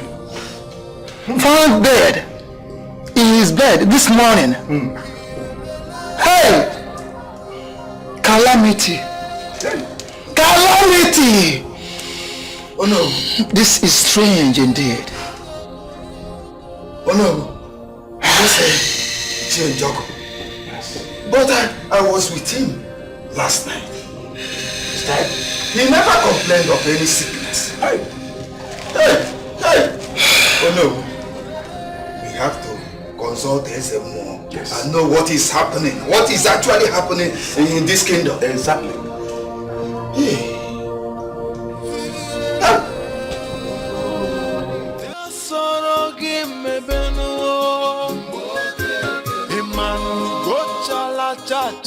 found dead in his bed this morning. Hey! Calamity! Calamity! Oh no! This is strange indeed. Oh no! You say Ichi and Joku. But I was with him last night. He never complained of any sickness. Hey! Oh no! We have to consult SMO and know what is happening. What is actually happening in this kingdom. Exactly. Hey.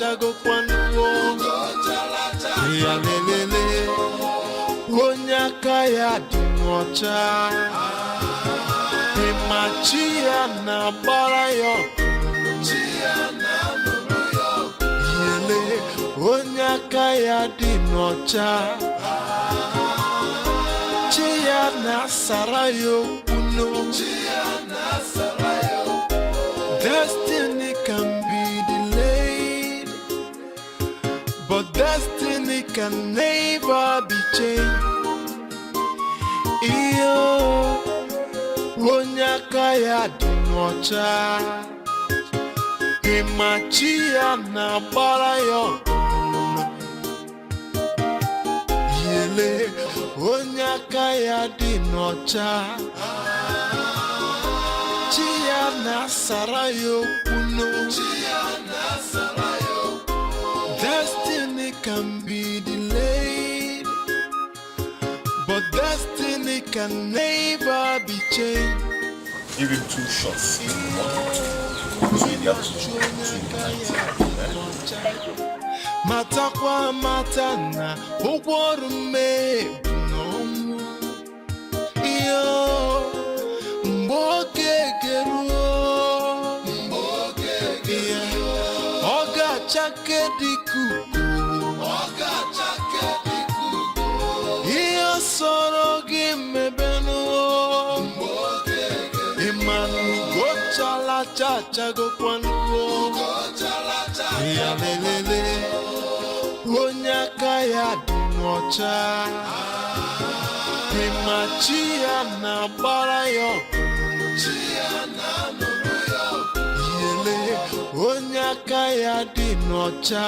chago kwanuo ya lelele onyaka ya dimocha imachia na barayo yele onyaka ya dinocha chia na sarayo uno destiny can be delayed, but destiny can never be changed. Iyo onyaka ya dinocha imachia na barayo yele onyaka ya dinocha chia na sarayo kuno destiny can be delayed, but destiny can never be changed. Give him 2 shots in the morning, 2 in the afternoon, 2 in the night. Matakwa matana ogworume no iyo mboke geruo oga chake dikuku iyo soro gi mebenu imanu gochala chacha go kwanuo ya lelele onyaka ya dinocha imachia na barayo yele onyaka ya dinocha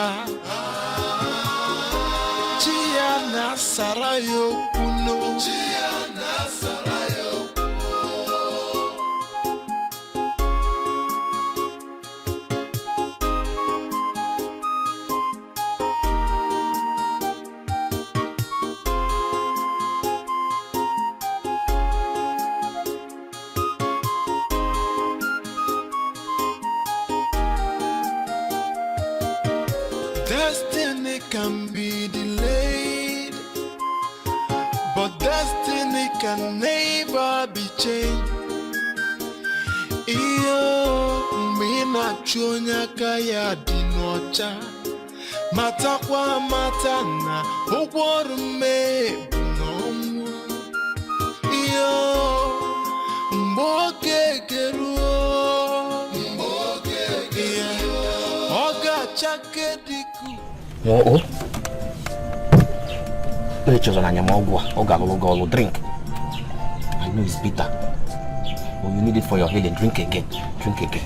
chia na sarayo kuno Destiny can be delayed, but destiny can never be changed. Iyo mina chonya kaya dinocha matakwa matana ogworume no iyo mboke geruo oga chake Oh, drink. I know it's bitter, but you need it for your healing. Drink again. Drink again.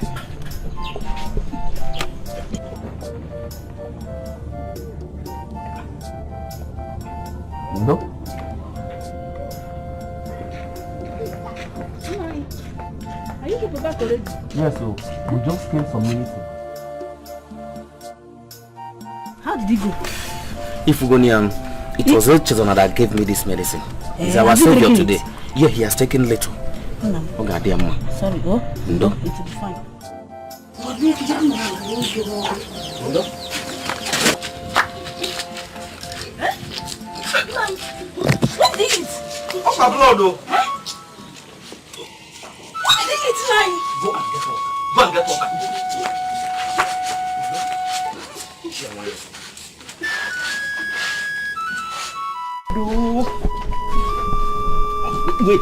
No? Are you people back already? Yes, so we just came some minutes ago. How did he go? Ifugonian, it was Chizona that gave me this medicine. He's our savior today. Yeah, he has taken little. Oh, goddamn. Sorry, oh? No. It will be fine. No. What did it? What's my blood, though? What did it like? Go and get water. Go and get water. Wait.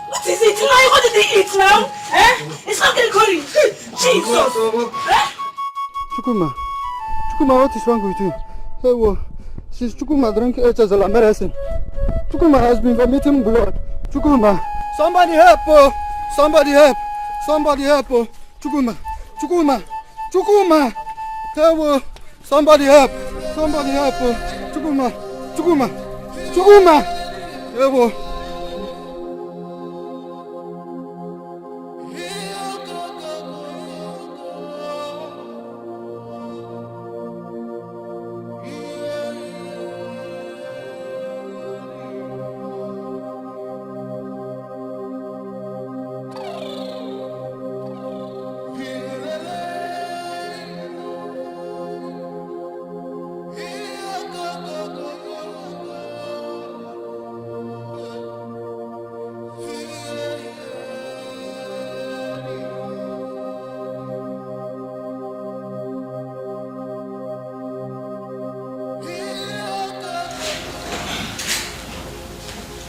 What is it now? What did he eat now? It's not getting going. Jesus. Chukuma, what is wrong with you? Hey, well, since Chukuma drank Echazala medicine, Chukuma has been vomiting blood. Chukuma, somebody help! Oh. Somebody help! Somebody help! Oh. Chukuma! Hey, well, somebody help! Somebody help! Oh. Chukuma! Hey, well.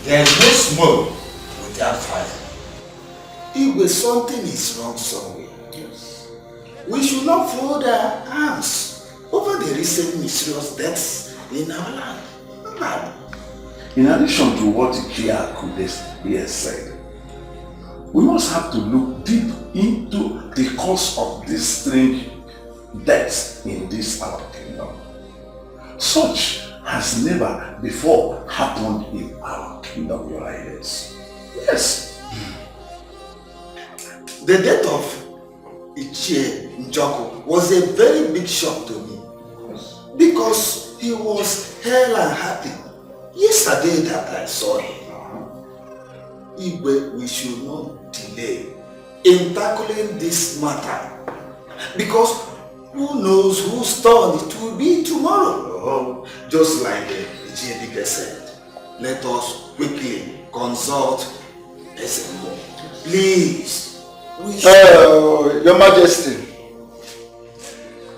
There is no smoke without fire. If something is wrong somewhere, yes, we should not fold our arms over the recent mysterious deaths in our land. Bad. In addition to what Ichiaku has said, we must have to look deep into the cause of this strange deaths in this our kingdom. Such has never before happened in our kingdom, Your Highness. Yes. The death of Ichie Njoku was a very big shock to me. Yes. Because he was hale and happy yesterday that I saw him. Igwe, we should not delay in tackling this matter. Because who knows whose turn it will be tomorrow. Oh, just like Ichie said, let us quickly consult SMO. Please. Your Majesty,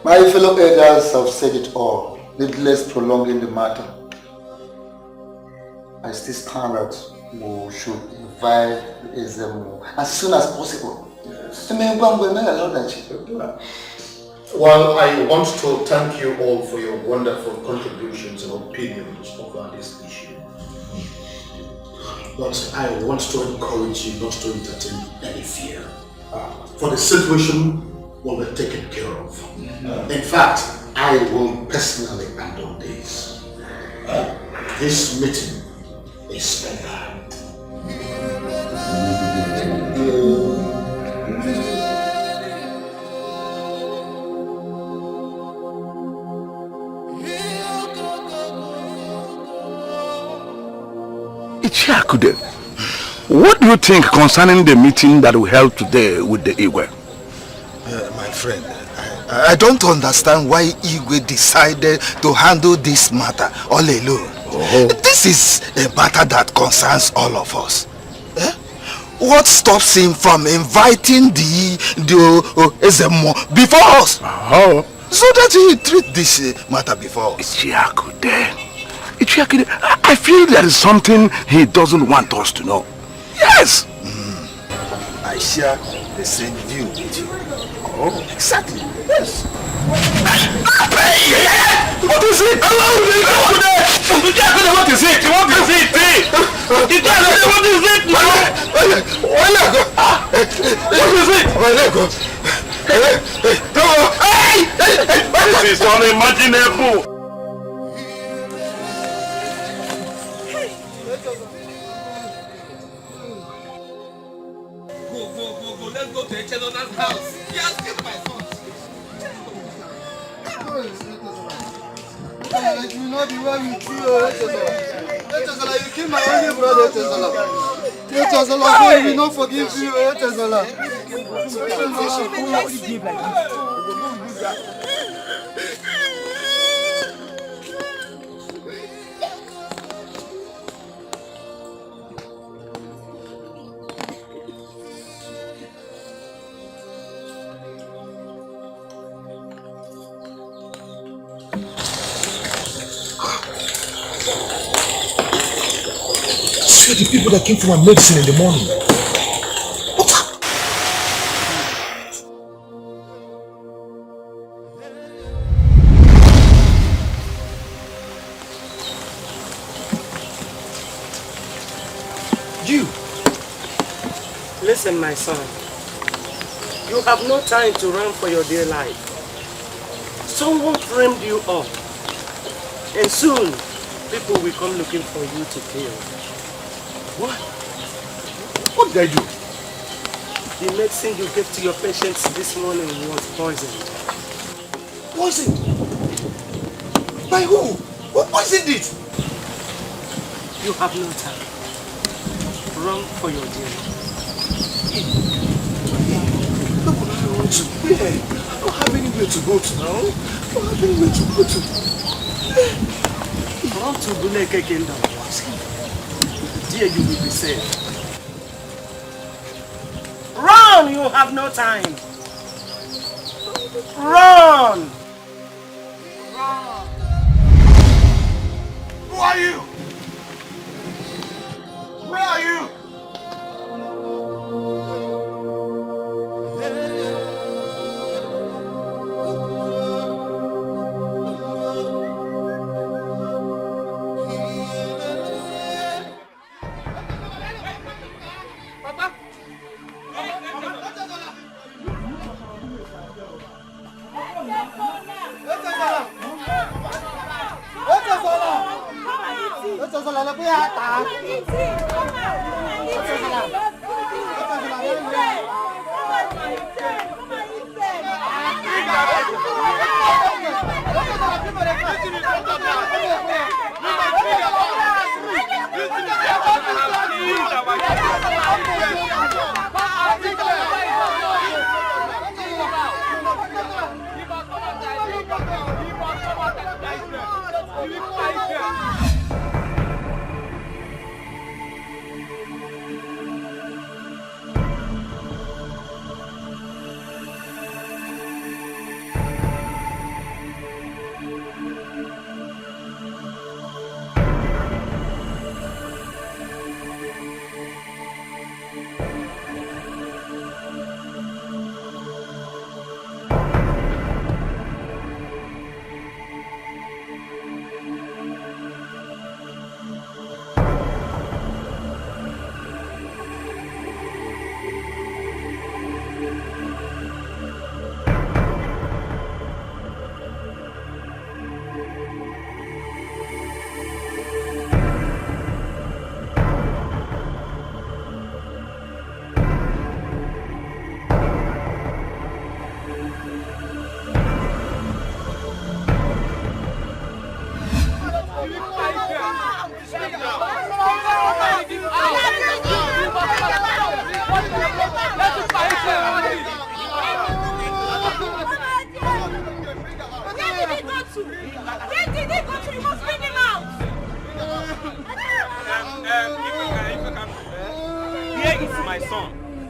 my fellow elders have said it all, needless prolonging the matter. I still stand that we should invite SMO as soon as possible. Yes. Well, I want to thank you all for your wonderful contributions and opinions over this issue. But I want to encourage you not to entertain any fear. For the situation will be taken care of. In fact, I will personally handle this. This meeting is over. Ichiakude, what do you think concerning the meeting that we held today with the Igwe? My friend, I don't understand why Igwe decided to handle this matter all alone. Oh. This is a matter that concerns all of us. What stops him from inviting the Ezemo before us? Oh. So that he treat this matter before us. Ichiakude, I feel there is something he doesn't want us to know. Yes! I share the same view with you. Oh, exactly. Yes. What is it? What is it? What is it? What is it? This is unimaginable. Let's go to Echezona's house. He has killed my son. It will not be well with you, Echezola. You killed my only brother, Echezola. Echezola, we will not forgive you, Echezola. The people that came for my medicine in the morning. What happened? You! Listen, my son. You have no time to run for your dear life. Someone framed you up. And soon, people will come looking for you to kill. What? What did I do? The medicine you gave to your patients this morning was poisoned. Poisoned? By who? Who poisoned it? You have no time. Run for your dear life. I don't have anywhere to go to now. I don't have anywhere to go to. Run to Buleke Kingdom. Here you will be safe. Run! You have no time. Run! Who are you? Where are you?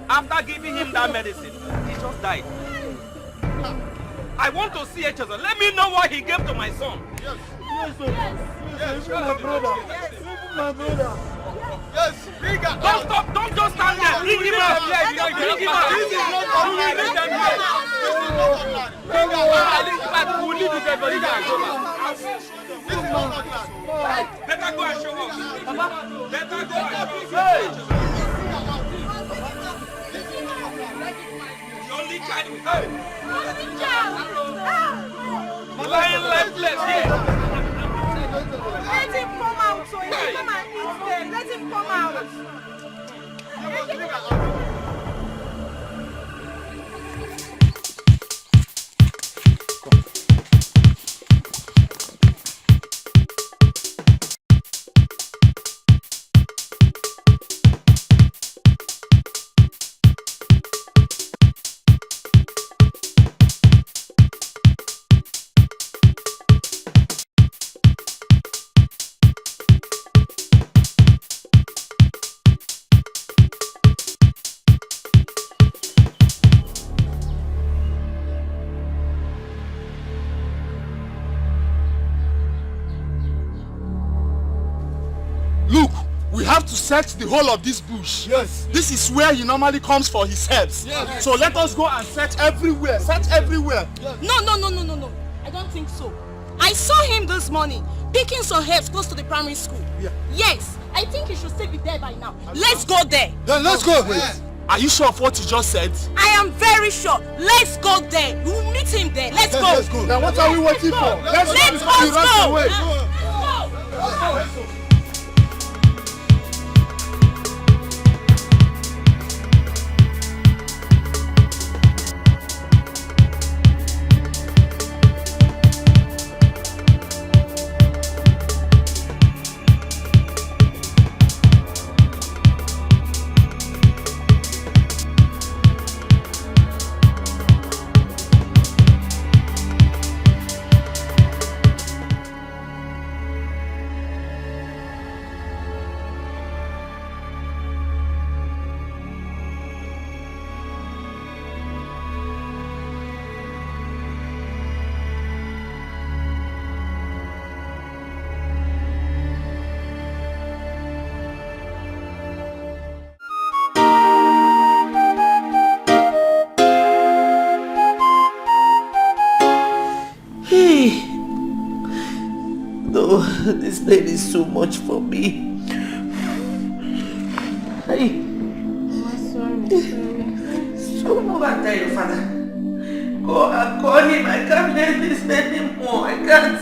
After giving him that medicine, he just died. I want to see Echezon. Let me know what he gave to my son. Yes, my brother. My brother. Yes, bring him out. Don't just stand there. Bring him out. Bring him out. This is not online. Bring him out. We'll leave this everybody there. This is not online. Better go and show us. Better go and show us. The only child we have. Lying lifeless here. Let him come out so he can come and eat there. Let him come out. Search the whole of this bush. Yes. This is where he normally comes for his herbs. Yes. So let us go and search everywhere. Search everywhere. Yes. No. I don't think so. I saw him this morning picking some herbs close to the primary school. Yeah. Yes. I think he should still be there by now. Let's go there. Then let's go. Wait. Are you sure of what you just said? I am very sure. Let's go there. We'll meet him there. Let's go. Let's go. Now what are we waiting for? Let's go. No, this pain is too much for me. Hey. So go back to your father. Go and call him. I can't bear this anymore. I can't.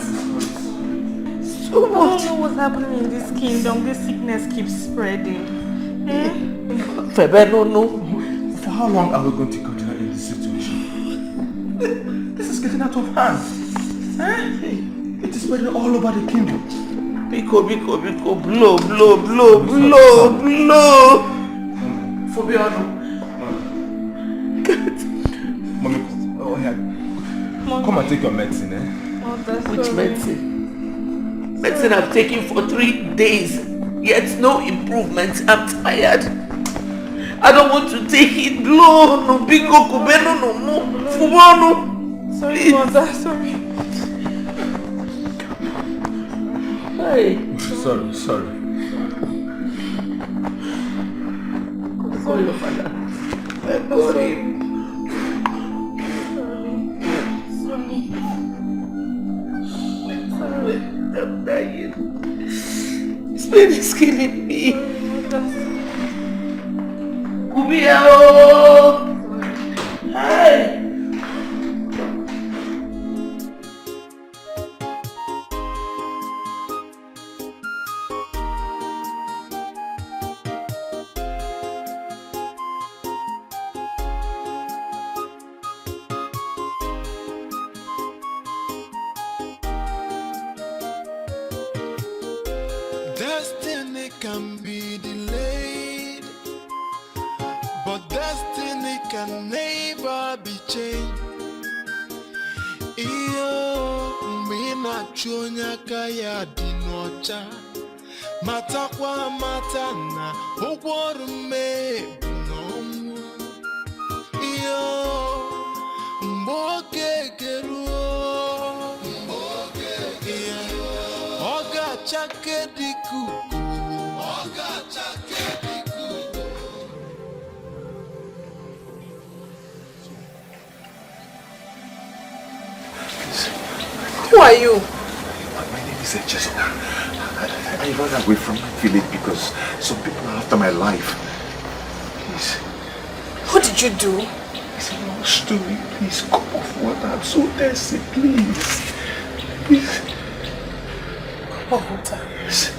So much. I don't know what's happening in this kingdom. This sickness keeps spreading. Febe, no. For how long are we going to continue in this situation? This is getting out of hand. It is spreading all over the kingdom. Biko, blow. Fabiano. Mommy, oh yeah. Come and take your medicine, eh? Oh, that's Which medicine? Medicine I've taken for 3 days, yet no improvement. I'm tired. I don't want to take it. Blow, no biko, kubeno, no more. Fubano. Sorry, mother, sorry. Hey. Sorry. Call your father. I call him. Sorry. I'm dying. This pain is killing me. Kubiao! Hey! Destiny can be delayed, but destiny can never be changed. Iyo mina chonya kaya dinocha mata kwa mata na ogworume no. Iyo mboke keruo oga chake diku. Who are you? My name is Jason. I ran away from my village because some people are after my life. Please. What did you do? It's a long story. Please, cup of water. I'm so thirsty. Please. Please. Cup of water. Yes.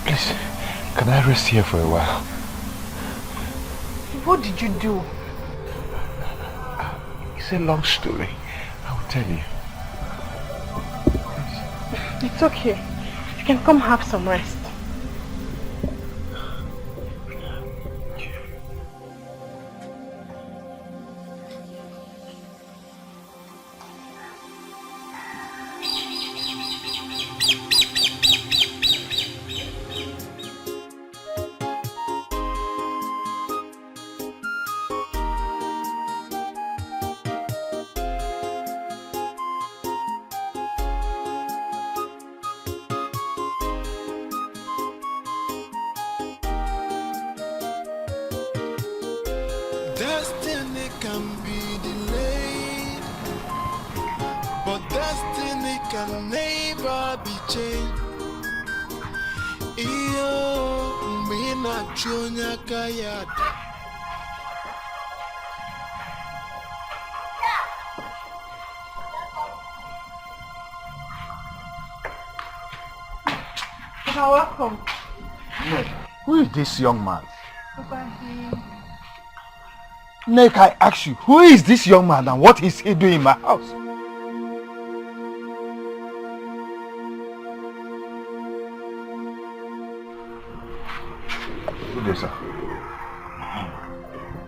Please, can I rest here for a while? What did you do? It's a long story. I will tell you. It's okay. You can come have some rest. Destiny can be delayed, but destiny can never be changed. Iyo mina chonya kaya. You're welcome. Who is this young man? Papa, Nick, I ask you, who is this young man and what is he doing in my house? Good day, sir.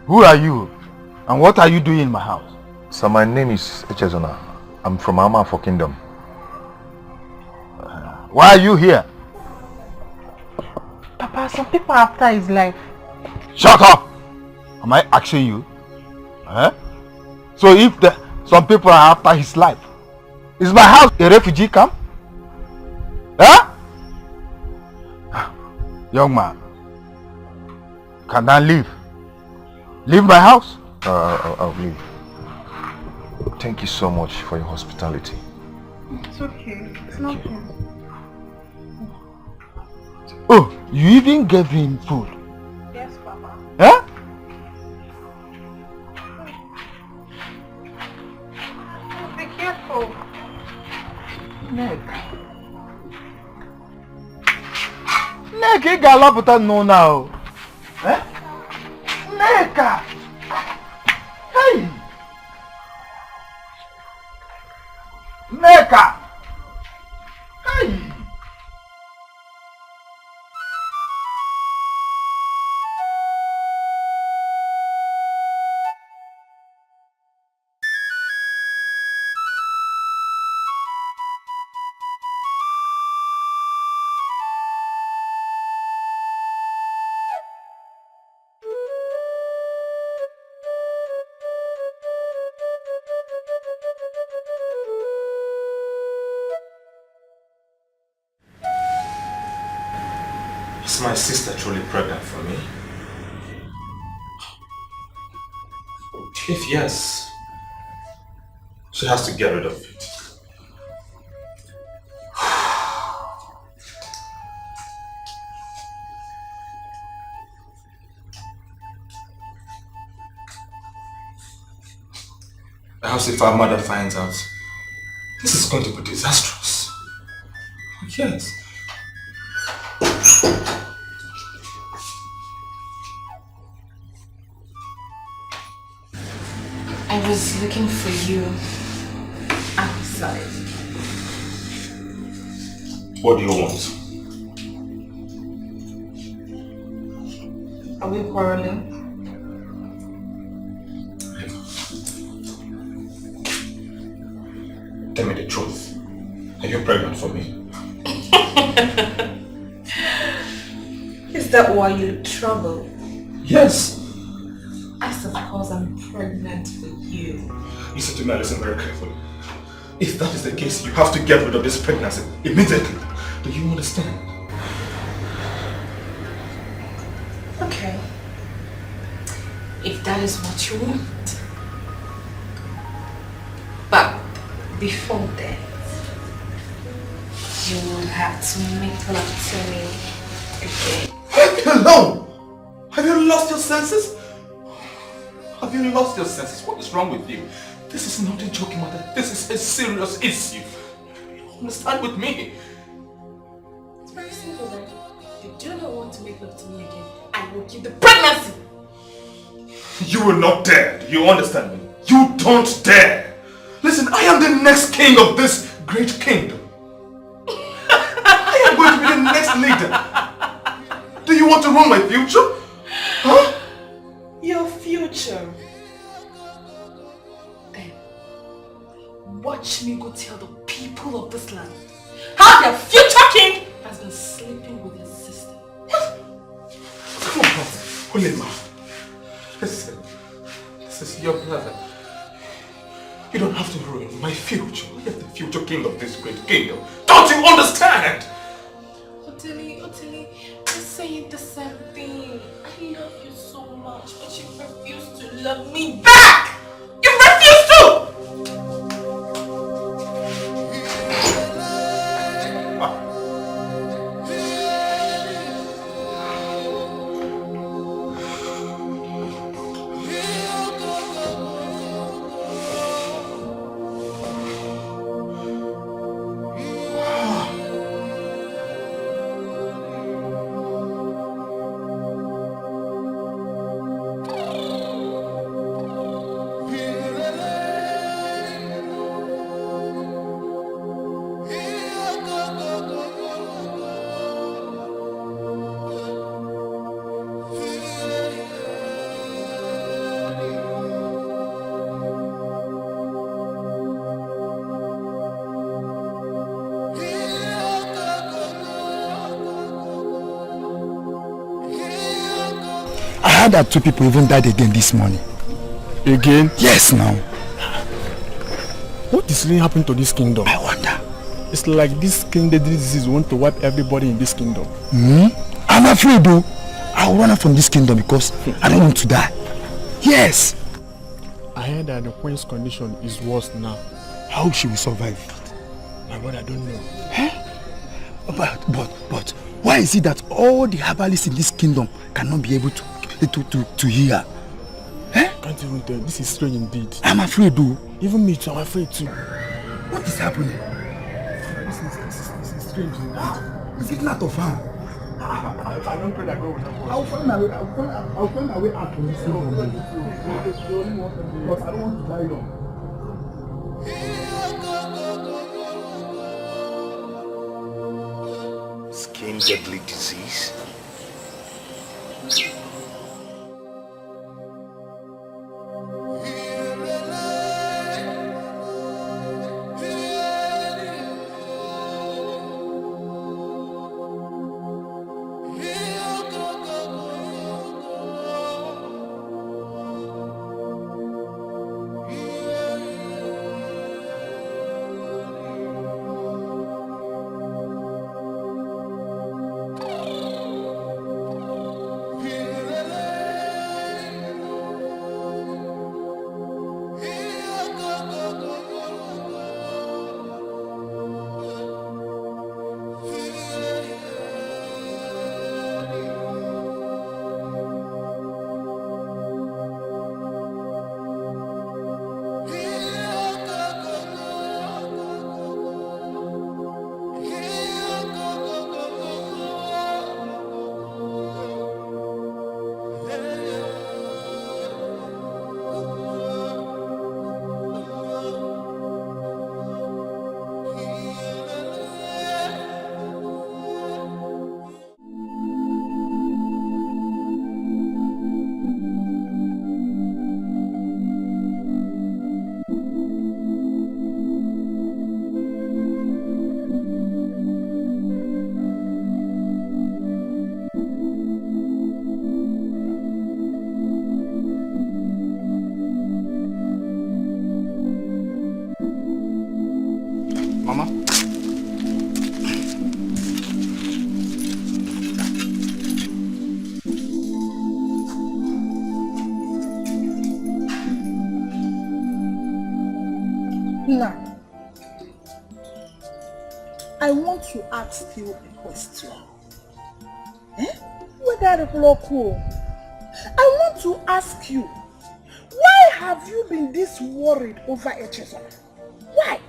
Who are you? And what are you doing in my house? Sir, my name is Echezona. I'm from Ama for Kingdom. Why are you here? Papa, some people are after his life. Shut up! Am I asking you? Eh? So if some people are after his life, is my house a refugee camp? Huh? Young man, can I leave? Leave my house? I'll leave. Thank you so much for your hospitality. It's okay. It's nothing. Oh, you even gave him food? Yes, Papa. Huh? Be careful. Nick, ị ga-alapụta nnụọ now. Eh? Neka! Hey! Neka! Hey! Is my sister truly pregnant for me? If yes, she has to get rid of it. Perhaps if our mother finds out, this is going to be disastrous. Yes. I was looking for you outside. What do you want? Are we quarreling? Tell me the truth. Are you pregnant for me? Is that why you trouble? Yes. Yes, of course I'm pregnant for you. Listen to me and listen very carefully. If that is the case, you have to get rid of this pregnancy immediately. Do you understand? Okay. If that is what you want. But before that, you will have to make love to me again. Leave me alone! Have you lost your senses? Have you lost your senses? What is wrong with you? This is not a joking matter. This is a serious issue. Understand with me. It's very simple, right? If you do not want to make love to me again, I will keep the pregnancy. You will not dare. Do you understand me? You don't dare. Listen, I am the next king of this great kingdom. I am going to be the next leader. Do you want to ruin my future? Huh? Your future. Then, watch me go tell the people of this land how their future king has been sleeping with his sister. Come on, Ulema. Listen, this is your brother. You don't have to ruin my future. I am the future king of this great kingdom. Don't you understand? Otili, we're saying the same thing. I love you so much, but you refuse to love me back! You refuse to! I heard that 2 people even died again this morning. Again? Yes, now. What is really happening to this kingdom? I wonder. It's like this king deadly disease want to wipe everybody in this kingdom. I'm afraid though. I'll run out from this kingdom because I don't want to die. Yes. I heard that the queen's condition is worse now. How she will survive? My brother, I don't know. But why is it that all the herbalists in this kingdom cannot be able to heal her? Can't even tell. This is strange indeed. I'm afraid though. Even me too, I'm afraid too. What is happening? This is strange indeed. Is it not of harm? I don't pray that God will help us. I'll find my way out from this kingdom. Because I don't want to die long. Skin deadly disease. Now, I want to ask you a question. Whether cool. I want to ask you, why have you been this worried over Echezona? Why?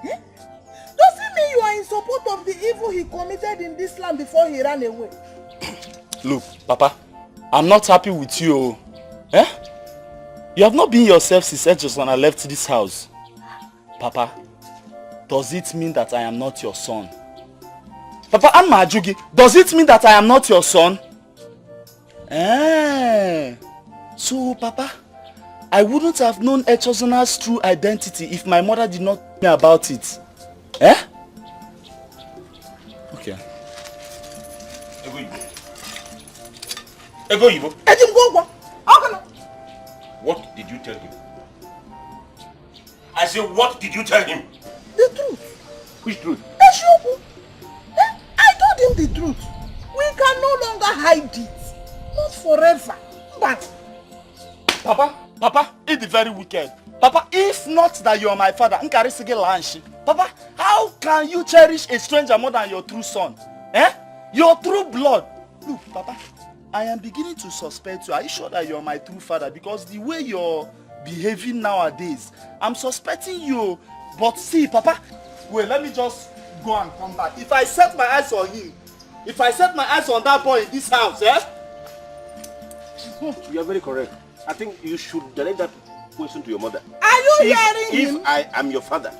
Does it mean you are in support of the evil he committed in this land before he ran away? Look, Papa, I'm not happy with you. You have not been yourself since Echezona left this house. Papa, does it mean that I am not your son? Papa, I'm Majugi. Does it mean that I am not your son? So, Papa, I wouldn't have known Echezona's true identity if my mother did not tell me about it. Okay. Ego Ibo. What did you tell him? I said, what did you tell him? The truth. Which truth? I told him the truth. We can no longer hide it. Not forever. But Papa, it's very wicked. Papa, if not that you are my father, Papa, how can you cherish a stranger more than your true son? Your true blood. Look, Papa, I am beginning to suspect you. Are you sure that you are my true father? Because the way you're behaving nowadays, I'm suspecting you. But see, Papa, wait, let me just go and come back. If I set my eyes on him, if I set my eyes on that boy in this house, You are very correct. I think you should direct that question to your mother. Are you hearing him? If I am your father,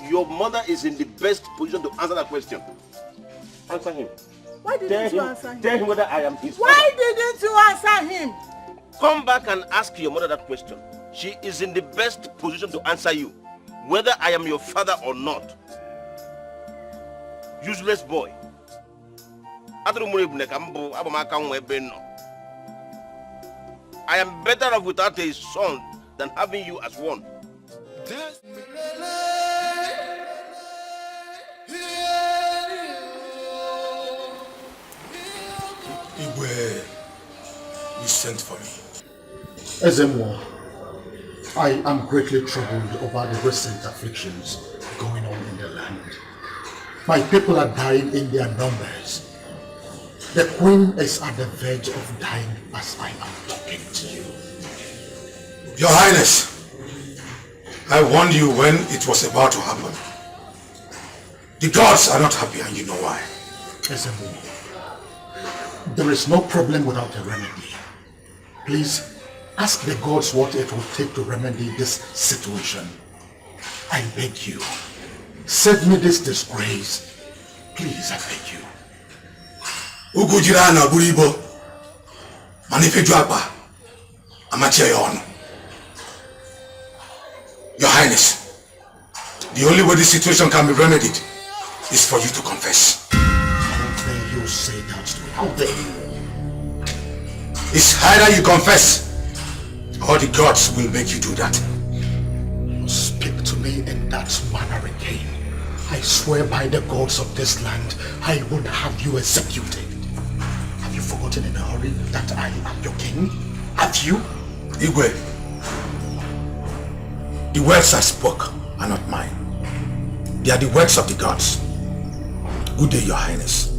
your mother is in the best position to answer that question. Answer him. Why didn't you answer him? Tell him whether I am his Why father. didn't you answer him? Come back and ask your mother that question. She is in the best position to answer you, whether I am your father or not. Useless boy. I am better off without a son than having you as one. Igwe, you sent for me. Ezemo, I am greatly troubled over the recent afflictions going on in the land. My people are dying in their numbers. The queen is at the verge of dying as I am talking to you. Your Highness, I warned you when it was about to happen. The gods are not happy and you know why. Ezemo, there is no problem without a remedy. Please, ask the gods what it will take to remedy this situation. I beg you, save me this disgrace. Please, I beg you. Ugujirana Buribo, Manifejuapa, Amachayon. Your Highness, the only way this situation can be remedied is for you to confess. How dare you say that to me? How dare you? It's either you confess, or the gods will make you do that. Speak to me in that manner again. I swear by the gods of this land, I would have you executed. Have you forgotten in a hurry that I am your king? Have you? Igwe, the words I spoke are not mine. They are the words of the gods. Good day, Your Highness.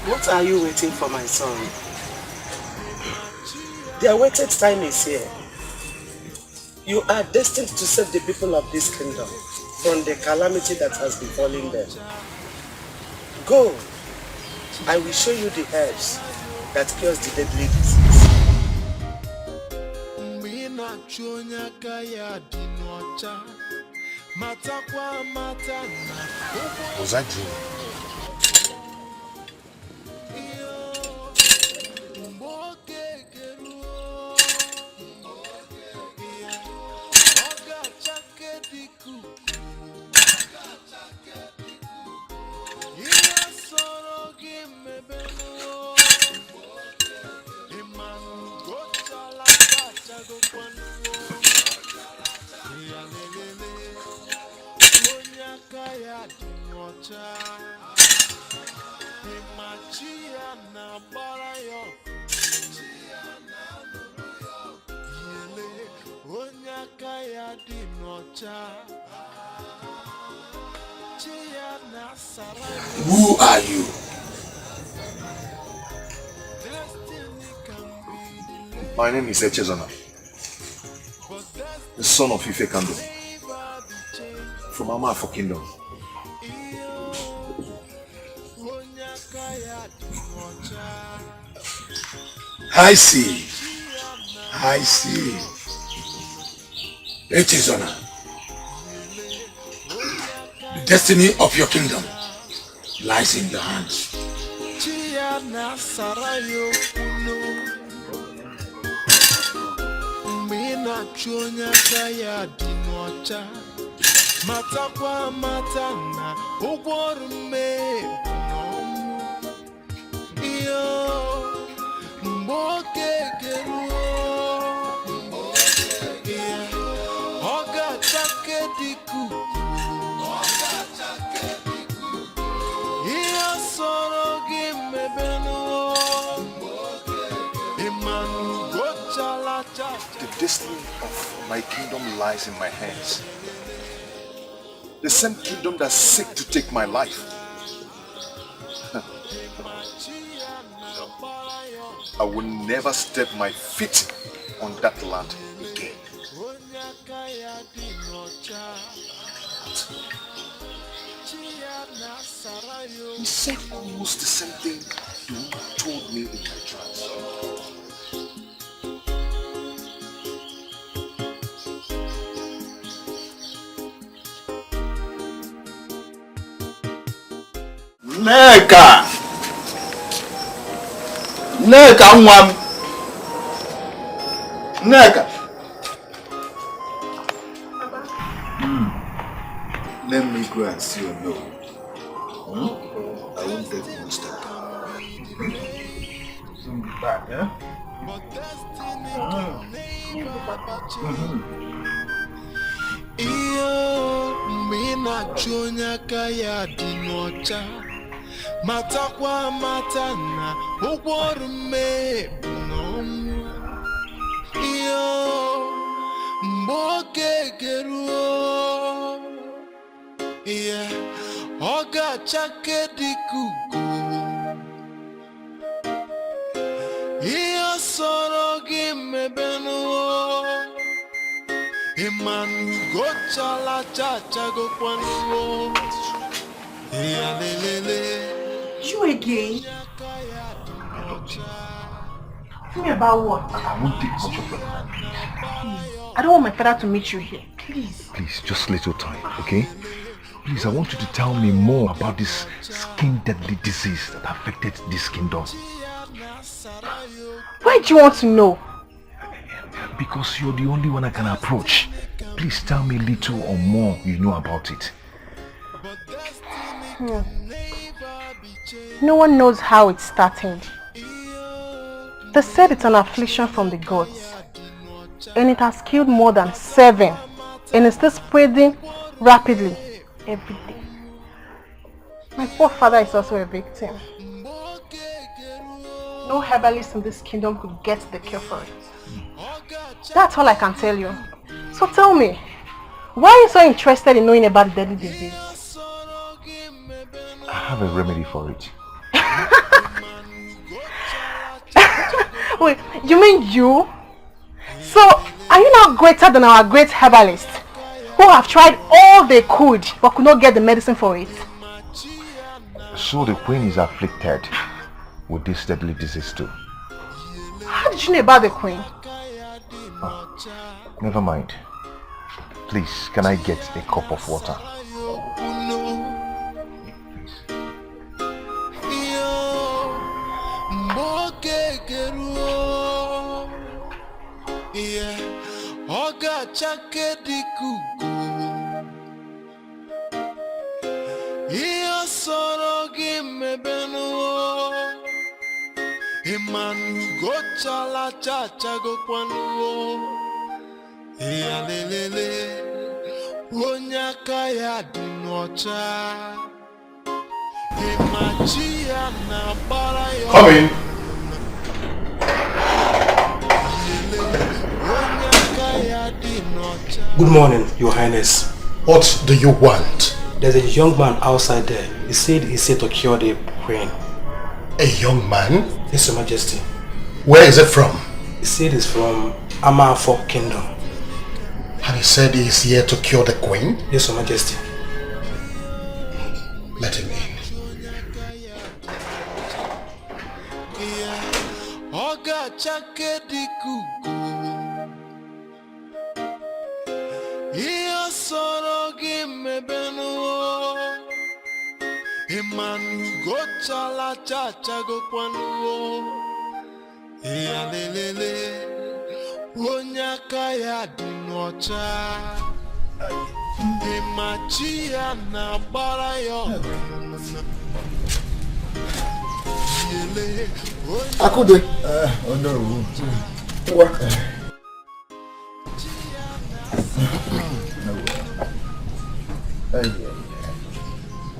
What are you waiting for, my son? The awaited time is here. You are destined to save the people of this kingdom from the calamity that has befallen them. Go. I will show you the herbs that cures the deadly disease. Was that dream? Who are you? My name is Echezona, the son of Ife Kando, from Amafo Kingdom. I see. Echezona, destiny of your kingdom lies in your hands. Matakwa matana ugworume iyo mboke geruo oga chake diku iyo soro gimebenu imanu gochala cha. The destiny of my kingdom lies in my hands. The same kingdom that seek to take my life. I will never step my feet on that land again. He said almost the same thing you told me in my trance. Nneka nwa m. Nneka. Let me go and see your no. I won't take much time. Soon be back, yeah? Iyo mina chonya kaya dinocha matakwa matana ugworume nomu iyo mboke geruo yeah oga chake dikugu iyo soro gimebenu Imanu gochala chacha go kwanu. You again? Tell me about what? I won't take much of your time, please. I don't want my father to meet you here. Please. Please, just little time, okay? Please, I want you to tell me more about this skin deadly disease that affected this kingdom. Why do you want to know? Because you're the only one I can approach. Please tell me little or more you know about it. No one knows how it started. They said it's an affliction from the gods. And it has killed more than 7. And it's still spreading rapidly every day. My poor father is also a victim. No herbalist in this kingdom could get the cure for it. That's all I can tell you. So tell me, why are you so interested in knowing about the deadly disease? I have a remedy for it. Wait, you mean you? So, are you now greater than our great herbalists who have tried all they could but could not get the medicine for it? So the queen is afflicted with this deadly disease too. How did you know about the queen? Oh, never mind. Please, can I get a cup of water? Imanu gochala chacha go kwanu ya lelele onyaka ya dinocha imachia na bara yo. Come in. Good morning, Your Highness. What do you want? There's a young man outside there. He said he's here to cure the queen. A young man? Yes, Your Majesty. Where is it from? He said he's from Amafo Kingdom. And he said he's here to cure the queen? Yes, Your Majesty. Let him in. Iyo soro gimebenu Emanu go chala cha cha go kwanu. Lelele. Onyaka ya dinocha. Emachia na bara yo. Akude. Oh no. What?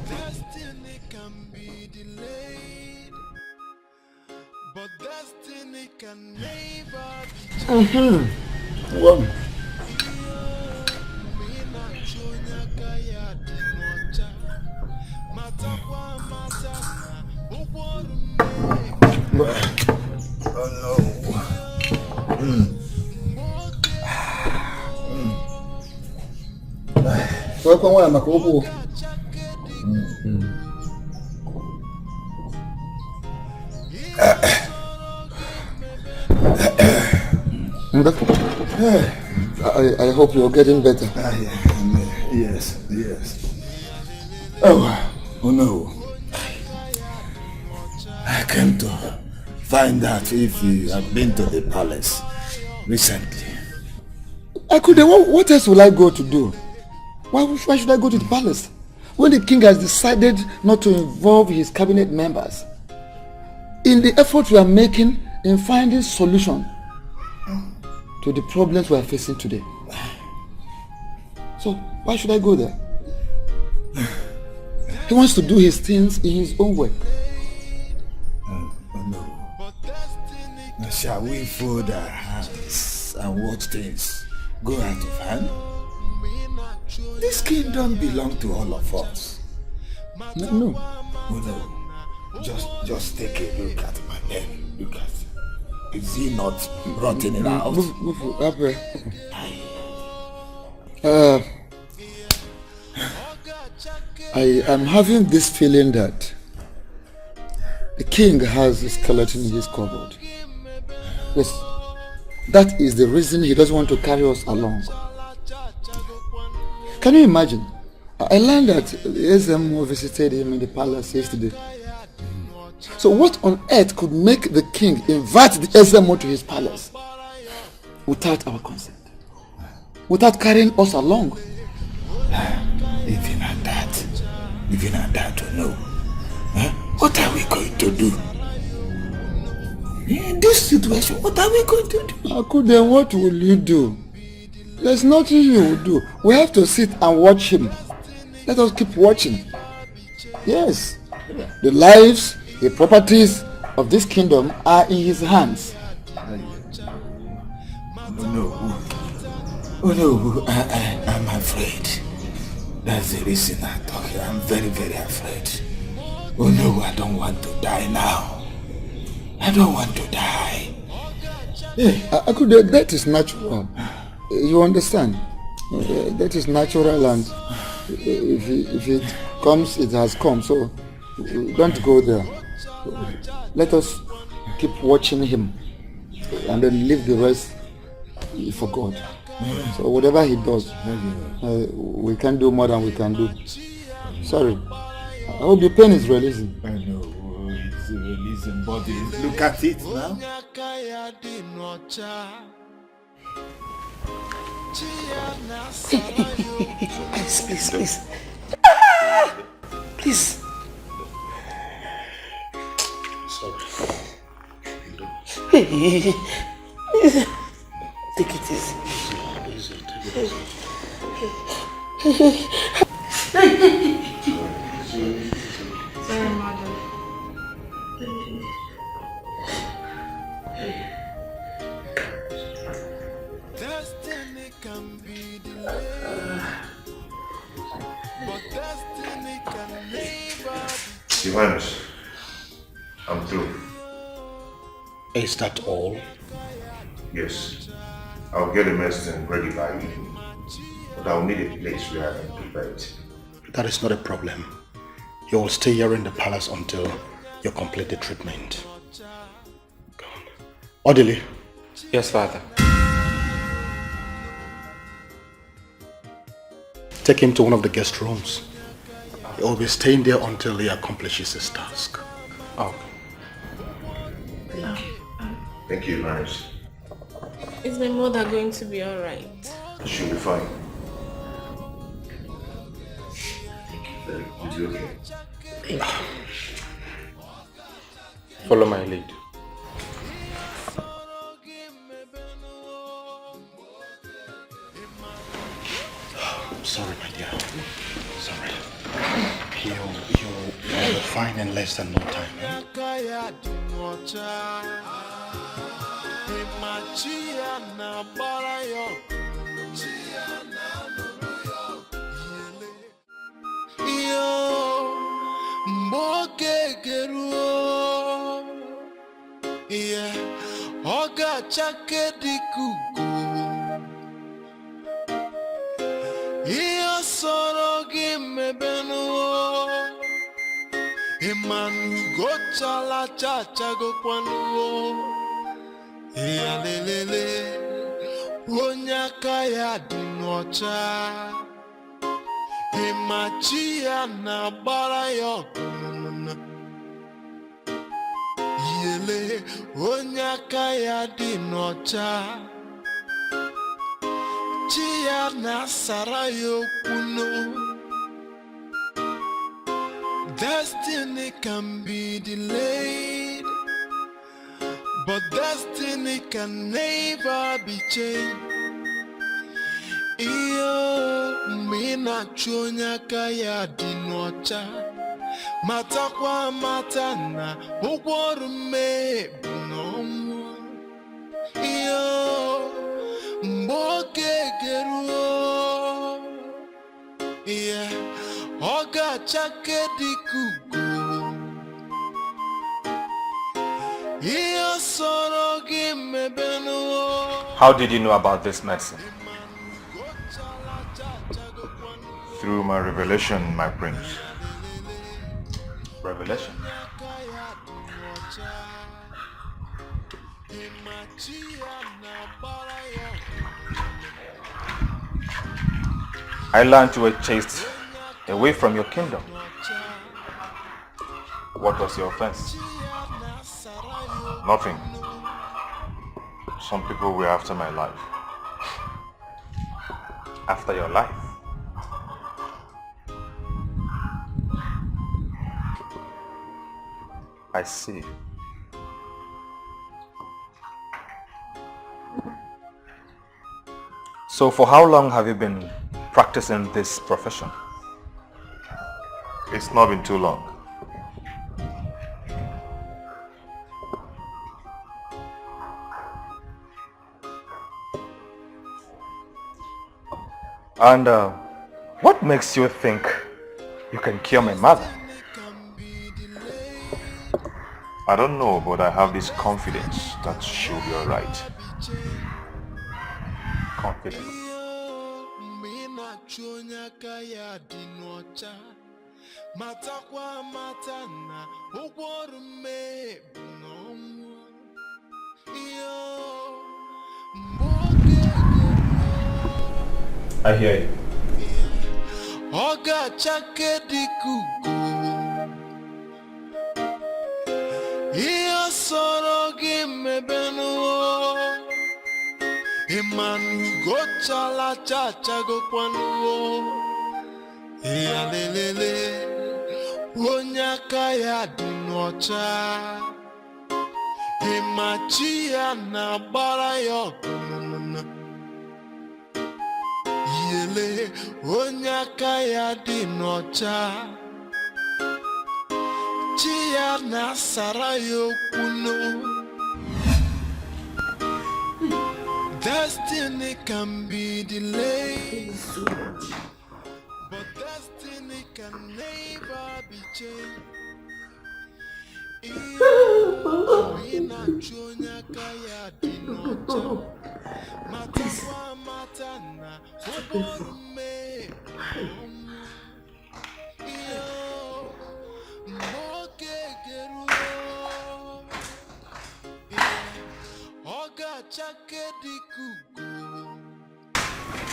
Destiny can be delayed, but destiny can never be One. Oh no. Welcome, where am I? I hope you're getting better. Yes. Oh no. I came to find out if you have been to the palace recently. What else will I go to do? Why should I go to the palace? When the king has decided not to involve his cabinet members in the effort we are making in finding solution to the problems we are facing today. So why should I go there? He wants to do his things in his own way. No. Now shall we fold our hands and watch things go out of hand? This kingdom belongs to all of us. No. Just take a look at my name. Look at it. Is he not rotting it out? Move up. I am having this feeling that the king has a skeleton in his cupboard. Yes, that is the reason he doesn't want to carry us along. Can you imagine? I learned that the SMO visited him in the palace yesterday. So what on earth could make the king invite the SMO to his palace without our consent? Without carrying us along? Even at that, to know. What are we going to do? In this situation, what are we going to do? Akude, what will you do? There's nothing you will do. We have to sit and watch him. Let us keep watching. Yes, the lives, the properties of this kingdom are in his hands. Oh no, I'm afraid. That's the reason I'm talking. I'm very, very afraid. Oh no, I don't want to die now. I don't want to die. That is natural. You understand? That is natural, and if it comes, it has come. So don't go there. Let us keep watching him and then leave the rest for God. So whatever he does, we can do more than we can do. Sorry. I hope your pain is releasing. I know, it's releasing, but look at it now. Please. Please. Sorry. Take it easy. Sorry, madam. Destiny can be delayed, but destiny can never be. Johannes, I'm through. Is that all? Yes. I'll get the medicine ready by evening. But I'll need a place where I can prepare it. That is not a problem. You will stay here in the palace until you complete the treatment. Go on. Orderly. Yes, Father. Take him to one of the guest rooms. He will be staying there until he accomplishes his task. Okay. Thank you, Maris. Is my mother going to be alright? She'll be fine. Is you okay? Thank you. Follow my lead. Sorry, my dear. Sorry. You'll be fine in less than no time. Imanu go chala cha cha go kwanu ya lelele onyaka ya dinocha imachi ya na bara yo yele onyaka ya dinocha chi ya na sarayo kuno. Destiny can be delayed, but destiny can never be changed. Iyo mina chonya kaya dinocha matakwa matana ugworume bunomu. Iyo mboke geruo, yeah. Oga chake dikugu Iyo soro gimebenu. How did you know about this medicine? Through my revelation, my prince. Revelation? I learned you were chased away from your kingdom. What was your offense? Nothing. Some people were after my life. After your life? I see. So for how long have you been practicing this profession? It's not been too long. And what makes you think you can cure my mother? I don't know, but I have this confidence that she'll be alright. Confidence? I hear you. Oga chake dikugu Iyo soro gimebenu. Imanu go chala cha cha go kwanu ya lelele onyaka ya dinocha imachi ya na bara yo yele onyaka ya dinocha chi ya na sarayo kuno. Destiny can be delayed, but destiny can never be changed.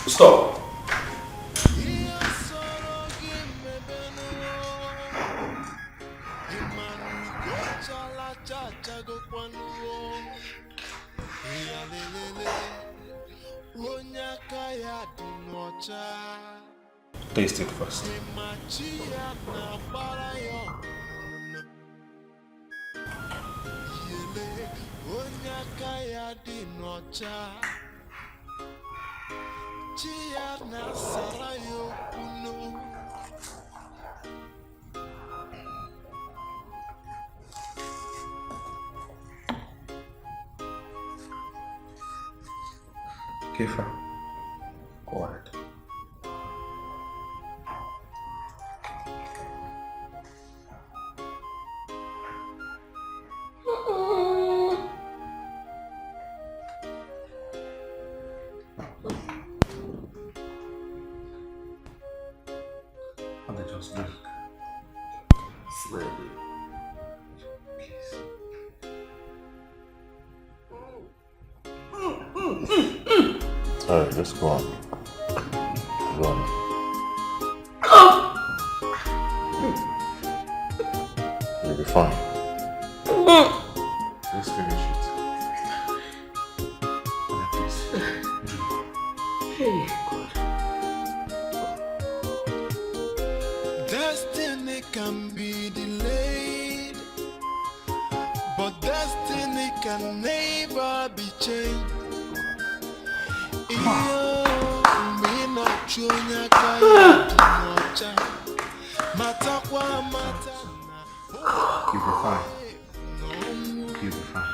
Stop. Taste it first. Kifa, go ahead. Just drink. Slowly. Please. Alright, just go on. Go on. You'll be fine. Just finish it. Hey, God. Destiny can be delayed, but destiny can never be changed. You'll be fine. You'll be fine.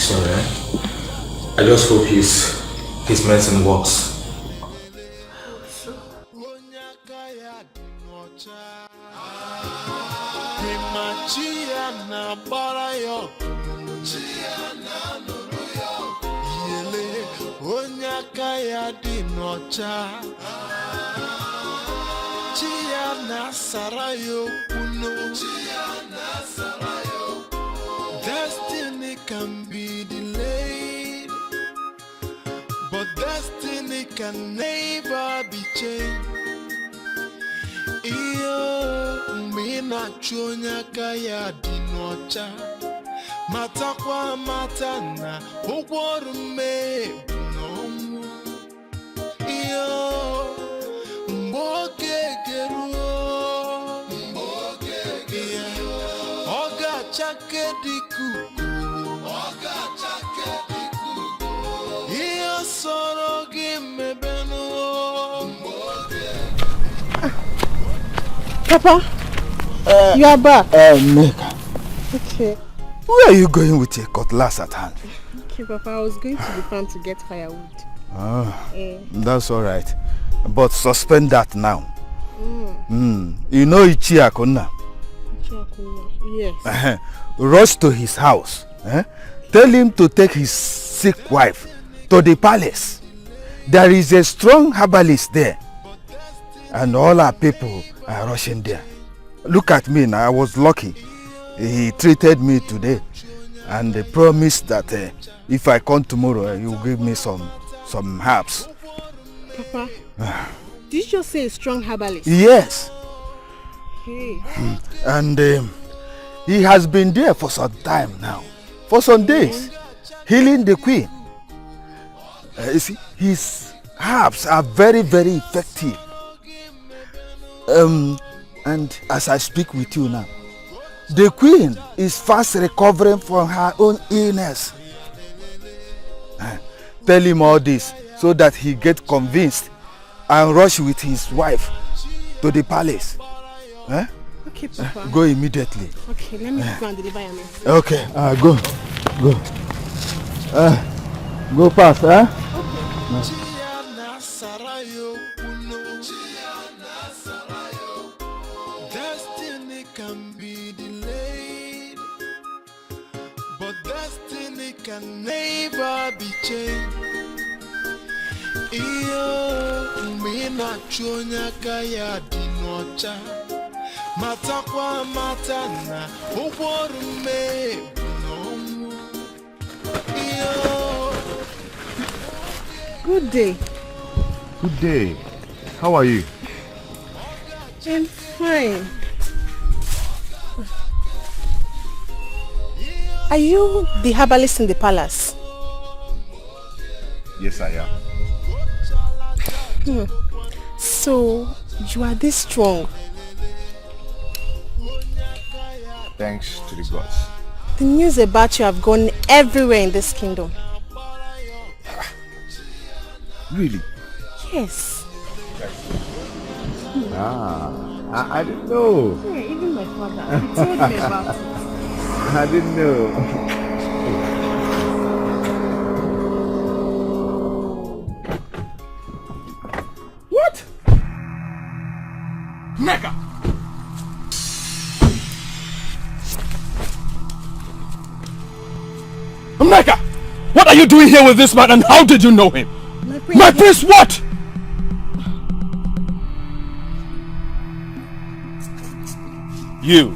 Sorry. I just hope his medicine works. Destiny can be delayed, but destiny can never be changed. Iyo mina chonya kaya dinocha matakwa matana ugworume nomu. Iyo mboke geruo oga chake dikuku iyo soro gimebenu. Papa, you are back. Mega. Okay. Where are you going with your cutlass at hand? Okay, Papa, I was going to the farm to get firewood. That's all right. But suspend that now. You know Ichiakuna? Yes. Rush to his house. Tell him to take his sick wife to the palace. There is a strong herbalist there. And all our people are rushing there. Look at me now, I was lucky. He treated me today. And they promised that if I come tomorrow, he will give me some herbs. Papa, did you just say a strong herbalist? Yes. Hey. And he has been there for some time now. For some days. Healing the queen. You see, his herbs are very, very effective. And as I speak with you now, the queen is fast recovering from her own illness. Tell him all this so that he get convinced and rush with his wife to the palace. Okay, Papa. Go immediately. Okay, let me go and deliver your medicine. Okay, go. Go past, Okay. Destiny can be delayed, but destiny can never be changed. Iyo mina chonya kaya dinocha matakwa matana ugworume nomu. Iyo Good day. Good day. How are you? I'm fine. Are you the herbalist in the palace? Yes, I am. So, you are this strong? Thanks to the gods. The news about you have gone everywhere in this kingdom. Really? Yes. I didn't know. Yeah, even my father, he told me about it. I didn't know. What? Mecca! Mecca! What are you doing here with this man and how did you know him? My prince what? You.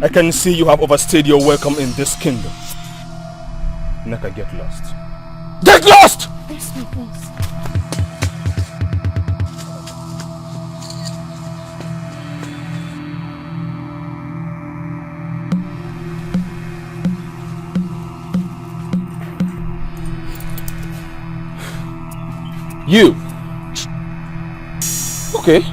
I can see you have overstayed your welcome in this kingdom. Neka, get lost. Get lost! Yes, my prince. You. Okay.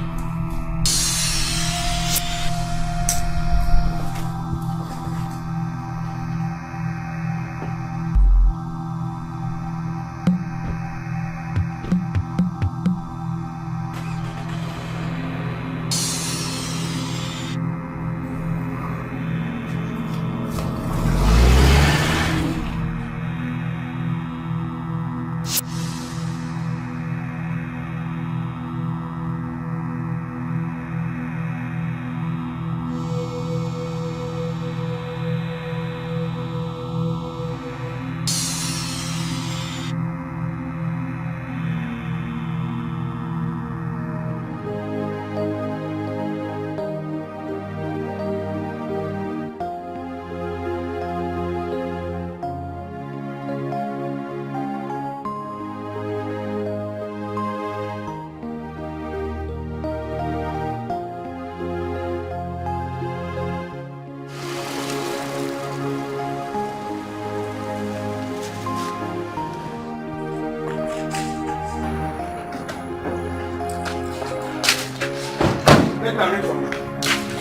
Get my ring from me.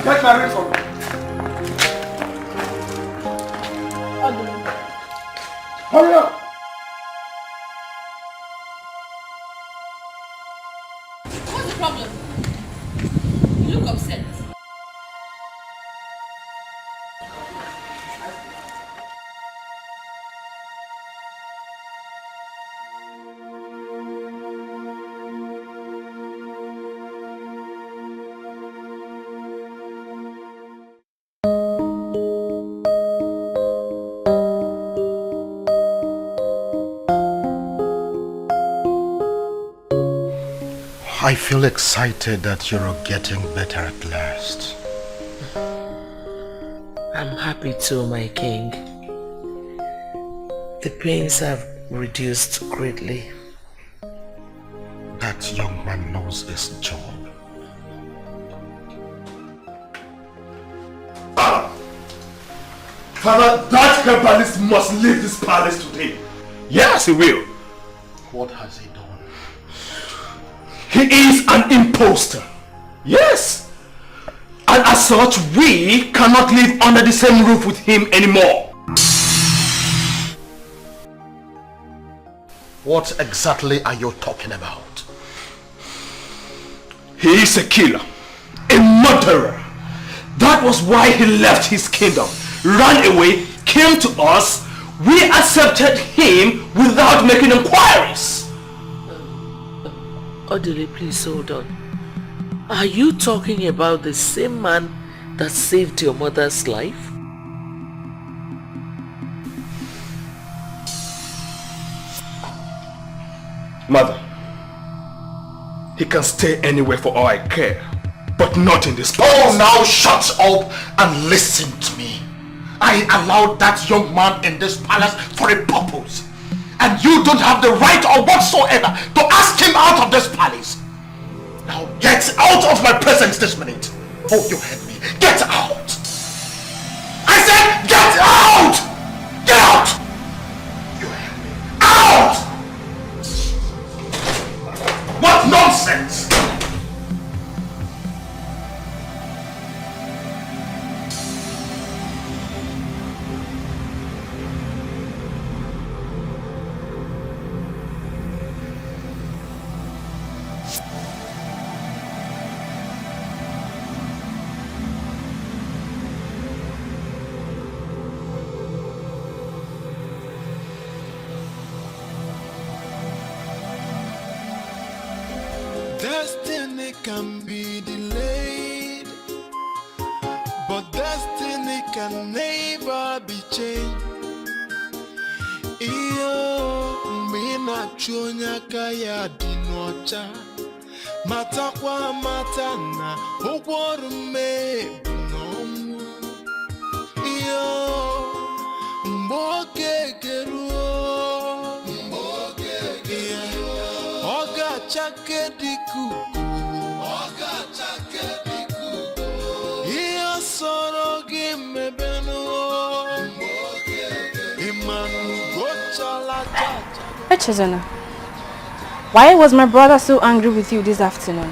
Get my ring from me. Hurry up! What's the problem? You look upset. I feel excited that you're getting better at last. I'm happy too, my king. The pains have reduced greatly. That young man knows his job. Father, that herbalist must leave this palace today. Yes, he will. What has he done? He is an imposter. Yes. And as such, we cannot live under the same roof with him anymore. What exactly are you talking about? He is a killer, a murderer. That was why he left his kingdom, ran away, came to us. We accepted him without making inquiries. Odile, please hold on. Are you talking about the same man that saved your mother's life? Mother, he can stay anywhere for all I care, but not in this place. Oh, now shut up and listen to me. I allowed that young man in this palace for a purpose. And you don't have the right or whatsoever to ask him out of this palace. Now get out of my presence this minute. Oh, you heard me. Get out. I said get out. Get out. You heard me. Out. What nonsense. Destiny can be delayed, but destiny can never be changed. Iyo mbina chonya kaya dinocha, matakwa matana ogwarume bunomu. Iyo mboke keruo, oga chake diku. Echezona, why was my brother so angry with you this afternoon?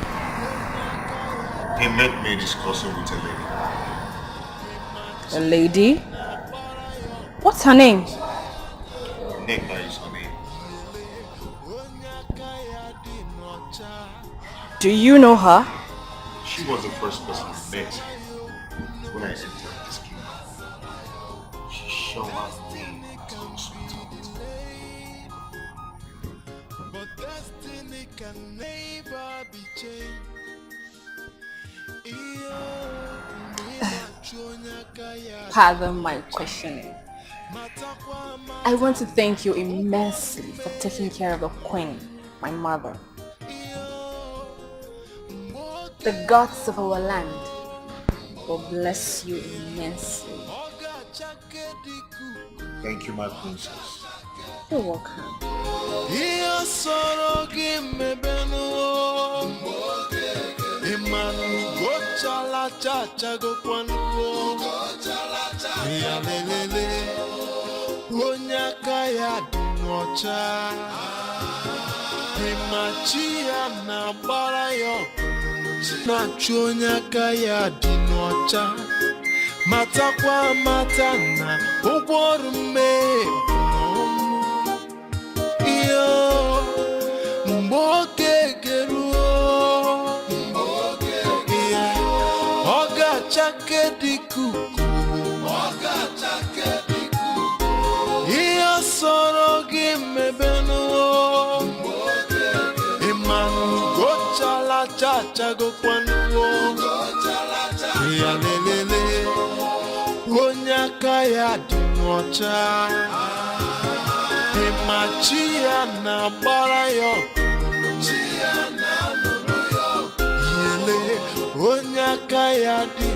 He met me discussing with a lady. A lady? What's her name? Nigma is her name. Do you know her? She was the first person I met when I entered this kingdom. She showered me with hospitality. But destiny can never be changed. Pardon my questioning. I want to thank you immensely for taking care of the queen, my mother. The gods of our land will bless you immensely. Thank you, my princess. You're welcome. Nachonya kaya dinocha, matakwa matana ogwarume. Iyo mboke geruo, oga chake diku, iyo soro gimebenuo, imanu gochala chacha go kwanuo, ya lelele, onyaka ya dinocha. Machia na barayo, yele onyaka ya di.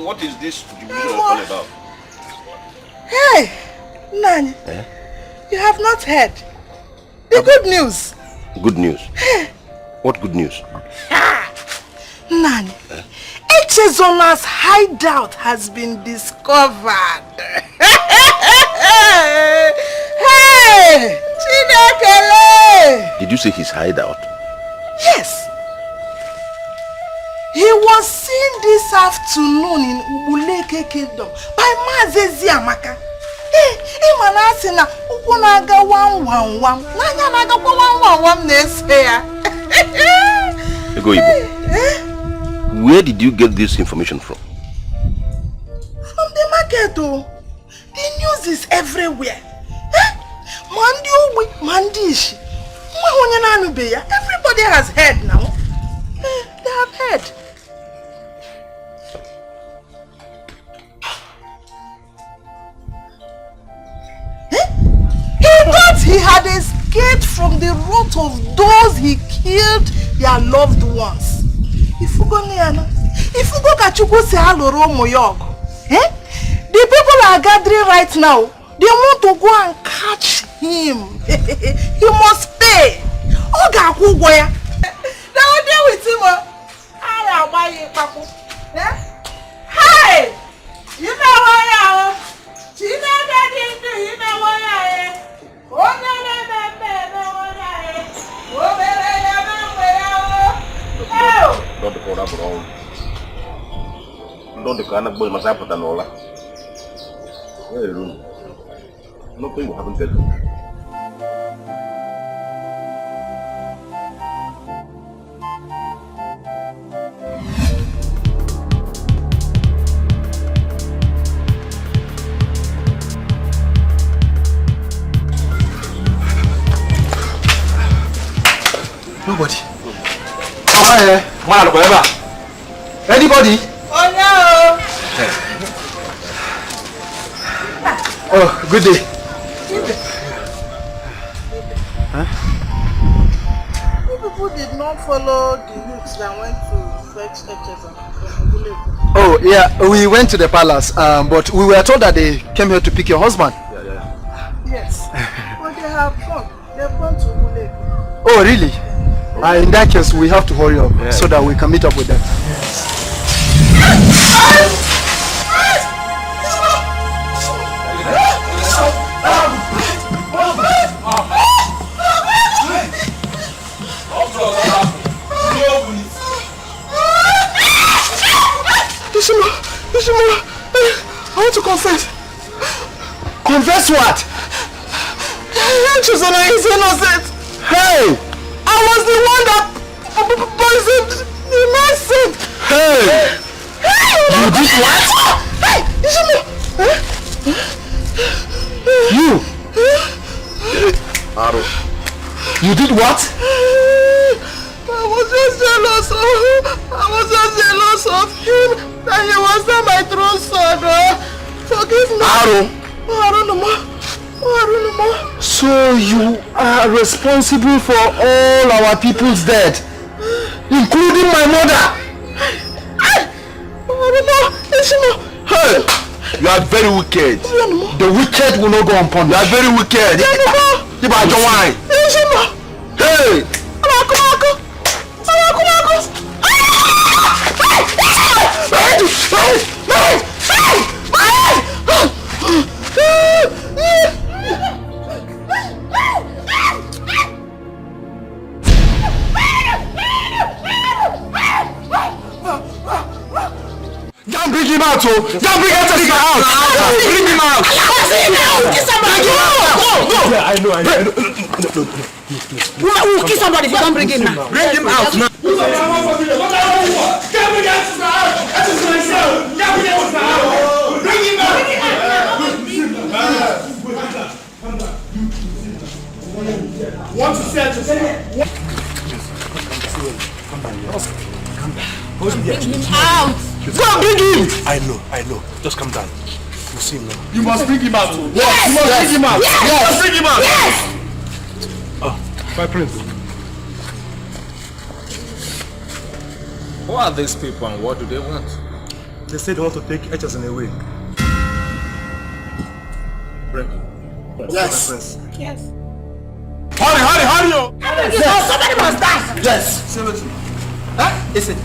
What is this all about? Hey, Nani, you have not heard the good news. Good news? What good news? Nani, Echezona's hideout has been discovered. Hey, Did you see his hideout? Yes. He was seen this afternoon in Ubuleke Kingdom by Mazezi Amaka. Imanasi na ukunaga 111. Nanya naga 111 nesea. Ego Ibo. Where did you get this information from? From the market, oh. The news is everywhere. Mandish. Everybody has heard now. They have heard. He thought he had escaped from the wrath of those he killed their loved ones. If you go Kachuku say hello Moyog. The people are gathering right now. They want to go and catch him. He must pay. Oga Kugoya. Now deal with him. I buy you, Papu. Hey! You know what I am? You know that you know what I am. Oh, no, Don't call up wrong. Don't call up boy Masapata Nola. Nothing will happen to you. Nobody. Anybody? Oh no! Oh, good day. Huh? You people did not follow the routes that went to fetch HS and Oh, yeah, we went to the palace, but we were told that they came here to pick your husband. Yes. But they have gone. They have gone to Ulegu. Oh, really? In that case, we have to hurry up so that we can meet up with them. Ishimo, I want to confess. Confess what? Chusana is innocent. Hey! I was the one that poisoned the medicine. Hey! You did what? Hey! Ishimo! You! Aro. You did what? I was just jealous of him. And he was not my true son. Forgive me. Aro. Arunuma. So you are responsible for all our people's death, including my mother. Hey, you are very wicked. The wicked will not go unpunished. You are very wicked. Hey. Don't bring him out, oh! Don't bring him out! Bring him out! Go! Yeah, I know. We'll kill somebody if you don't bring him now. Bring him out now. Want to say Bring him out. Go and bring him. I know. Just calm down. We'll see him now. You must bring him out. Yes. You must bring him out. Yes. You must bring him out. Yes. Oh, my prince. Who are these people and what do they want? They say they want to take Echerson away. Yes. Yes. Hurry, yo! Yes. Somebody must die. Yes. Seriously. Huh? Is it?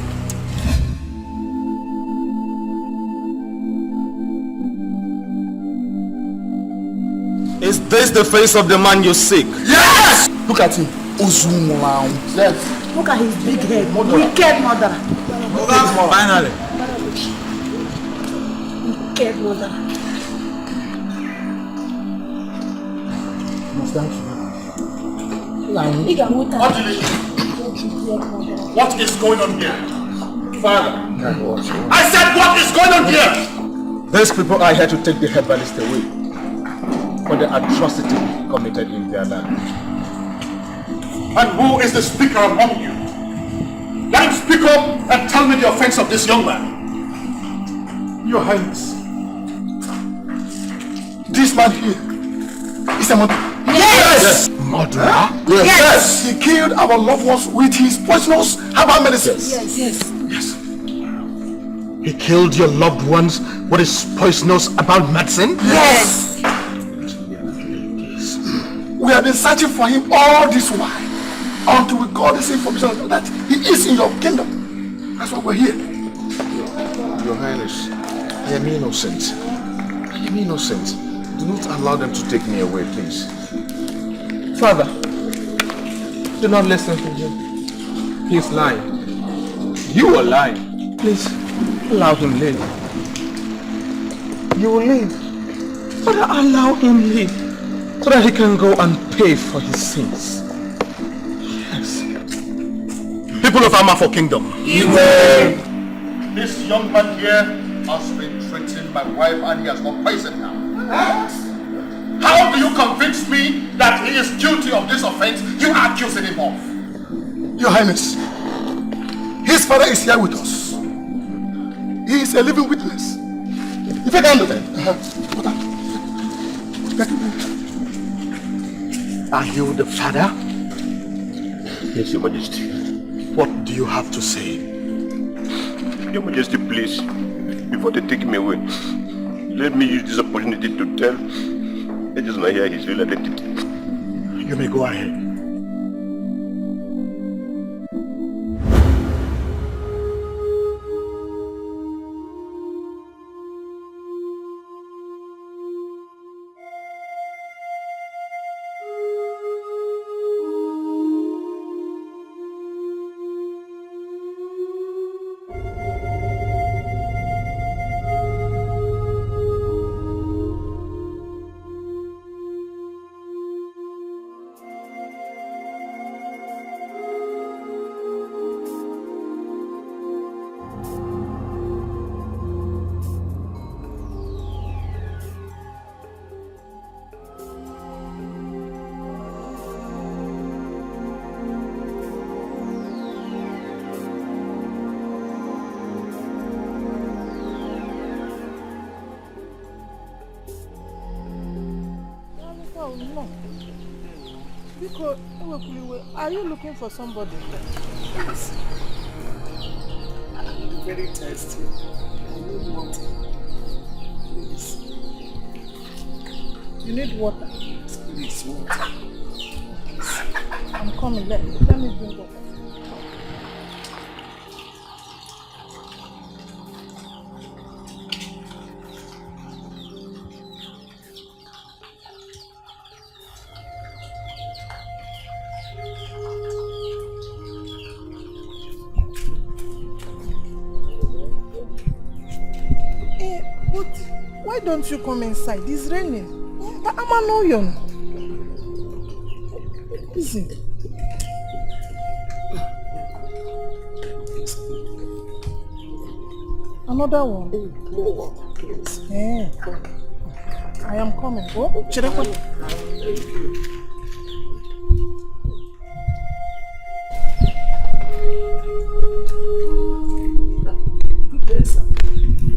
Is this the face of the man you seek? Yes! Look at him. Ozumulao. Yes. Look at his big head. Wicked mother. Finally. Wicked mother. What is going on here? Father. I said what is going on here? These people are here to take the herbalist away for the atrocity committed in their land. And who is the speaker among you? Let him speak up and tell me the offense of this young man. Your Highness, this man here is a murderer. Yes! Murderer? Yes. He killed our loved ones with his poisonous herbal medicines. Yes. He killed your loved ones with his poisonous herbal medicine? Yes. We have been searching for him all this while until we got this information that he is in your kingdom. That's why we're here. Your Highness, I am innocent. Do not allow them to take me away, please. Father, do not listen to him. He is lying. You are lying. Please, allow him live. You will live. Father, allow him live so that he can go and pay for his sins. Yes. People of Amafo Kingdom. This young man here has been treating my wife and he has not poisoned her. How do you convince me that he is guilty of this offense you are accusing him of? Your Highness, his father is here with us. He is a living witness. If I can do that. Are you the father? Yes, Your Majesty. What do you have to say? Your Majesty, please, before they take me away, let me use this opportunity to tell Ejusmaya his real identity. You may go ahead. Are you looking for somebody? Yes. I'm very thirsty. I need water. Please. You need water? Please, water. I'm coming. Let me bring water. Why don't you come inside? It's raining. I'm an oyon. Easy. Another one. More, please. Yeah. I am coming. Oh, Chirapa.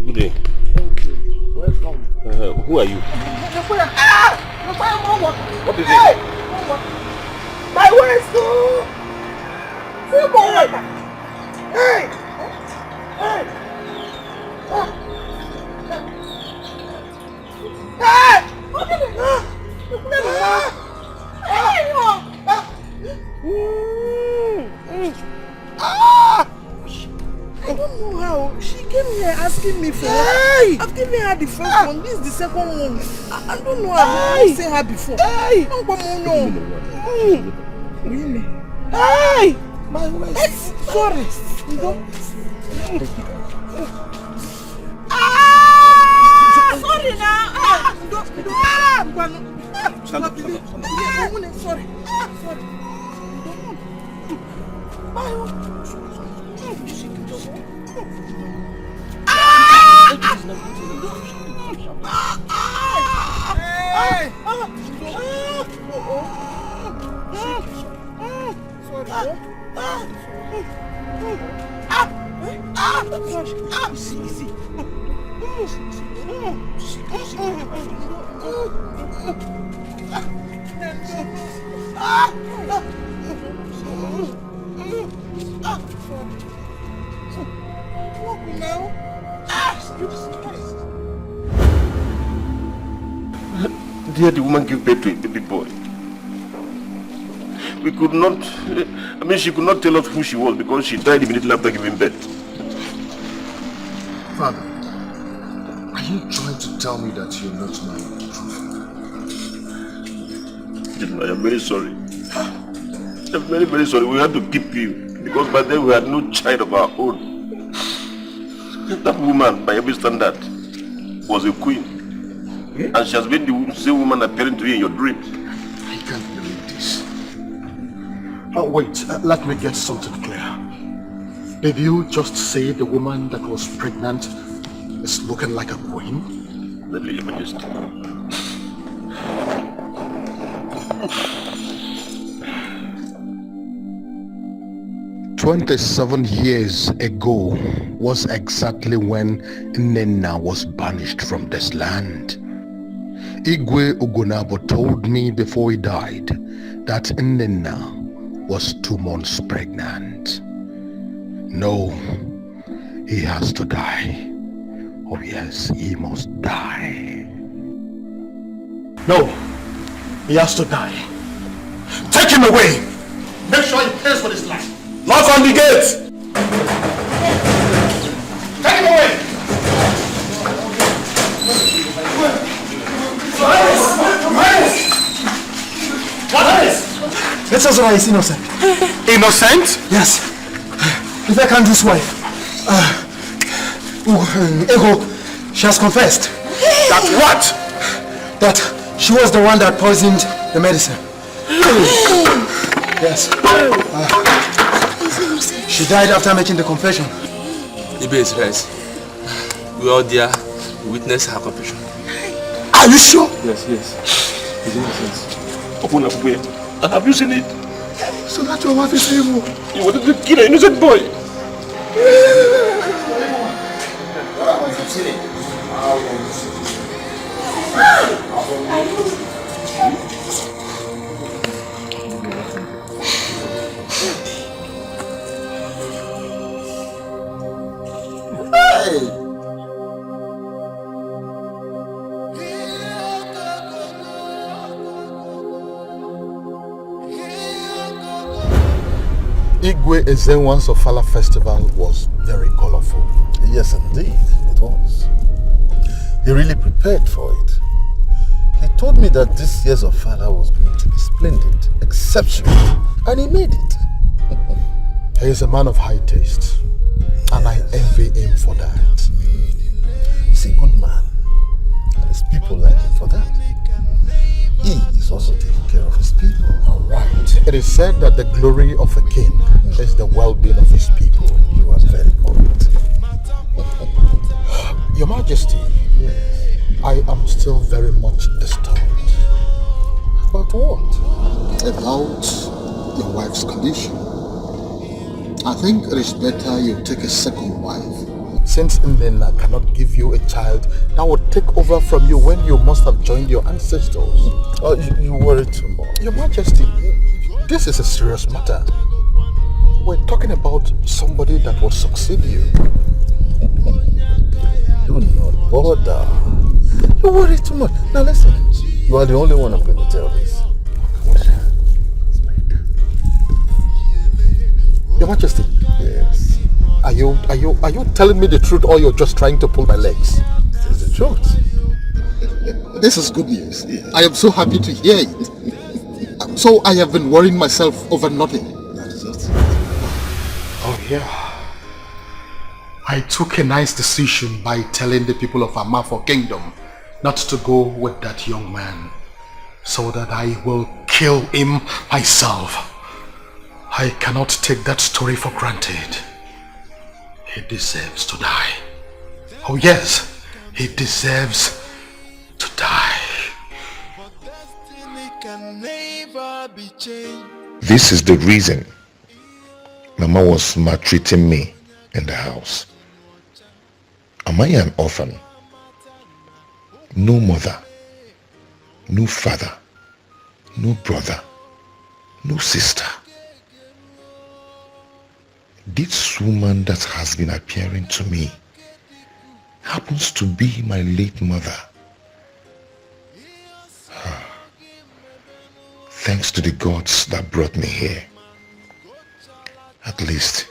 Good day. Welcome. Who are you? What is it? My waist, oh! See boy! Hey! Hey! Hey! I don't don't know how. She came here asking me for one. I've given her the first one. This is the second one. I don't know. I've never seen her before. Really? Hey! My waist. Sorry. Sorry now. Sorry. Dear, the woman gave birth to a baby boy. We could not, she could not tell us who she was because she died immediately after giving birth. Father, are you trying to tell me that you're not my true father? I am very sorry. I'm very, very sorry. We had to keep you because by then we had no child of our own. That woman, by every standard, was a queen. And she has been the same woman appearing to you in your dreams. I can't believe this. Oh, wait, let me get something clear. Did you just say the woman that was pregnant is looking like a queen? Lovely, Your Majesty. 27 years ago was exactly when Nnenna was banished from this land. Igwe Ogonabo told me before he died that Nnenna was 2 months pregnant. No, he has to die. Oh yes, he must die. No, he has to die. Take him away! Make sure he pays for his life. Knock on the gate! Take him away! Let us know he's innocent. Innocent? Yes. If I can't do his wife. Ego, she has confessed. That what? That she was the one that poisoned the medicine. Yes. She died after making the confession. Ibe is right. We all there witness her confession. Are you sure? Yes. He's innocent. Open up, and have you seen it? So that your wife is evil. You wanted to kill an innocent boy. I've seen it. Igwe Ezenwan's Ofala festival was very colorful. Yes, indeed, it was. He really prepared for it. He told me that this year's Ofala was going to be splendid, exceptional, and he made it. He is a man of high taste, and I envy him for that. He's a good man, and his people like him for that. He is also taking care of his people. All right. It is said that the glory of a king is the well-being of his people. You are very correct. Your Majesty, yes. I am still very much disturbed. About what? About your wife's condition. I think it is better you take a second wife. Since Nnenna cannot give you a child that will take over from you when you must have joined your ancestors. Oh, you worry too much. Your Majesty, this is a serious matter. We're talking about somebody that will succeed you. Do not bother. You worry too much. Now listen, you are the only one I'm going to tell this. Your Majesty, yes. Are you telling me the truth, or you're just trying to pull my legs? It's the truth. This is good news. I am so happy to hear it. So I have been worrying myself over nothing. That is it. Oh yeah. I took a nice decision by telling the people of Amafo Kingdom not to go with that young man, so that I will kill him myself. I cannot take that story for granted. He deserves to die. Oh yes, he deserves to die. This is the reason Mama was maltreating me in the house. Am I an orphan? No mother, no father, no brother, no sister. This woman that has been appearing to me happens to be my late mother. Thanks to the gods that brought me here. At least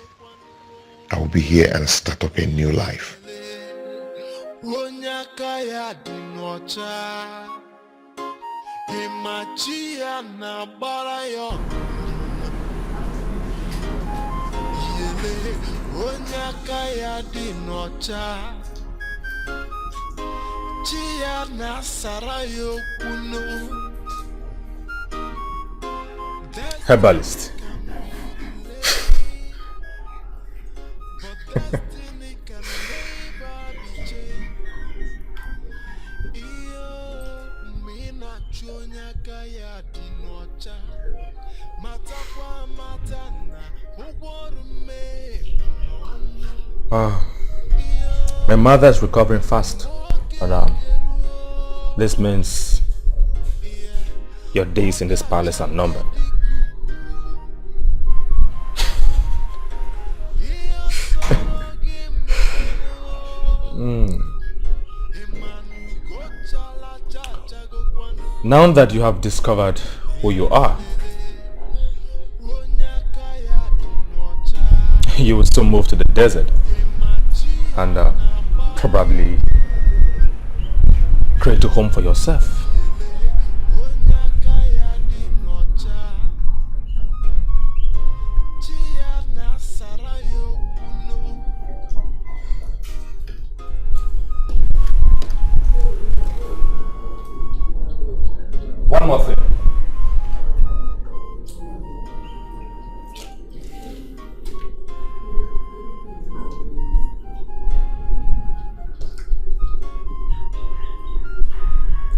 I will be here and start up a new life. Herbalist. My mother is recovering fast, but this means your days in this palace are numbered. Now that you have discovered who you are, you will soon move to the desert and probably create a home for yourself. One more thing.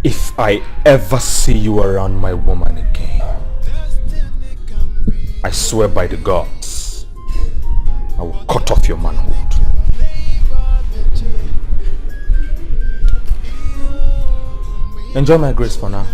If I ever see you around my woman again, I swear by the gods, I will cut off your manhood. Enjoy my grace for now.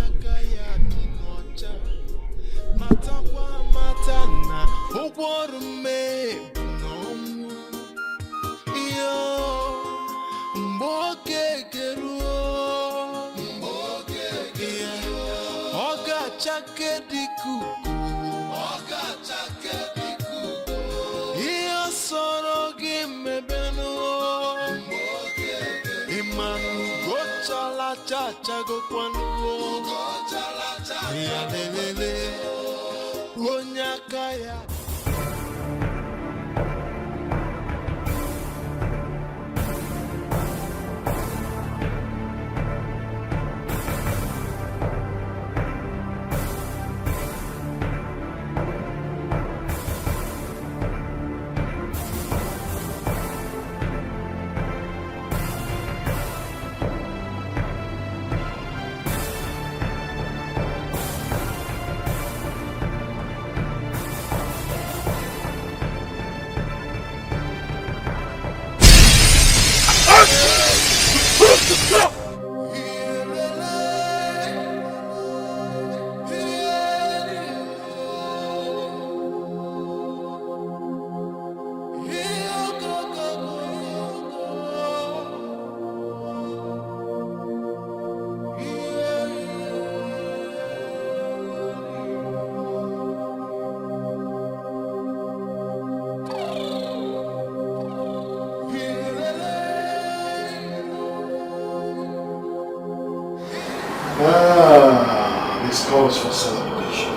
cause for celebration.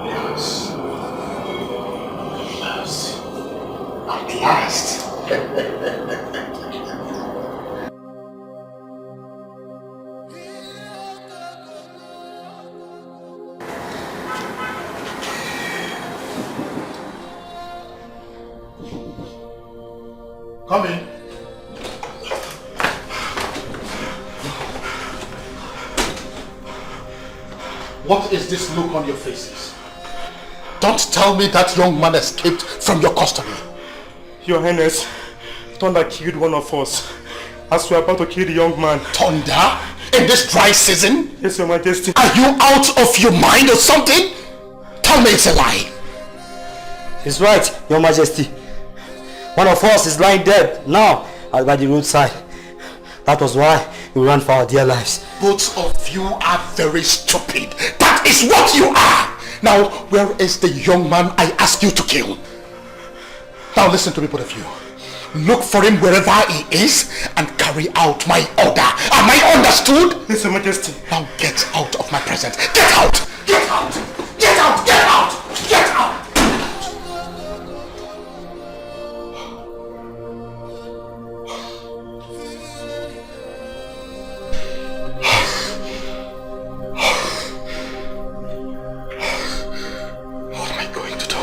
Yes. At last. Come in. What is this look on your faces? Don't tell me that young man escaped from your custody. Your Highness, Thunder killed one of us as we are about to kill the young man. Thunder? In this dry season? Yes, Your Majesty. Are you out of your mind or something? Tell me it's a lie. It's right, Your Majesty. One of us is lying dead now by the roadside. That was why we ran for our dear lives. Both of you are very stupid. That is what you are. Now, where is the young man I asked you to kill? Now listen to me, both of you. Look for him wherever he is and carry out my order. Am I understood? Yes, Your Majesty. Now get out of my presence. Get out! Get out! Get out! Get out! Get out! What am I going to do?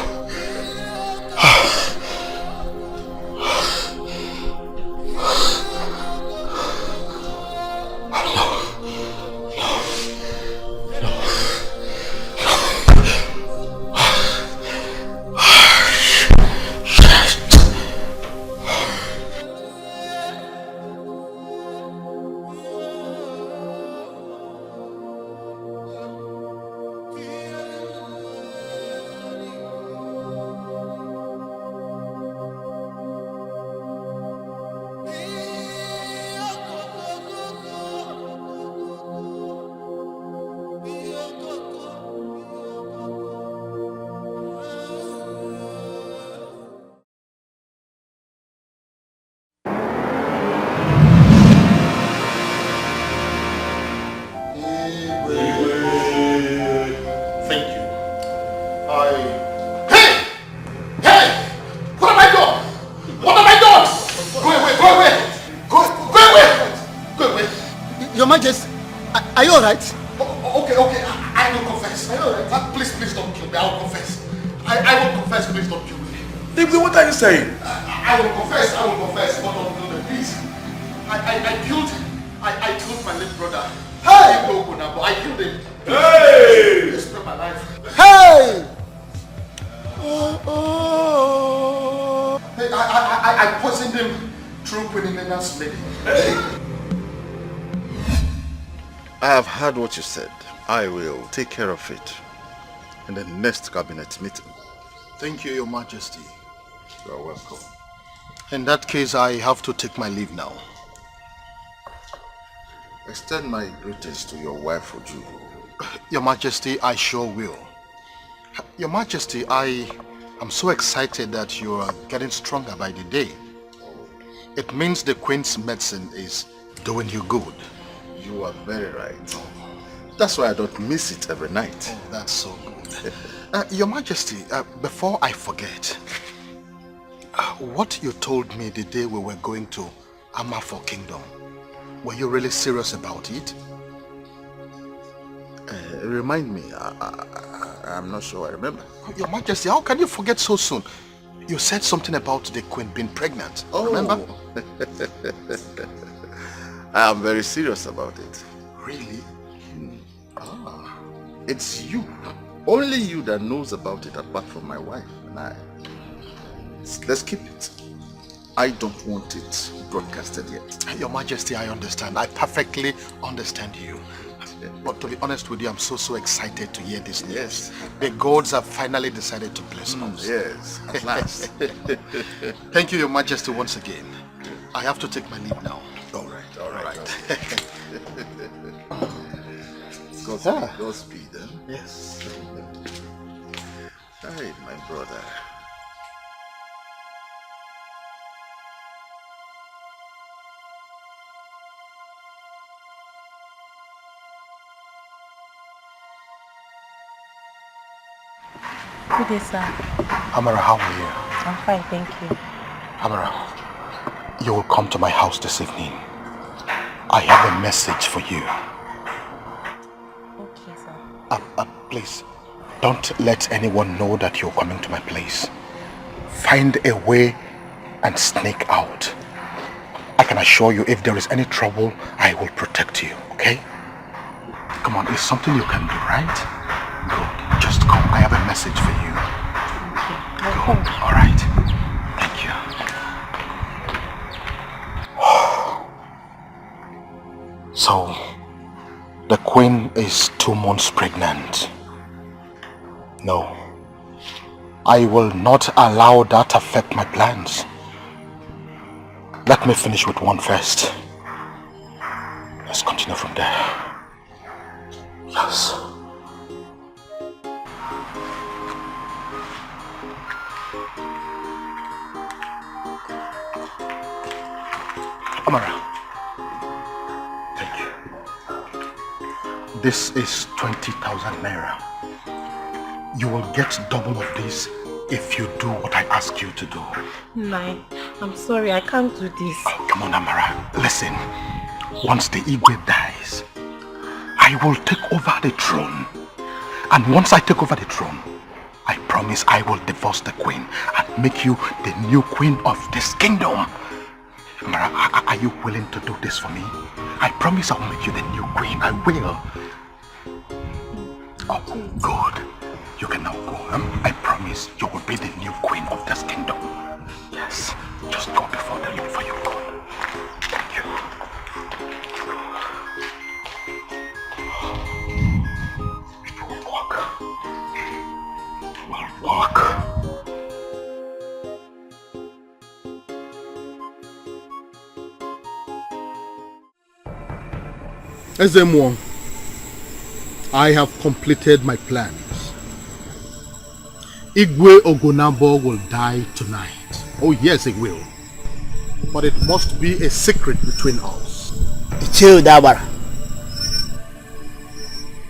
Thank you. Hey! Hey! What have I done? What have I done? Go away! Go away! Go away! Go away! Your Majesty, are you alright? Okay. I will confess. Are you alright? Please don't kill me. I will confess. I will confess. Please don't kill me. What are you saying? I will confess, but don't kill me, please. I killed my late brother. Hey! I killed him. Hey! He spared my life. Hey! Hey, I poisoned him through Quinina's lady. Hey! I have heard what you said. I will take care of it in the next cabinet meeting. Thank you, Your Majesty. You are welcome. In that case, I have to take my leave now. Extend my greetings to your wife, Oju. Your Majesty, I sure will. Your Majesty, I am so excited that you are getting stronger by the day. It means the Queen's medicine is doing you good. You are very right. That's why I don't miss it every night. Oh, that's so good. Your Majesty, before I forget, what you told me the day we were going to Amafo Kingdom, were you really serious about it? Remind me, I'm not sure I remember. Your Majesty, how can you forget so soon? You said something about the Queen being pregnant, remember? I am very serious about it. Really? It's you. Only you that knows about it apart from my wife and I. Let's keep it. I don't want it broadcasted yet. Your Majesty, I understand. I perfectly understand you. But to be honest with you, I'm so excited to hear this news. Yes. The gods have finally decided to bless us. Yes, at last. Thank you, Your Majesty, once again. I have to take my leave now. All right. Godspeed, eh? Yes. Hey, my brother. Good day, sir. Amara, how are you? I'm fine, thank you. Amara, you will come to my house this evening. I have a message for you. Okay, sir. Please, don't let anyone know that you're coming to my place. Find a way and sneak out. I can assure you, if there is any trouble, I will protect you, okay? Come on, it's something you can do, right? Good. Just come. I have a message for you. Good. All right. Thank you. So, the queen is 2 months pregnant. No. I will not allow that to affect my plans. Let me finish with one first. Let's continue from there. Yes. Amara. Thank you. This is 20,000 naira. You will get double of this if you do what I ask you to do. Nine, I'm sorry, I can't do this. Oh, come on, Amara. Listen, once the Igwe dies, I will take over the throne. And once I take over the throne, I promise I will divorce the queen and make you the new queen of this kingdom. Amara, are you willing to do this for me? I promise I'll make you the new queen. I will. Oh, good. You can now go. I promise you will be the new queen of this kingdom. Yes. Just go before the Lord for your God. Thank you. We'll walk. We'll walk. Ezemo, I have completed my plans. Igwe Ogonabo will die tonight. Oh yes, it will. But it must be a secret between us. Chill, Dabara.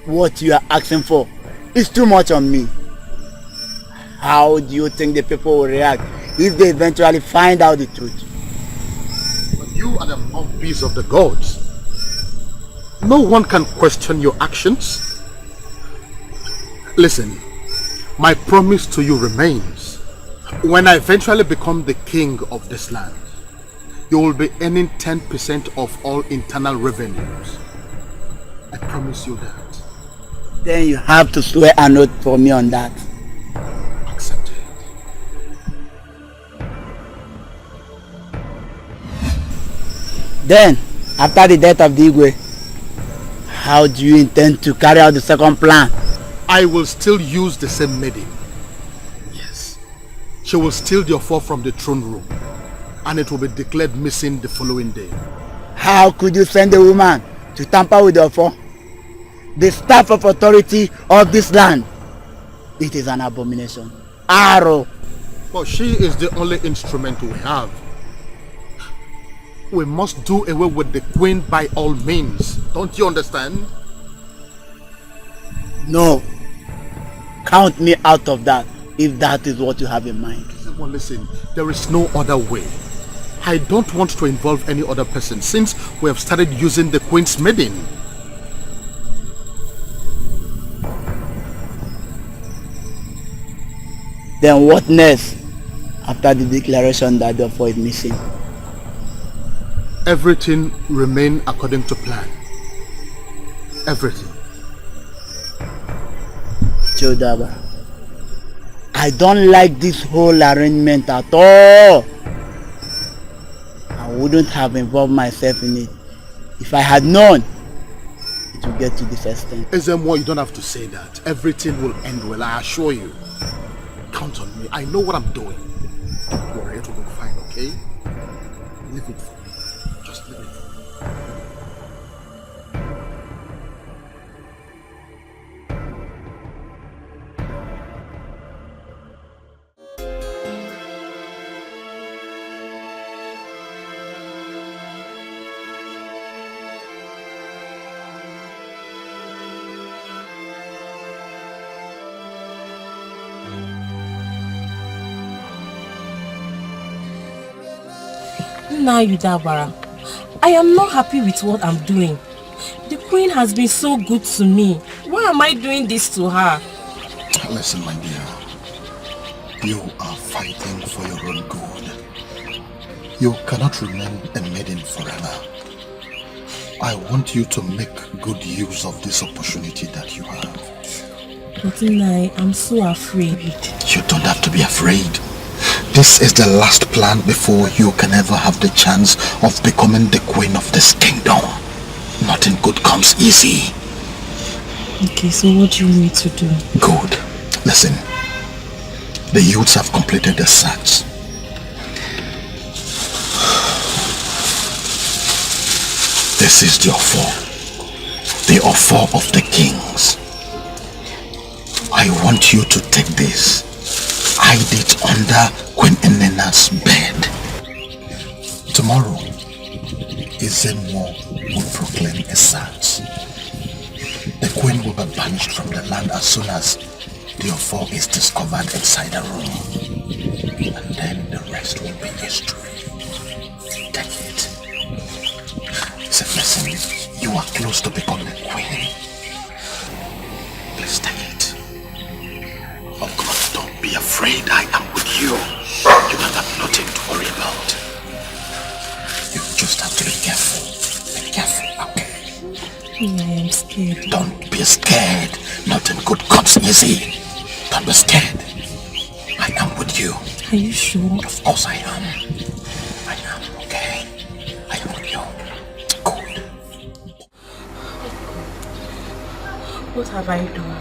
What you are asking for is too much on me. How do you think the people will react if they eventually find out the truth? But you are the mouthpiece of the gods. No one can question your actions. Listen, my promise to you remains. When I eventually become the king of this land, you will be earning 10% of all internal revenues. I promise you that. Then you have to swear an oath for me on that. Accept it. Then, after the death of the Igwe, how do you intend to carry out the second plan? I will still use the same maiden. Yes. She will steal the offer from the throne room, and it will be declared missing the following day. How could you send a woman to tamper with the offer? The staff of authority of this land. It is an abomination. Arrow. But she is the only instrument we have. We must do away with the queen by all means. Don't you understand? No. Count me out of that, if that is what you have in mind. Well, listen, there is no other way. I don't want to involve any other person since we have started using the queen's maiden. Then what next after the declaration that the offer is missing? Everything remain according to plan. Everything. Chodaba, I don't like this whole arrangement at all. I wouldn't have involved myself in it. If I had known, it would get to this extent. Ezemo, you don't have to say that. Everything will end well, I assure you. Count on me. I know what I'm doing. Don't worry, it will be fine, okay? Leave it for me. Just leave it for me. Now Udabara, I am not happy with what I'm doing. The queen has been so good to me. Why am I doing this to her? Listen, my dear. You are fighting for your own good. You cannot remain a maiden forever. I want you to make good use of this opportunity that you have. But Nai, I'm so afraid. You don't have to be afraid. This is the last plan before you can ever have the chance of becoming the queen of this kingdom. Nothing good comes easy. Okay, so what do you need me to do? Good. Listen. The youths have completed the search. This is the offer. The offer of the kings. I want you to take this. Hide it under Queen Enena's bed. Tomorrow, Izemwo will proclaim a search. The queen will be banished from the land as soon as the offer is discovered inside the room. And then the rest will be history. Take it. Say, listen, you are close to becoming a queen. Please take it. Oh God, don't be afraid. I am with you. You don't have nothing to worry about. You just have to be careful. Be careful, okay? Yeah, I am scared. Don't be scared. Nothing good comes easy. Don't be scared. I am with you. Are you sure? Of course I am. I am, okay? I am with you. Good. What have I done?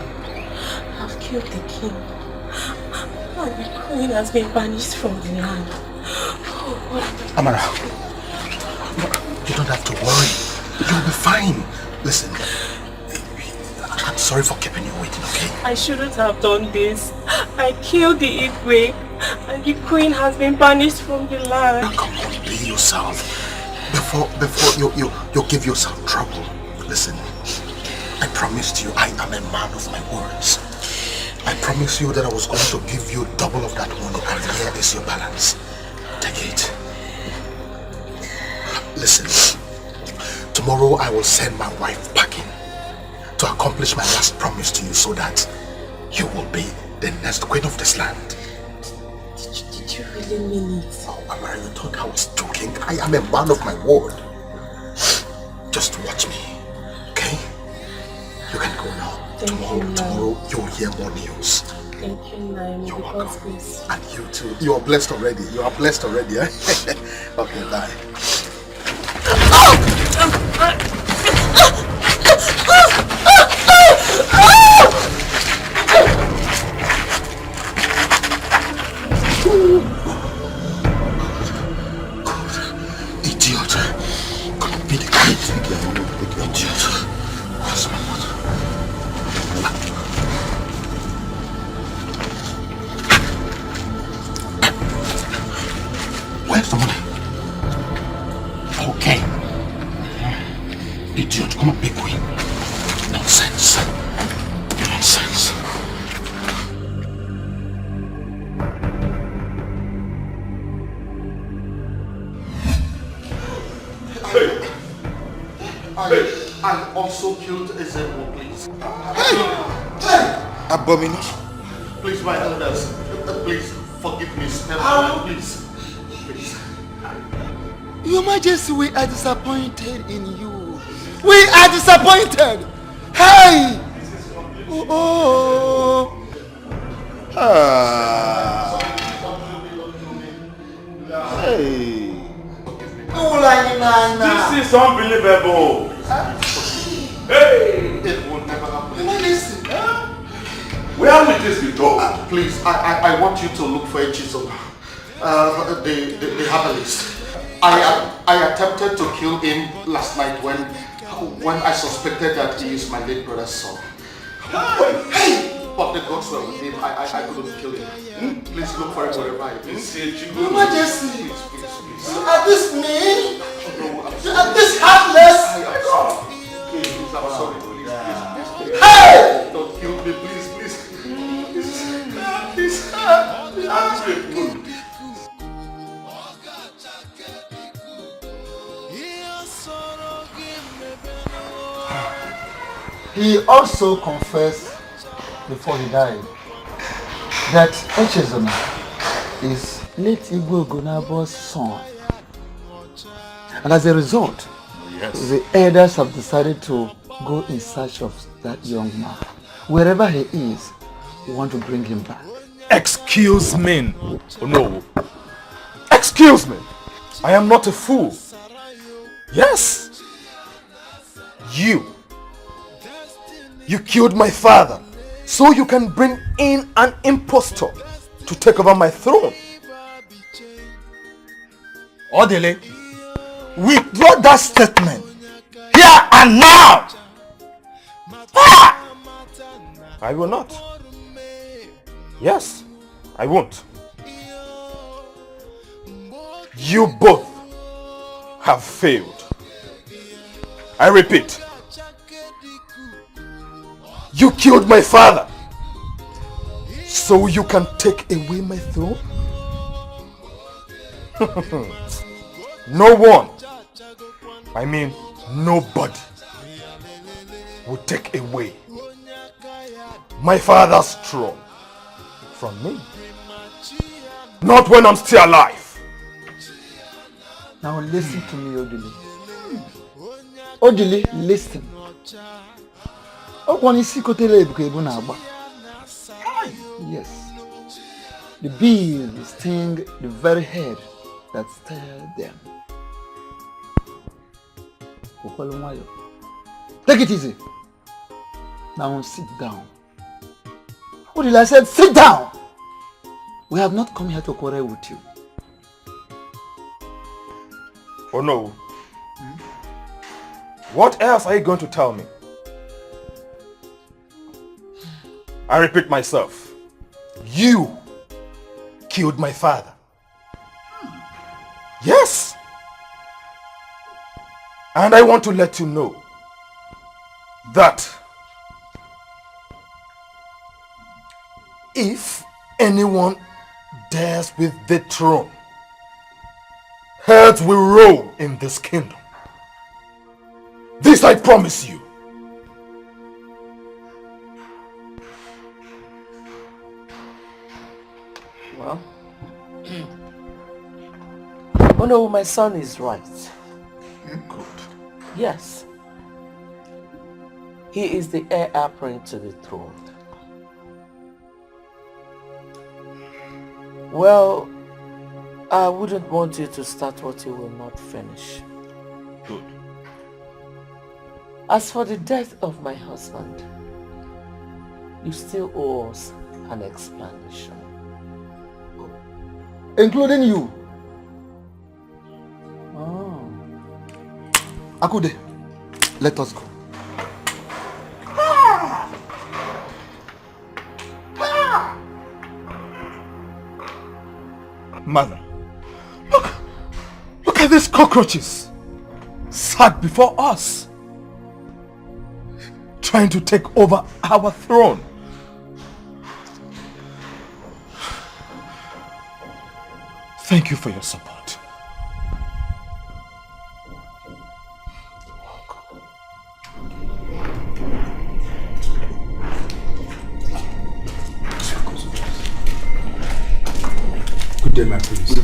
I've killed the king. And the queen has been banished from the land. Amara, you don't have to worry. You'll be fine. Listen, I'm sorry for keeping you waiting, okay? I shouldn't have done this. I killed the Igwe, and the queen has been banished from the land. Come on, be yourself. Before you give yourself trouble. Listen, I promised you I am a man of my words. I promised you that I was going to give you double of that money, and here is your balance. Take it. Listen, tomorrow I will send my wife packing to accomplish my last promise to you so that you will be the next queen of this land. Did you really mean it? Oh, Amara, you thought I was joking? I am a man of my word. Just watch me, okay? You can go now. Tomorrow you will hear more news. Thank you, Naim. You're welcome. And you too. You are blessed already. You are blessed already, eh? Okay, bye. Idiot. Couldn't be the kid. Idiot. Where's my mother? Where's the money? Okay. Idiot, come on, big queen. Nonsense. Nonsense. I also killed Ezemo, please. Hey! Abomination. Please, my elders. Please, forgive me. Spare me, please. Please. Your Majesty, we are disappointed in you. We are disappointed. Hey! Oh. Ah. Hey. This is unbelievable. Hey! It will never happen. Where will this be done? Please, I want you to look for a chisel. The herbalist. I attempted to kill him last night when I suspected that he is my late brother's son. Hey! But the gods were with him. I couldn't kill him. Please look for him wherever he is. Your Majesty, please. you are this mean? No, I'm You are this heartless? I'm sorry. Please. Hey! Don't kill me, please. Please. He also confessed before he died that Echezona is late Igwe Ogonabo's son. And as a result, the elders have decided to go in search of that young man. Wherever he is, we want to bring him back. Excuse me. Oh, no. Excuse me. I am not a fool. Yes. You killed my father so you can bring in an impostor to take over my throne. Odele, withdraw that statement here and now. I will not. Yes, I won't. You both have failed. I repeat, you killed my father so you can take away my throne? No one, I mean nobody, will take away my father's throne from me. Not when I'm still alive. Now listen to me, Odili. Odili, listen. Yes. The bees sting the very head that stirred them. Take it easy. Now sit down. Odili, I said sit down. We have not come here to quarrel with you. Oh no. What else are you going to tell me? I repeat myself. You killed my father. Yes. And I want to let you know that if anyone dares with the throne, heads will roll in this kingdom. This I promise you. Well, oh no, my son is right. Good. Yes. He is the heir apparent to the throne. Well, I wouldn't want you to start what you will not finish. Good. As for the death of my husband, you still owe us an explanation. Including you. Oh. Akude, let us go. Mother, look at these cockroaches sat before us, trying to take over our throne. Thank you for your support. Good day, my prince.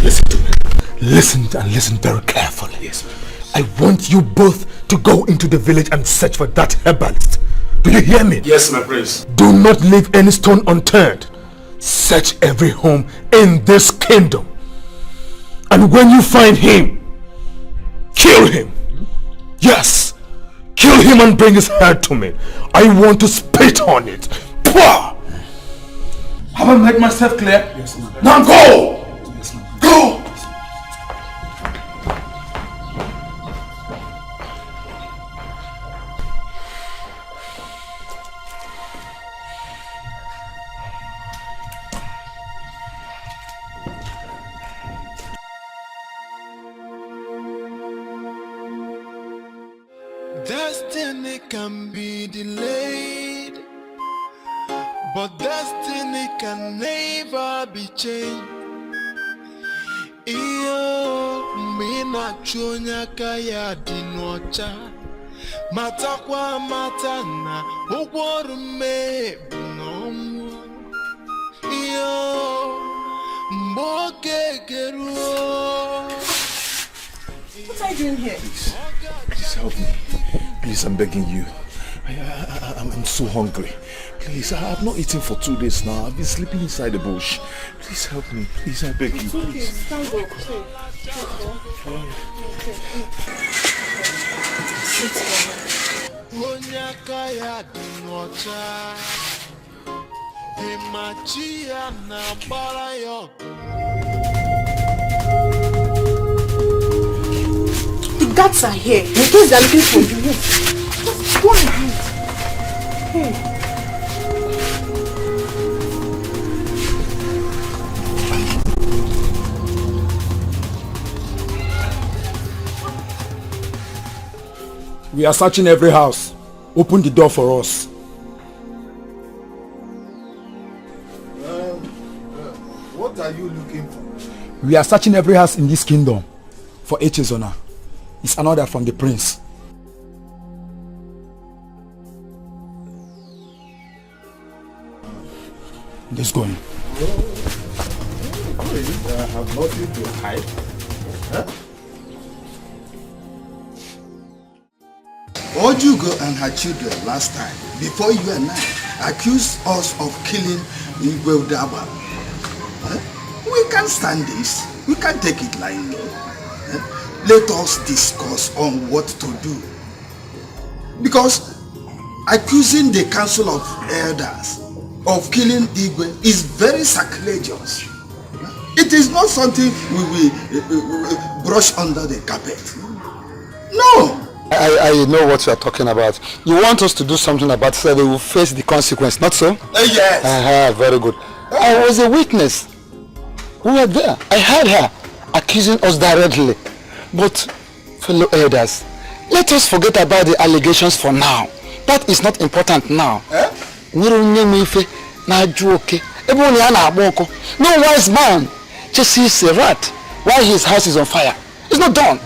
Listen to me. Listen and listen very carefully. Yes, I want you both to go into the village and search for that herbalist. Do you hear me? Yes, my prince. Do not leave any stone unturned. Search every home in this kingdom. And when you find him, kill him. Yes. Kill him and bring his head to me. I want to spit on it. Pwah! Have I made myself clear? Yes, ma'am. Now go! Yes, ma'am. Go! Destiny can be delayed, but destiny can never be changed. Iyo mina chonya kaya dinocha matakwa matana ogworume nomu yo mboke geruo. What are you doing here? Please help me. Please, I'm begging you. I'm so hungry. Please, I have not eaten for 2 days now. I've been sleeping inside the bush. Please help me. Please, I beg you. It's okay. Please. Stand up. The guards are here. In case they're looking for you. Just go and hide. Hey. We are searching every house. Open the door for us. What are you looking for? We are searching every house in this kingdom for Echezona. It's an order from the prince. Let's go in. I have nothing to hide. Huh? Ojugo and her children last time, before you and I, accused us of killing Igwe Udaba. We can't stand this. We can't take it lightly. Let us discuss on what to do. Because accusing the council of elders of killing Igwe is very sacrilegious. It is not something we will brush under the carpet. No! I know what you are talking about. You want us to do something about it so they will face the consequence, not so? Yes. Very good. I was a witness. We were there. I heard her accusing us directly. But, fellow elders, let us forget about the allegations for now. That is not important now. No wise man just sees a rat while his house is on fire. It's not done.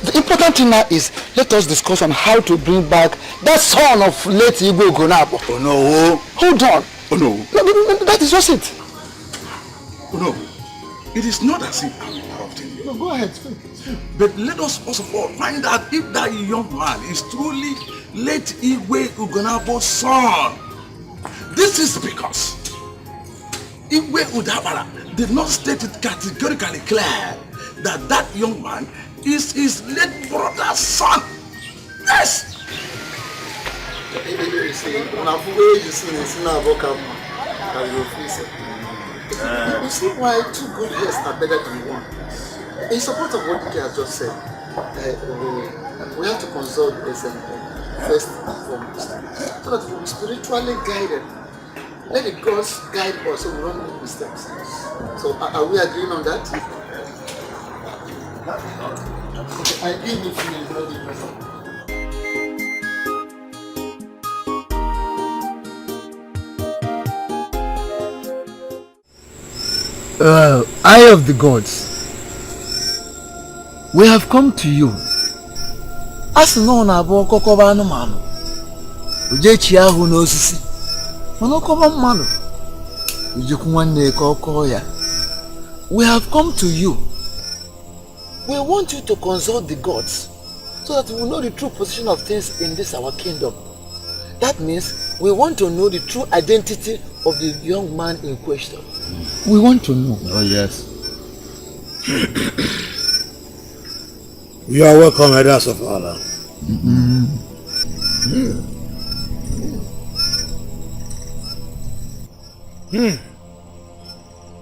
The important thing now is let us discuss on how to bring back that son of late Igwe Gonabo. Oh no. Hold on. Oh no. No, that is just it. Oh no. It is not as if I'm interrupting you. No, go ahead. But let us first of all find out if that young man is truly late Igwe Ugonabo's son. This is because Igwe Udabara did not state it categorically clear that that young man is his late brother's son. Yes! You see why 2 good years are better than 1. In support of what Ike has just said, we have to consult as first and foremost, so that we will be spiritually guided. Let the gods guide us so we don't make mistakes. So are we agreeing on that? Okay, I give you Eye of the gods, we have come to you. As no na bo kokoba anụmanụ ojechi ahụ n'osisi mana ọkọba mmadụ ojekwu nwanne ka ọkọ ya. We have come to you. We want you to consult the gods so that we will know the true position of things in this our kingdom. That means we want to know the true identity of the young man in question. We want to know. Oh yes. You are welcome, elders of Allah.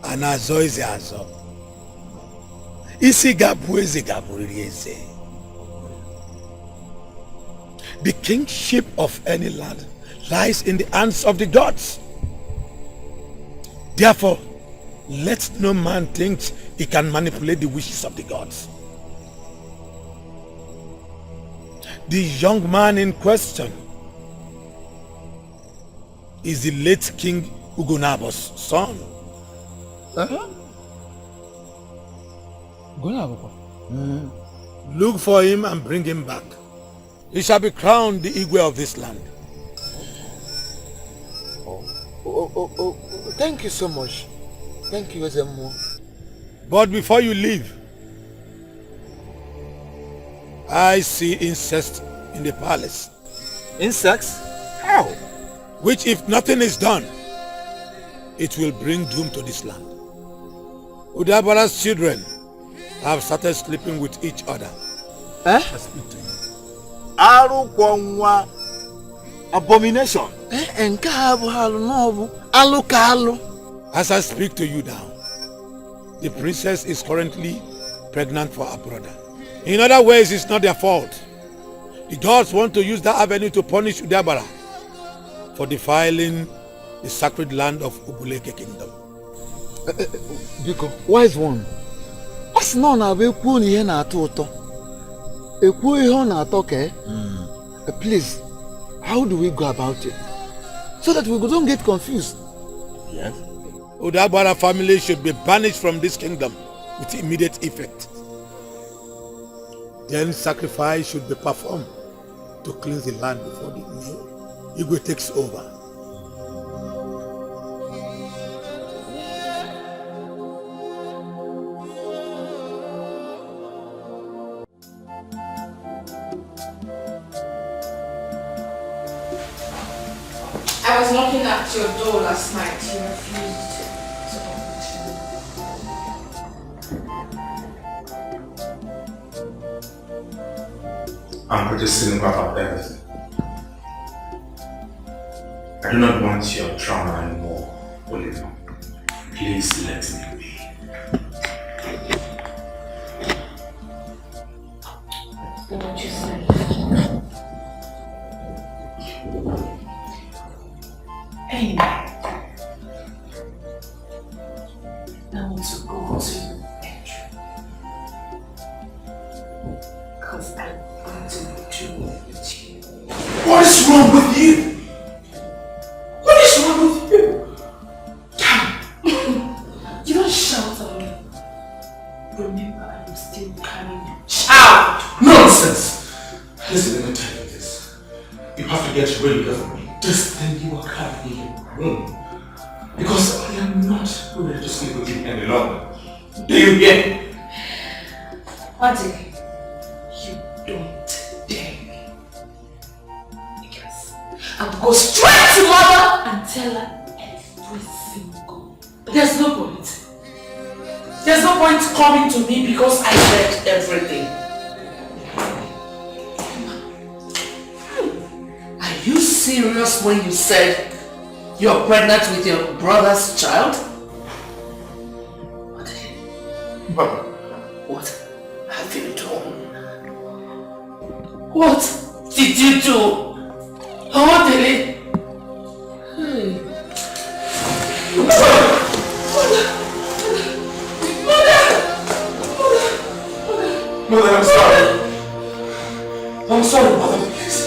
Anazo is azo. Isi gabu eze gabu eze. The kingship of any land lies in the hands of the gods. Therefore, let no man think he can manipulate the wishes of the gods. The young man in question is the late King Ugonabo's son. Look for him and bring him back. He shall be crowned the Igwe of this land. Oh, thank you so much. Thank you, Ezemo. But before you leave, I see incest in the palace. Insects? How? Which, if nothing is done, it will bring doom to this land. Udabara's children have started sleeping with each other. Eh? Arukwanwa abomination. As I speak to you now, the princess is currently pregnant for her brother. In other ways, it's not their fault. The gods want to use that avenue to punish Udabara for defiling the sacred land of Ubuleke Kingdom. Biko, wise one. As no na be kwu ni ihe na atọ ụtọ. Ekwu ihe ọ na-atọ ke? Please, how do we go about it? So that we don't get confused. Yes. Udabara family should be banished from this kingdom with immediate effect. Then sacrifice should be performed to cleanse the land before the new Igwe takes over. I was knocking at your door last night. You refused to open. I'm protesting about everything. I do not want your trauma anymore, Oliver. Please let me be. What you say? Hey, I want to go to Andrew. Because I want to do with you. What is wrong with you? What is wrong with you? You don't shout at me. Remember, I am still carrying your child. Nonsense! Listen, let me tell you this. You have to get rid of me. This thing you are carrying in your room. Because I am not ready to sleep with you any longer. Do you hear? Adi, you don't dare me. Because I will go straight to mother and tell her every single thing. There's no point. There's no point coming to me because I said everything. Are you serious when you said you're pregnant with your brother's child? Mother. What have you done? What did you do? Oh, Dele. Mother, I'm sorry. I'm sorry, Mother, please.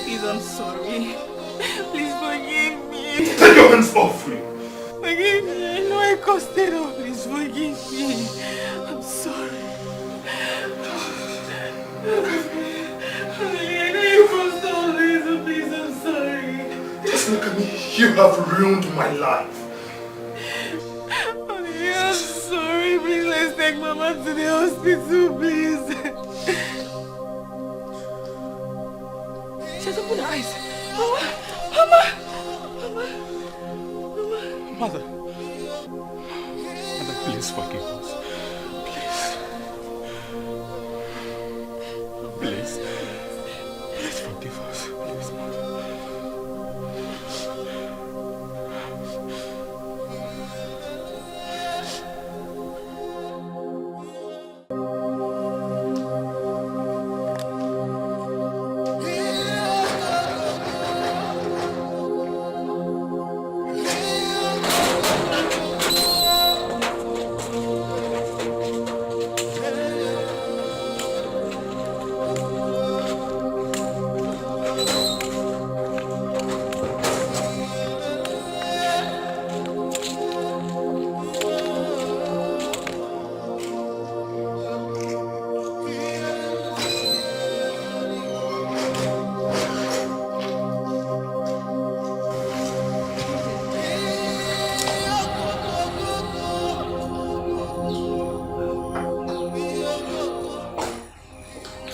Please, I'm sorry. Please forgive me. Take your hands off me. Forgive me. I know I caused it all. Please forgive me. I'm sorry. I know you caused all this, so please, I'm sorry. Just look at me. You have ruined my life. I'm sorry. Please, let's take Mama to the hospital, please. Just open her eyes. Mama! Mother, please forgive us. Please. Please forgive us. Please, Mother.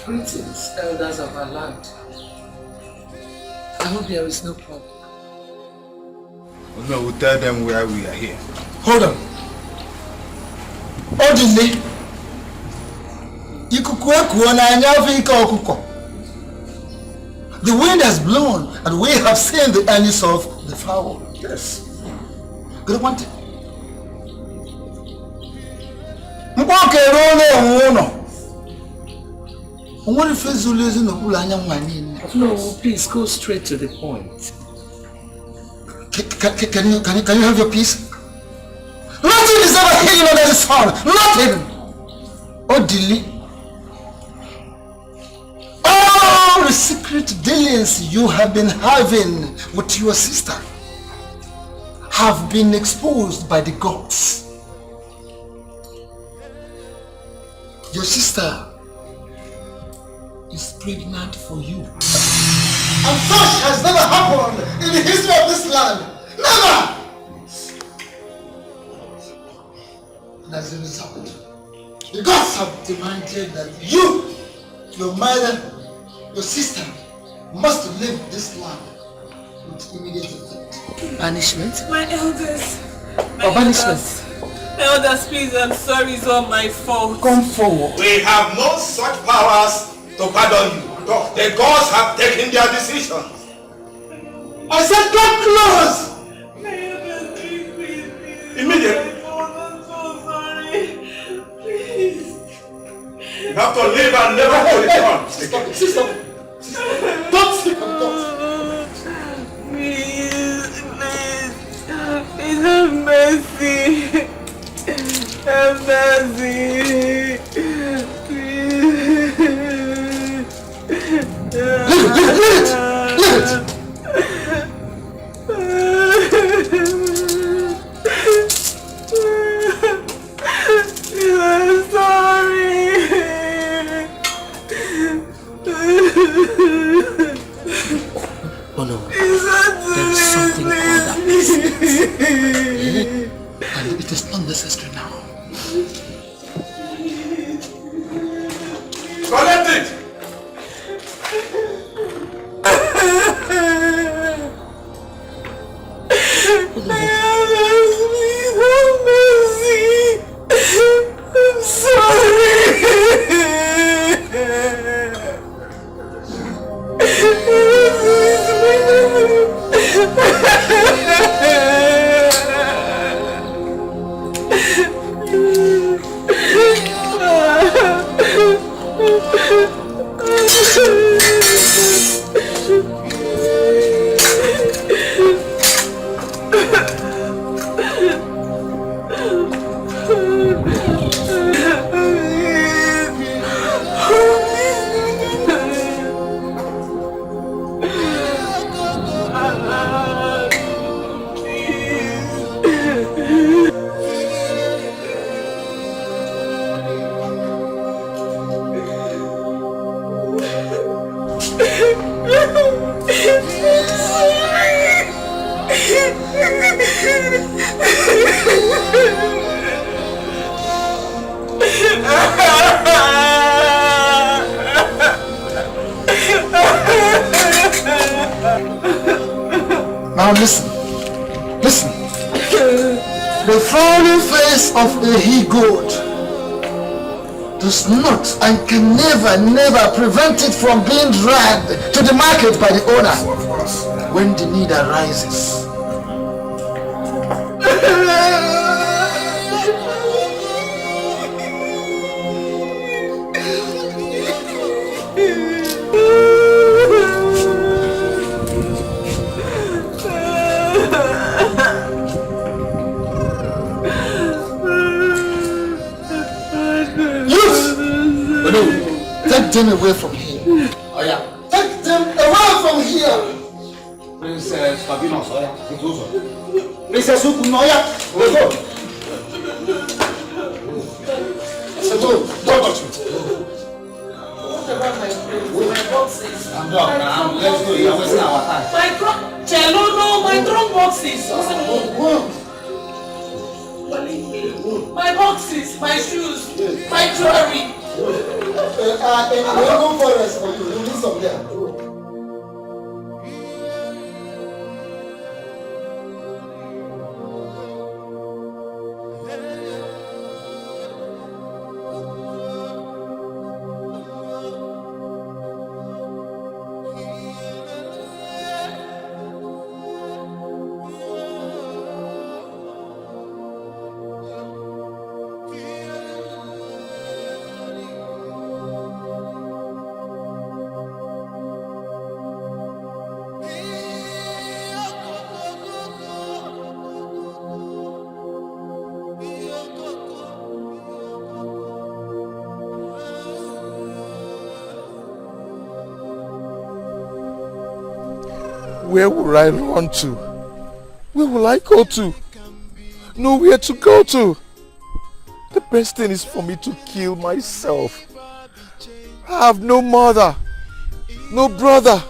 Greetings, elders of our land. I hope there is no problem. No, we'll tell them why we are here. Hold on. Odile. The wind has blown and we have seen the earnings of the fowl. Yes. Good one. No, please go straight to the point. Can you have your peace? Nothing is ever hidden under the sun. Nothing. Odili. All the secret dealings you have been having with your sister have been exposed by the gods. Your sister is pregnant for you. And such has never happened in the history of this land. Never! And as a result, the gods have demanded that you, your mother, your sister, must leave this land with immediate effect. Banishment? My elders. Or banishment? Elders, please, I'm sorry, it's all my fault. Come forward. We have no such powers to pardon you. The gods have taken their decision. I said come close! Immediately. I'm so sorry. Please. You have to leave and never return. Stop it, stop it. Don't sleep on God. Please, have mercy. Have mercy. Leave it! I'm sorry. Oh no, there is something called appeasement. And it is not necessary now. Collect it! I'm sorry. Now listen. The frowning face of a he-goat does not and can never prevent it from being dragged to the market by the owner when the need arises. Take them away from here. Oh yeah. Take them away from here. Princess Fabinos, oh yeah. Princess Ukunoya, let's go. Don't touch me. What about my boxes? I'm done now. Let's go. You're wasting our time. My cello, no, my drum boxes. My boxes, my shoes, my jewelry. are in Rainbow Forest, or you will some there. Where will I run to? Where will I go to? Nowhere to go to. The best thing is for me to kill myself. I have no mother, no brother,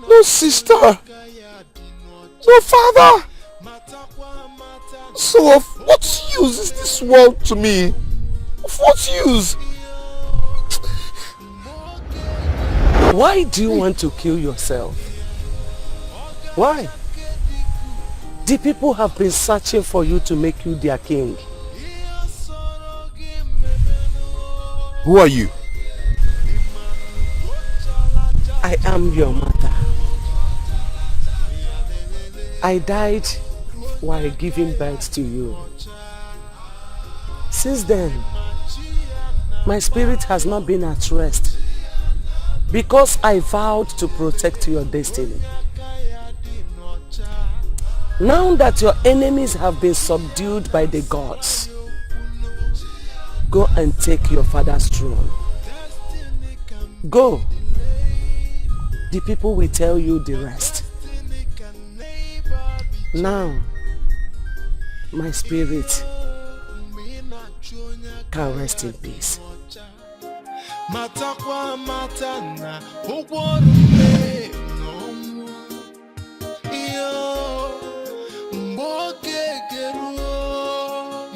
no sister, no father. So of what use is this world to me? Of what use? Why do you want to kill yourself? Why? The people have been searching for you to make you their king. Who are you? I am your mother. I died while giving birth to you. Since then, my spirit has not been at rest because I vowed to protect your destiny. Now that your enemies have been subdued by the gods, go and take your father's throne. Go. The people will tell you the rest. Now, my spirit can rest in peace. Matakwa matana ugworume nomu iyo mboge geruo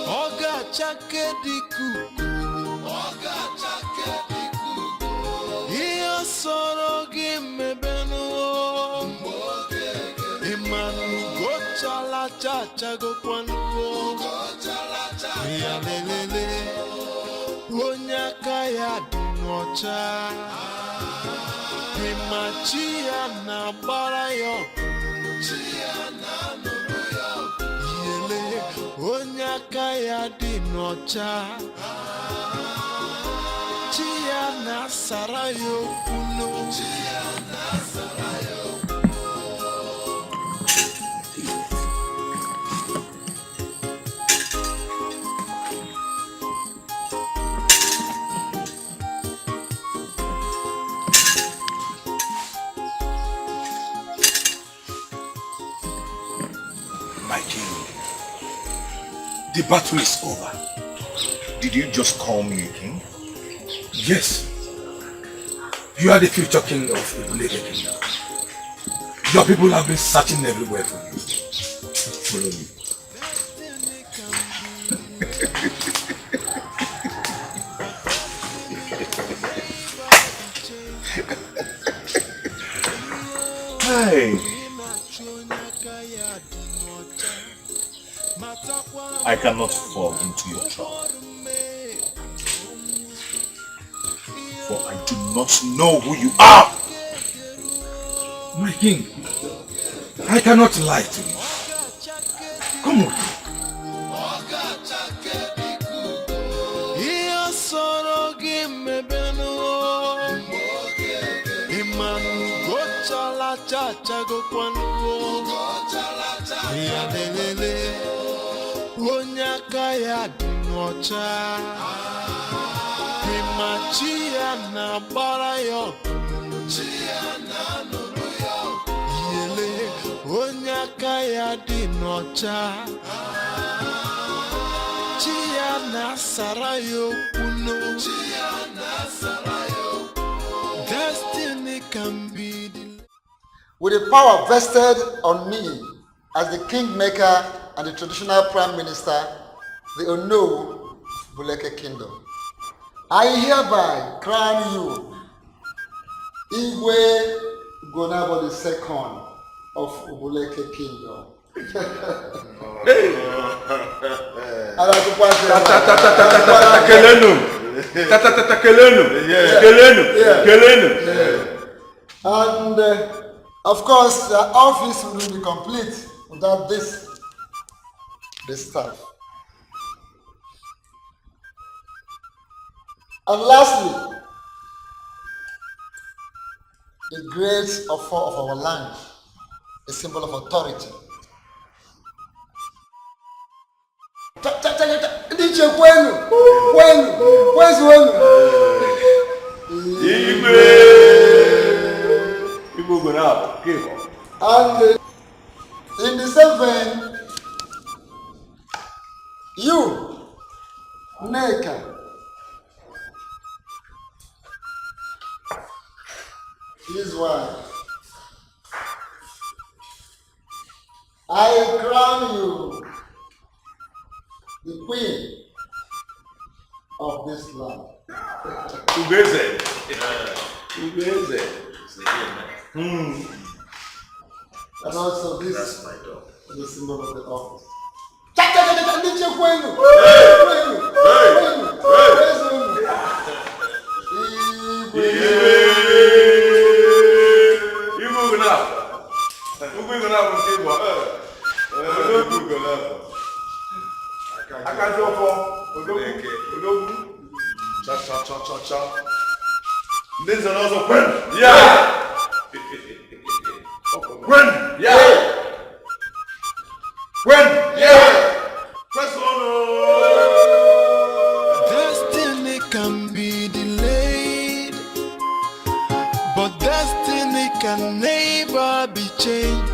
oga chake dikuku iyo soro gimebenuo imanu gochala chacha gokwanuo ya lelele onyaka ya dinocha imachia na barayo yele onyaka ya dinocha chia na sarayo kuno My king, the battle is over. Did you just call me a king? Yes. You are the future king of Ibuleke Kingdom. Your people have been searching everywhere for you. Follow me. Hey. I cannot fall into your trap. For I do not know who you are. My king, I cannot lie to you. Come on. Onyaka ya dinocha imachia na barayo yele onyaka ya dinocha chia na sarayo kuno destiny can be with the power vested on me as the kingmaker and the traditional prime minister, the Ono Buleke Kingdom. I hereby crown you Igwe Gonabo II of Ubuleke Kingdom. And of course, the office will be complete without this staff. And lastly, the great offer of our land, a symbol of authority. And in the same vein, you, Neka, his wife, I crown you the queen of this land. And also this is the symbol of the office. This is also Gwen. Yeah. Gwen. Yeah. Gwen. Yeah. Press on. Destiny can be delayed, but destiny can never be changed.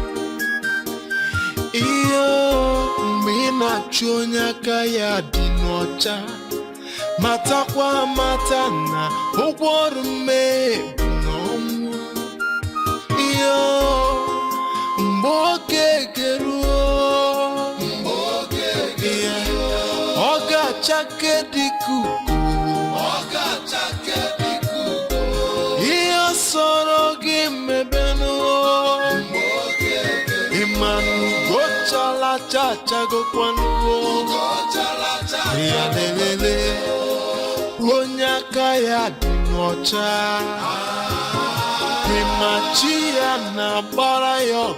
Iyo mina chonya kaya dinocha matakwa matana ogworume no iyo mboke keruo oga chake dikuku iyo sorogi mebenu imanu gochala chacha gokwanu ya lelele onyaka ya dinocha primachia na bara yo